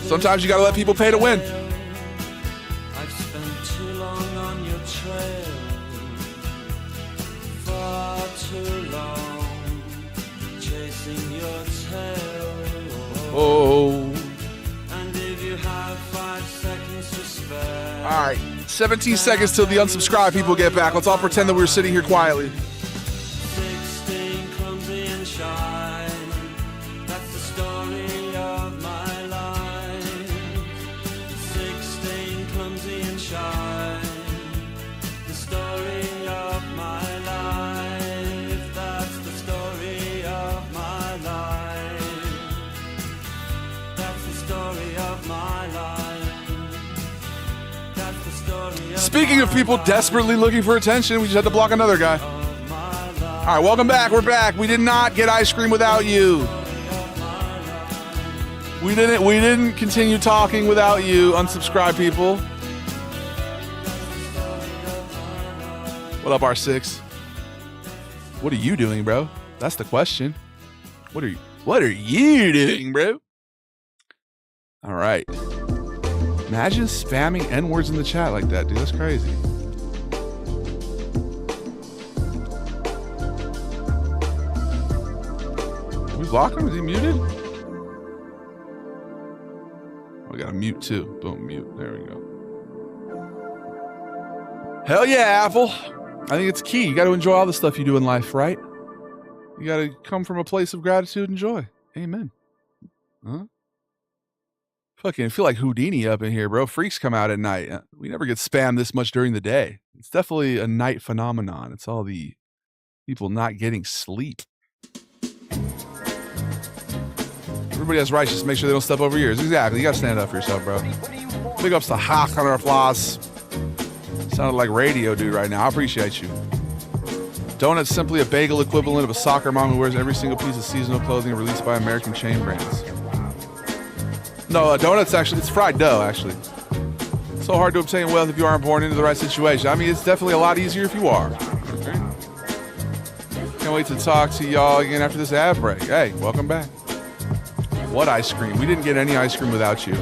Speaker 1: sometimes you gotta let people pay to win.
Speaker 12: I've spent too long on your trail, far too long, chasing your tail.
Speaker 1: Oh.
Speaker 12: And if you have 5 seconds to spare,
Speaker 1: All right, 17 seconds till the unsubscribe people get back. Let's all pretend that we were sitting here quietly.
Speaker 12: 16 clumsy and shy. That's the story of my life. 16 clumsy and shy. The story of my life. That's the story of my life. That's the story of my life. That's the story of
Speaker 1: Speaking of people desperately looking for attention, we just had to block another guy. All right, welcome back. We're back. We did not get ice cream without you. We didn't continue talking without you, unsubscribe people. What up, R6? What are you doing, bro? That's the question. What are you doing, bro? All right. Imagine spamming N-words in the chat like that, dude. That's crazy. Did we block him? Is he muted? We got to mute too. Boom, mute. There we go. Hell yeah, Apple. I think it's key. You got to enjoy all the stuff you do in life, right? You got to come from a place of gratitude and joy. Amen. Huh? Fucking feel like Houdini up in here, bro. Freaks come out at night. We never get spammed this much during the day. It's definitely a night phenomenon. It's all the people not getting sleep. Everybody has rights, just make sure they don't step over yours. Exactly. You got to stand up for yourself, bro. Big ups to Hawk on our applause. Sounded like radio dude right now. I appreciate you. Donut's simply a bagel equivalent of a soccer mom who wears every single piece of seasonal clothing released by American chain brands. No, donuts actually, it's fried dough, actually. So hard to obtain wealth if you aren't born into the right situation. I mean, it's definitely a lot easier if you are. Okay. Can't wait to talk to y'all again after this ad break. Hey, welcome back. What ice cream? We didn't get any ice cream without you.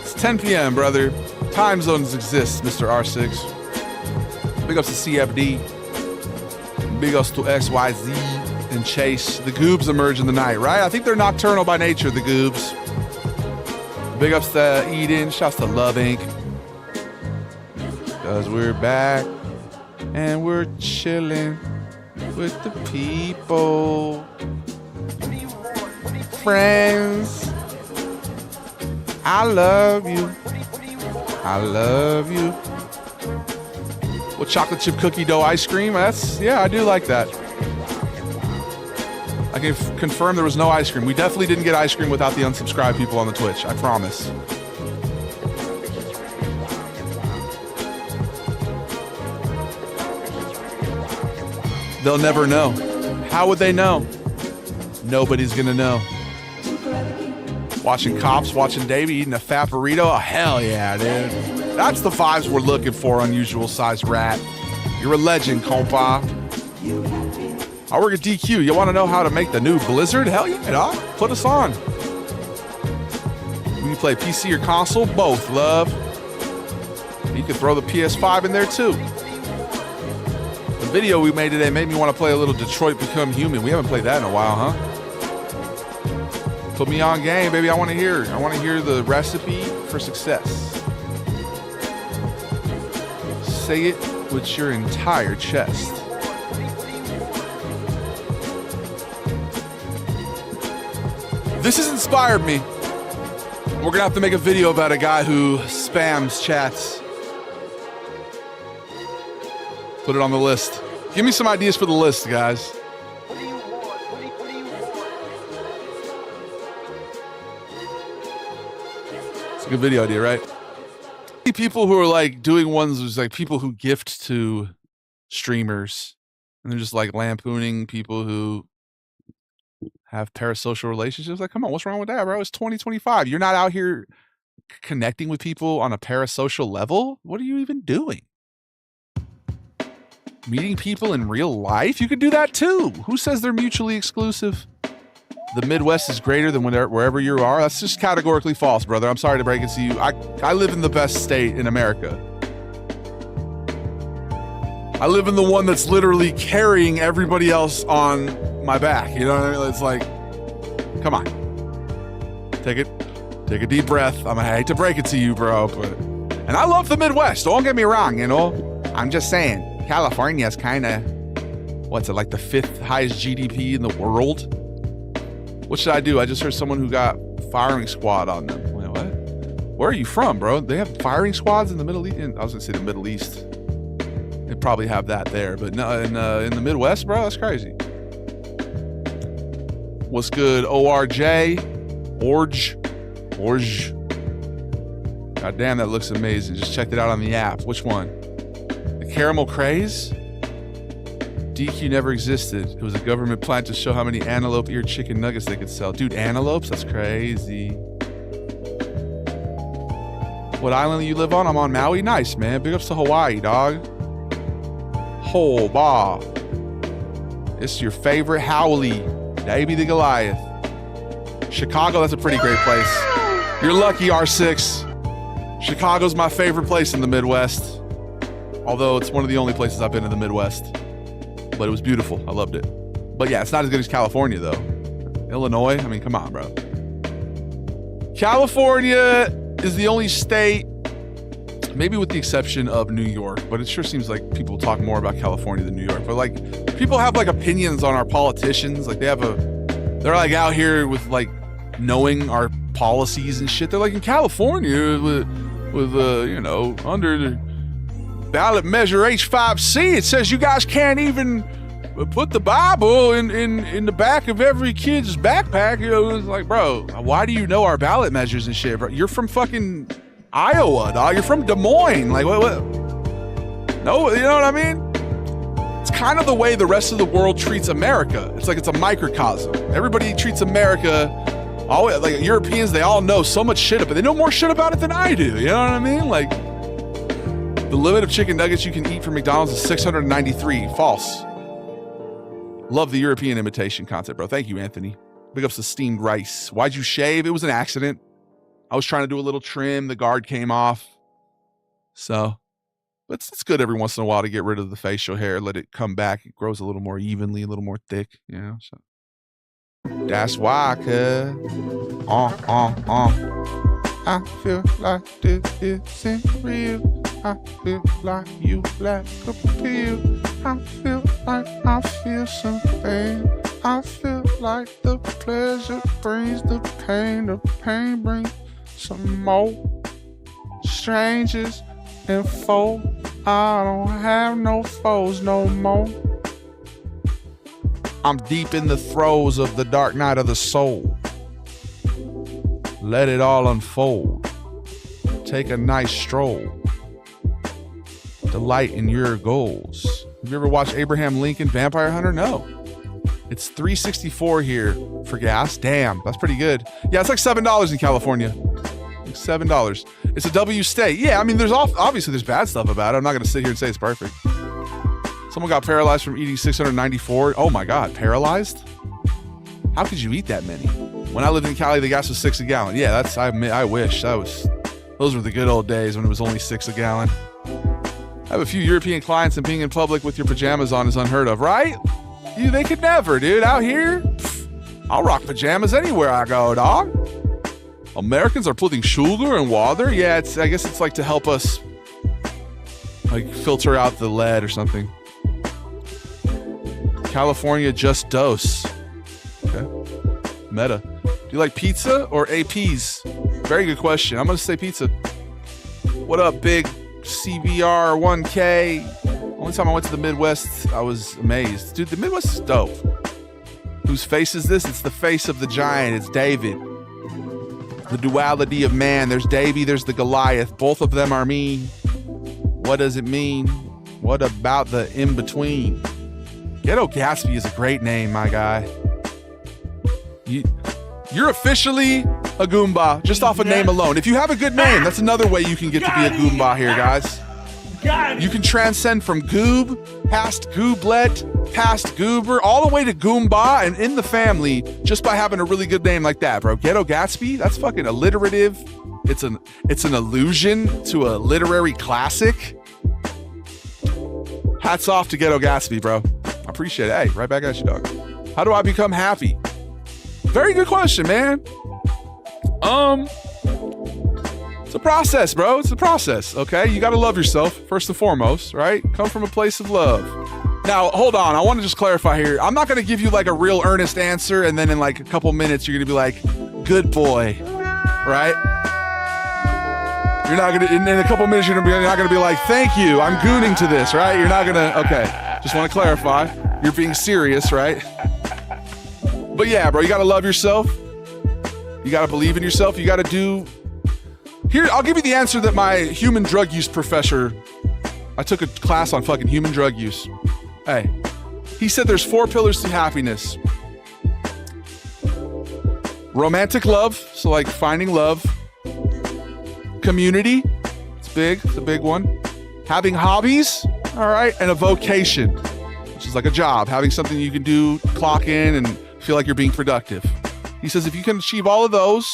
Speaker 1: It's 10 p.m., brother. Time zones exist, Mr. R6. Big ups to CFD. Big ups to XYZ. And Chase. The Goobs emerge in the night, right? I think they're nocturnal by nature, the Goobs. Big ups to Eden. Shouts to Love Inc. Because we're back and we're chilling with the people. Friends, I love you. I love you. What, chocolate chip cookie dough ice cream? Yeah, I do like that. I can confirm there was no ice cream. We definitely didn't get ice cream without the unsubscribed people on the Twitch. I promise. They'll never know. How would they know? Nobody's gonna know. Watching Cops, watching Davey eating a fat burrito. Oh, hell yeah, dude. That's the vibes we're looking for, unusual size rat. You're a legend, compa. I work at DQ. You want to know how to make the new Blizzard? Hell yeah, dog. Put us on. When you play PC or console, both, love. You can throw the PS5 in there too. The video we made today made me want to play a little Detroit Become Human. We haven't played that in a while, huh? Put me on game, baby. I want to hear the recipe for success. Say it with your entire chest. This has inspired me. We're gonna have to make a video about a guy who spams chats. Put it on the list. Give me some ideas for the list, guys. It's a good video idea, right? People who are like doing ones was like people who gift to streamers and they're just like lampooning people who have parasocial relationships. Like, come on, what's wrong with that, bro? It's 2025. You're not out here connecting with people on a parasocial level. What are you even doing? Meeting people in real life? You could do that too. Who says they're mutually exclusive? The Midwest is greater than wherever you are. That's just categorically false, brother. I'm sorry to break it to you. I live in the best state in America. I live in the one that's literally carrying everybody else on my back. You know what I mean? It's like, come on. Take a deep breath. I hate to break it to you, bro, but And I love the Midwest. Don't get me wrong, you know. I'm just saying, California's kind of, what's it, like the 5th highest GDP in the world? What should I do? I just heard someone who got firing squad on them. Wait, what? Where are you from, bro? They have firing squads in the Middle East? I was going to say the Middle East. They probably have that there. But no, in the Midwest, bro, that's crazy. What's good, ORJ? Orge. God damn, that looks amazing. Just checked it out on the app. Which one? The Caramel Craze? DQ never existed. It was a government plan to show how many antelope ear chicken nuggets they could sell. Dude, antelopes? That's crazy. What island do you live on? I'm on Maui. Nice, man. Big ups to Hawaii, dog. Ho, bah. It's your favorite Howley. Davey the Goliath. Chicago, that's a pretty great place. You're lucky, R6. Chicago's my favorite place in the Midwest. Although it's one of the only places I've been in the Midwest. But it was beautiful. I loved it. But yeah, it's not as good as California, though. Illinois? I mean, come on, bro. California is the only state, maybe with the exception of New York, but it sure seems like people talk more about California than New York. But like, people have like opinions on our politicians. Like they're like out here with like knowing our policies and shit. They're like in California with you know, under the ballot measure H5C, it says you guys can't even put the Bible in the back of every kid's backpack. You know, it's like, bro, why do you know our ballot measures and shit, bro? You're from fucking Iowa, dog. You're from Des Moines. Like, what? No, you know what I mean? It's kind of the way the rest of the world treats America. It's like it's a microcosm. Everybody treats America, always, like Europeans, they all know so much shit, but they know more shit about it than I do. You know what I mean? Like, the limit of chicken nuggets you can eat from McDonald's is 693. False. Love the European imitation concept, bro. Thank you, Anthony. Big ups to steamed rice. Why'd you shave? It was an accident. I was trying to do a little trim. The guard came off. So, it's good every once in a while to get rid of the facial hair, let it come back. It grows a little more evenly, a little more thick, you know? So that's why, cuz. I feel like this isn't real. I feel like you black appeal. I feel like I feel something. I feel like the pleasure brings the pain brings some more strangers and foes. I don't have no foes no more. I'm deep in the throes of the dark night of the soul. Let it all unfold. Take a nice stroll. Delight in your goals. Have you ever watched Abraham Lincoln Vampire Hunter? No. It's $3.64 here for gas. Damn, that's pretty good. Yeah, it's like $7 in California. Like $7. It's a W state. Yeah, I mean, obviously there's bad stuff about it. I'm not going to sit here and say it's perfect. Someone got paralyzed from eating 694. Oh my God, paralyzed? How could you eat that many? When I lived in Cali, the gas was $6 a gallon. Yeah, I wish. Those were the good old days when it was only $6 a gallon. I have a few European clients, and being in public with your pajamas on is unheard of, right? They could never, dude. Out here, I'll rock pajamas anywhere I go, dog. Americans are putting sugar and water. Yeah, I guess it's like to help us like filter out the lead or something. California just dose. Okay. Meta. Do you like pizza or APs? Very good question. I'm going to say pizza. What up, big CBR 1K? Only time I went to the Midwest, I was amazed. Dude, the Midwest is dope. Whose face is this? It's the face of the giant. It's David. The duality of man. There's Davey, there's the Goliath. Both of them are me. What does it mean? What about the in-between? Ghetto Gatsby is a great name, my guy. You're officially a Goomba, just off a name alone. If you have a good name, that's another way you can get to be a Goomba here, guys. You can transcend from Goob, past Gooblet, past Goober, all the way to Goomba and in the family just by having a really good name like that, bro. Ghetto Gatsby, that's fucking alliterative. It's an allusion to a literary classic. Hats off to Ghetto Gatsby, bro. I appreciate it. Hey, right back at you, dog. How do I become happy? Very good question, man. It's a process, bro. It's a process, okay? You got to love yourself, first and foremost, right? Come from a place of love. Now, hold on. I want to just clarify here. I'm not going to give you like a real earnest answer, and then in like a couple minutes, you're going to be like, good boy, right? You're not going to, in a couple minutes, you're not going to be like, thank you, I'm gooning to this, right? You're not going to, okay. Just want to clarify. You're being serious, right? But yeah, bro, you got to love yourself. You got to believe in yourself. You got to do... Here, I'll give you the answer that my human drug use professor... I took a class on fucking human drug use. Hey, he said there's 4 pillars to happiness. Romantic love, so like finding love. Community, it's big, it's a big one. Having hobbies, all right, and a vocation, which is like a job, having something you can do, clock in, and feel like you're being productive. He says if you can achieve all of those,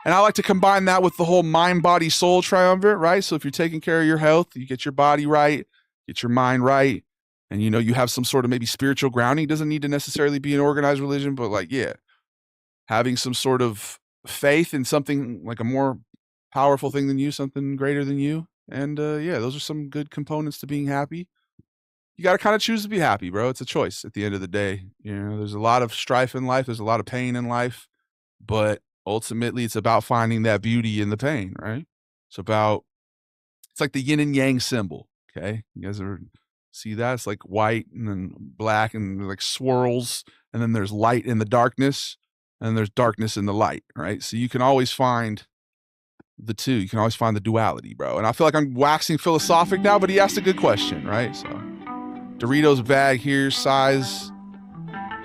Speaker 1: and I like to combine that with the whole mind, body, soul triumvirate, right? So if you're taking care of your health, you get your body right, get your mind right, and you know, you have some sort of maybe spiritual grounding. It doesn't need to necessarily be an organized religion, but like, yeah, having some sort of faith in something like a more powerful thing than you, something greater than you. And yeah, those are some good components to being happy. You got to kind of choose to be happy, bro. It's a choice at the end of the day. You know, there's a lot of strife in life. There's a lot of pain in life, but ultimately it's about finding that beauty in the pain, right? It's like the yin and yang symbol. Okay. You guys ever see that? It's like white and then black and like swirls. And then there's light in the darkness and there's darkness in the light, right? So you can always find the two. You can always find the duality, bro. And I feel like I'm waxing philosophic now, but he asked a good question, right? So Doritos bag here, size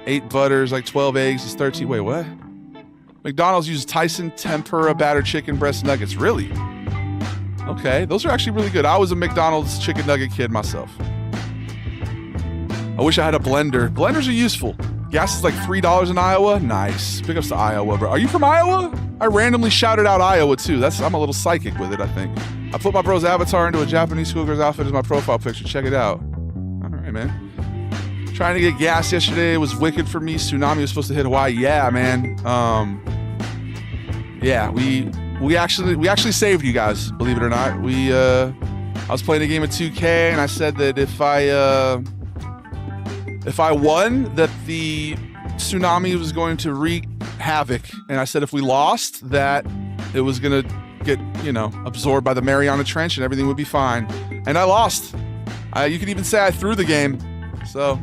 Speaker 1: 8 butters, like 12 eggs is 13. Wait, what? McDonald's uses Tyson tempura battered chicken breast nuggets. Really? Okay, those are actually really good. I was a McDonald's chicken nugget kid myself. I wish I had a blender. Blenders are useful. Gas is like $3 in Iowa. Nice. Big ups to Iowa, bro. Are you from Iowa? I randomly shouted out Iowa too. I'm a little psychic with it, I think. I put my bro's avatar into a Japanese schoolgirl's outfit as my profile picture. Check it out. All right, man. Trying to get gas yesterday was wicked for me. Tsunami was supposed to hit Hawaii. Yeah, man. Yeah, we actually saved you guys, believe it or not. I was playing a game of 2K and I said that if I won, that the tsunami was going to wreak havoc. And I said if we lost, that it was going to get, absorbed by the Mariana Trench and everything would be fine. And I lost. You could even say I threw the game. So,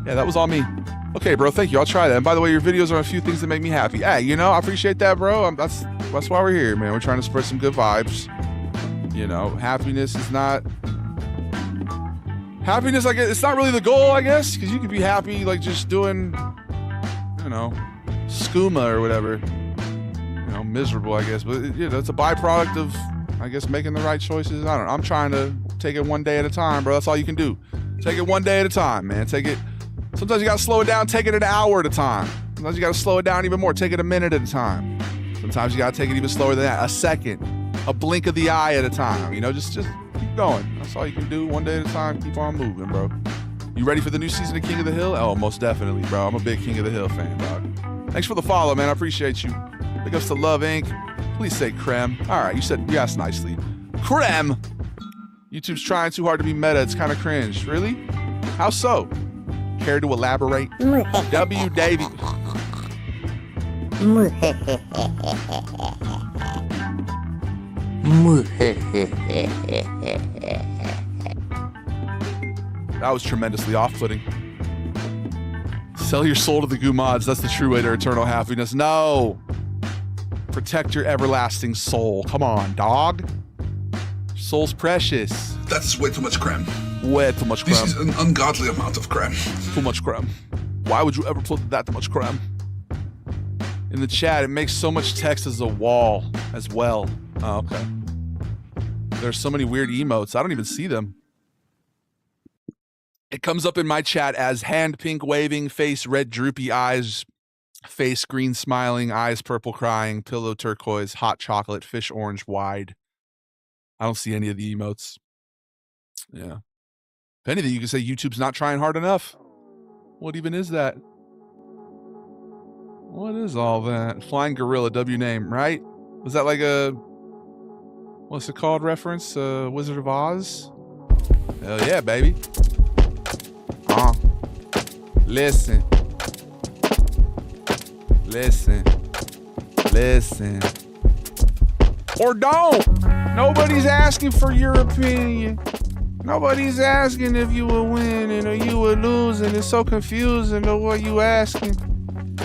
Speaker 1: yeah, that was all me. Okay, bro, thank you. I'll try that. And by the way, your videos are a few things that make me happy. Hey, I appreciate that, bro. That's why we're here, man. We're trying to spread some good vibes. Happiness is not... Happiness, I guess, it's not really the goal, I guess, because you could be happy, like, just doing, skooma or whatever. Miserable, I guess. But, it's a byproduct of, I guess, making the right choices. I don't know. I'm trying to take it one day at a time, bro. That's all you can do. Take it one day at a time, man. Sometimes you got to slow it down. Take it an hour at a time. Sometimes you got to slow it down even more. Take it a minute at a time. Sometimes you got to take it even slower than that. A second. A blink of the eye at a time. Just keep going. That's all you can do. One day at a time. Keep on moving, bro. You ready for the new season of King of the Hill? Oh, most definitely, bro. I'm a big King of the Hill fan, dog. Thanks for the follow, man. I appreciate you. Big ups to Love Inc. Please say creme. All right, you asked nicely. Creme. YouTube's trying too hard to be meta. It's kind of cringe. Really? How so? Care to elaborate? W. Davy. That was tremendously off-putting. Sell your soul to the goo mods. That's the true way to eternal happiness. No. Protect your everlasting soul. Come on, dog. Soul's precious.
Speaker 16: That's way too much creme.
Speaker 1: Way too much creme.
Speaker 16: This is an ungodly amount of creme.
Speaker 1: Too much creme. Why would you ever put that much creme? In the chat, it makes so much text as a wall as well. Oh, okay. There's so many weird emotes. I don't even see them. It comes up in my chat as hand pink waving, face red droopy eyes, face green smiling, eyes purple crying, pillow turquoise, hot chocolate, fish orange wide. I don't see any of the emotes. Yeah. If anything, you can say YouTube's not trying hard enough. What even is that? What is all that? Flying Gorilla, W name, right? Was that like a What's it called? Reference? Wizard of Oz? Hell yeah, baby. Listen. Or don't. Nobody's asking for your opinion. Nobody's asking if you were winning or you were losing. It's so confusing to what you asking.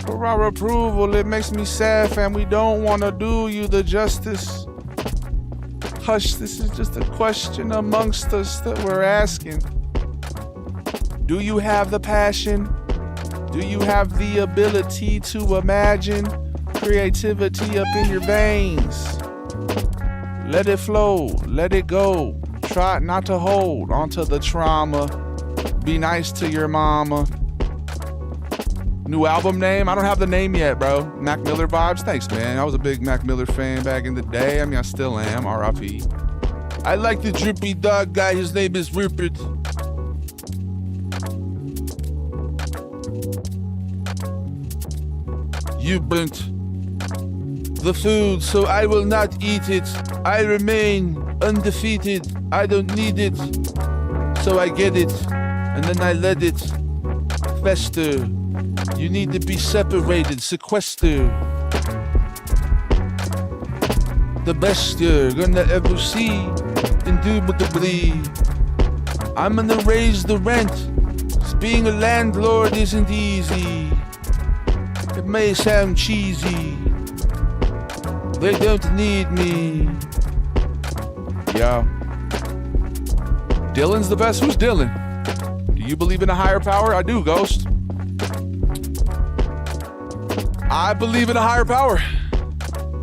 Speaker 1: For our approval, it makes me sad, fam. We don't want to do you the justice. Hush, this is just a question amongst us that we're asking. Do you have the passion? Do you have the ability to imagine? Creativity up in your veins. Let it flow, let it go. Try not to hold onto the trauma. Be nice to your mama. New album name? I don't have the name yet, bro. Mac Miller vibes? Thanks, man. I was a big Mac Miller fan back in the day. I mean, I still am. R.I.P. I like the drippy dog guy. His name is Rupert. You burnt the food, so I will not eat it. I remain undefeated. I don't need it, so I get it, and then I let it fester. You need to be separated, sequester. The best you're gonna ever see, indubitably. I'm gonna raise the rent. 'Cause being a landlord isn't easy. It may sound cheesy. They don't need me. Yeah. Dylan's the best. Who's Dylan? Do you believe in a higher power? I do, Ghost. I believe in a higher power.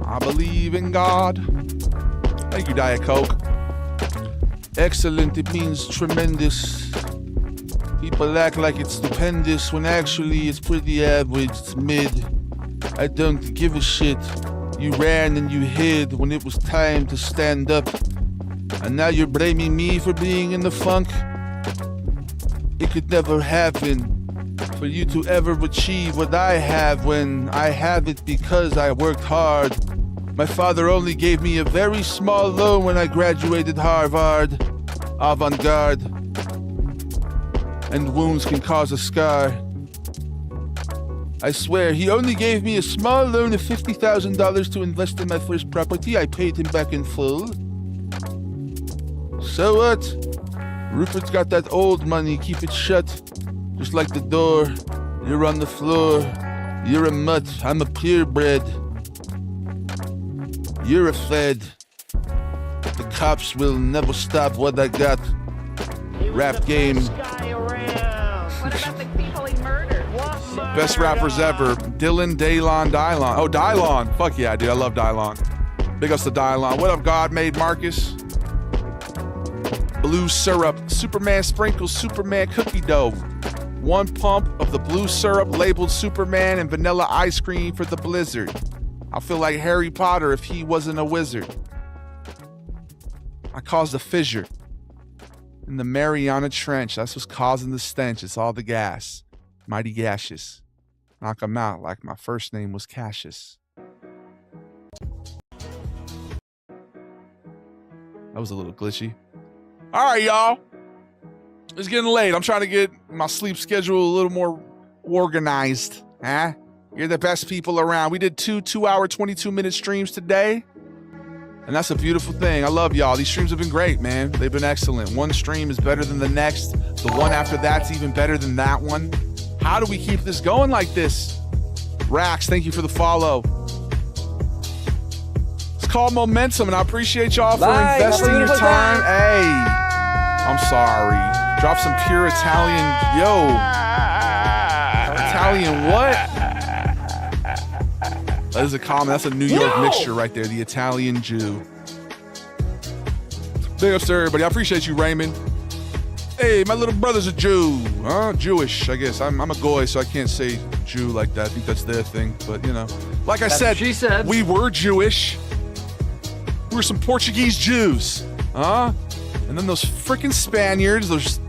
Speaker 1: I believe in God. Thank you, Diet Coke. Excellent, it means tremendous. People act like it's stupendous when actually it's pretty average, it's mid. I don't give a shit. You ran and you hid when it was time to stand up. And now you're blaming me for being in the funk? It could never happen for you to ever achieve what I have when I have it because I worked hard. My father only gave me a very small loan when I graduated Harvard. Avant-garde. And wounds can cause a scar. I swear, he only gave me a small loan of $50,000 to invest in my first property. I paid him back in full. So what? Rupert's got that old money, keep it shut. Just like the door. You're on the floor. You're a mutt, I'm a purebred. You're a fed. The cops will never stop what I got. Rap game.
Speaker 9: What about the people he murdered?
Speaker 1: Best rappers ever. Dylan, Dylon. Oh, Dylon. Fuck yeah, dude. I love Dylon. Big ups to Dylon. What up, God made Marcus? Blue syrup. Superman sprinkles. Superman cookie dough. 1 pump of the blue syrup labeled Superman and vanilla ice cream for the blizzard. I feel like Harry Potter if he wasn't a wizard. I caused a fissure in the Mariana Trench. That's what's causing the stench. It's all the gas. Mighty gaseous. Knock 'em out like my first name was Cassius. That was a little glitchy. All right, y'all. It's getting late. I'm trying to get my sleep schedule a little more organized. Huh? You're the best people around. We did 2-hour, 22-minute streams today. And that's a beautiful thing. I love y'all. These streams have been great, man. They've been excellent. One stream is better than the next. The one after that's even better than that one. How do we keep this going like this? Rax, thank you for the follow. It's called momentum, and I appreciate y'all for investing your time. Hey, I'm sorry. Drop some pure Italian. Yo. Italian what? That is a comment. That's a New York mixture right there. The Italian Jew. Big ups to everybody. I appreciate you, Raymond. Hey, my little brother's a Jew. Huh? Jewish, I guess. I'm a goy, so I can't say Jew like that. I think that's their thing. But, you know. Like I said, we were Jewish. We were some Portuguese Jews. Huh? And then those freaking Spaniards, those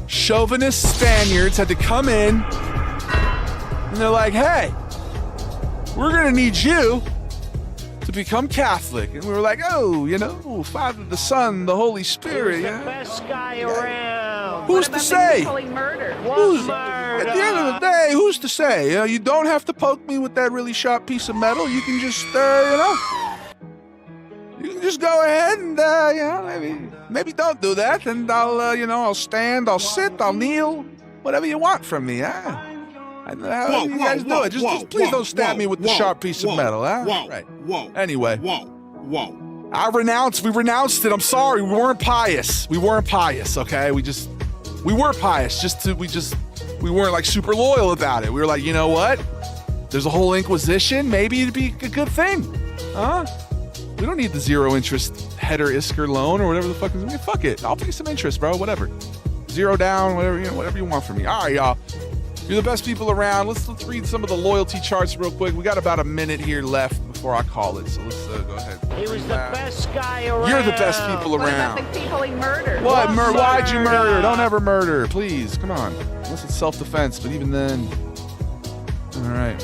Speaker 1: chauvinist Spaniards had to come in. And they're like, hey, we're going to need you to become Catholic. And we were like, oh, Father, the Son, the Holy Spirit.
Speaker 8: The best guy around.
Speaker 1: Who's to say?
Speaker 9: People he murdered.
Speaker 1: At the end of the day, who's to say? You don't have to poke me with that really sharp piece of metal. You can just, you can just go ahead and, maybe don't do that. And I'll stand, I'll sit, I'll kneel, whatever you want from me, huh? I don't know how you guys do it. Just please don't stab me with the sharp piece of metal, huh? Right. Anyway. We renounced it. I'm sorry. We weren't pious. Okay? We were pious. We weren't like super loyal about it. We were like, you know what? There's a whole Inquisition. Maybe it'd be a good thing. Huh? We don't need the 0 interest header Isker loan or whatever the fuck is. Fuck it. I'll pay some interest, bro. Whatever. 0 down, whatever you want from me. All right, y'all. You're the best people around. Let's read some of the loyalty charts real quick. We got about a minute here left before I call it. So let's go ahead.
Speaker 8: He was the best guy around.
Speaker 1: You're the best people around.
Speaker 9: What about the people he murdered?
Speaker 1: What? Why'd you murder? Don't ever murder. Please, come on. Unless it's self-defense, but even then. All right.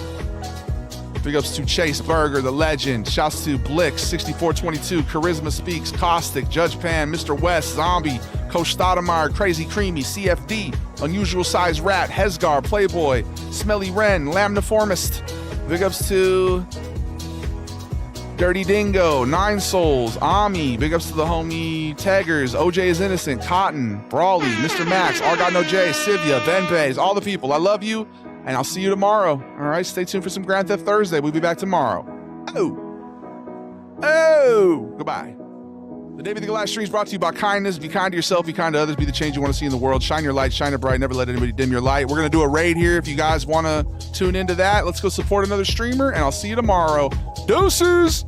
Speaker 1: Big ups to Chase Berger, the legend. Shouts to Blix, 6422, Charisma Speaks, Caustic, Judge Pan, Mr. West, Zombie, Coach Stoudemire, Crazy Creamy, CFD, Unusual Size Rat, Hesgar, Playboy, Smelly Wren, Lamniformist. Big ups to Dirty Dingo, Nine Souls, Ami. Big ups to the homie Taggers, OJ is Innocent, Cotton, Brawley, Mr. Max, All Got No J, Sivia, Ben Bays, all the people. I love you. And I'll see you tomorrow. All right, stay tuned for some Grand Theft Thursday. We'll be back tomorrow. Goodbye. The David the Glass Stream is brought to you by kindness. Be kind to yourself, be kind to others, be the change you want to see in the world. Shine your light, shine it bright, never let anybody dim your light. We're going to do a raid here. If you guys want to tune into that, let's go support another streamer, and I'll see you tomorrow. Deuces!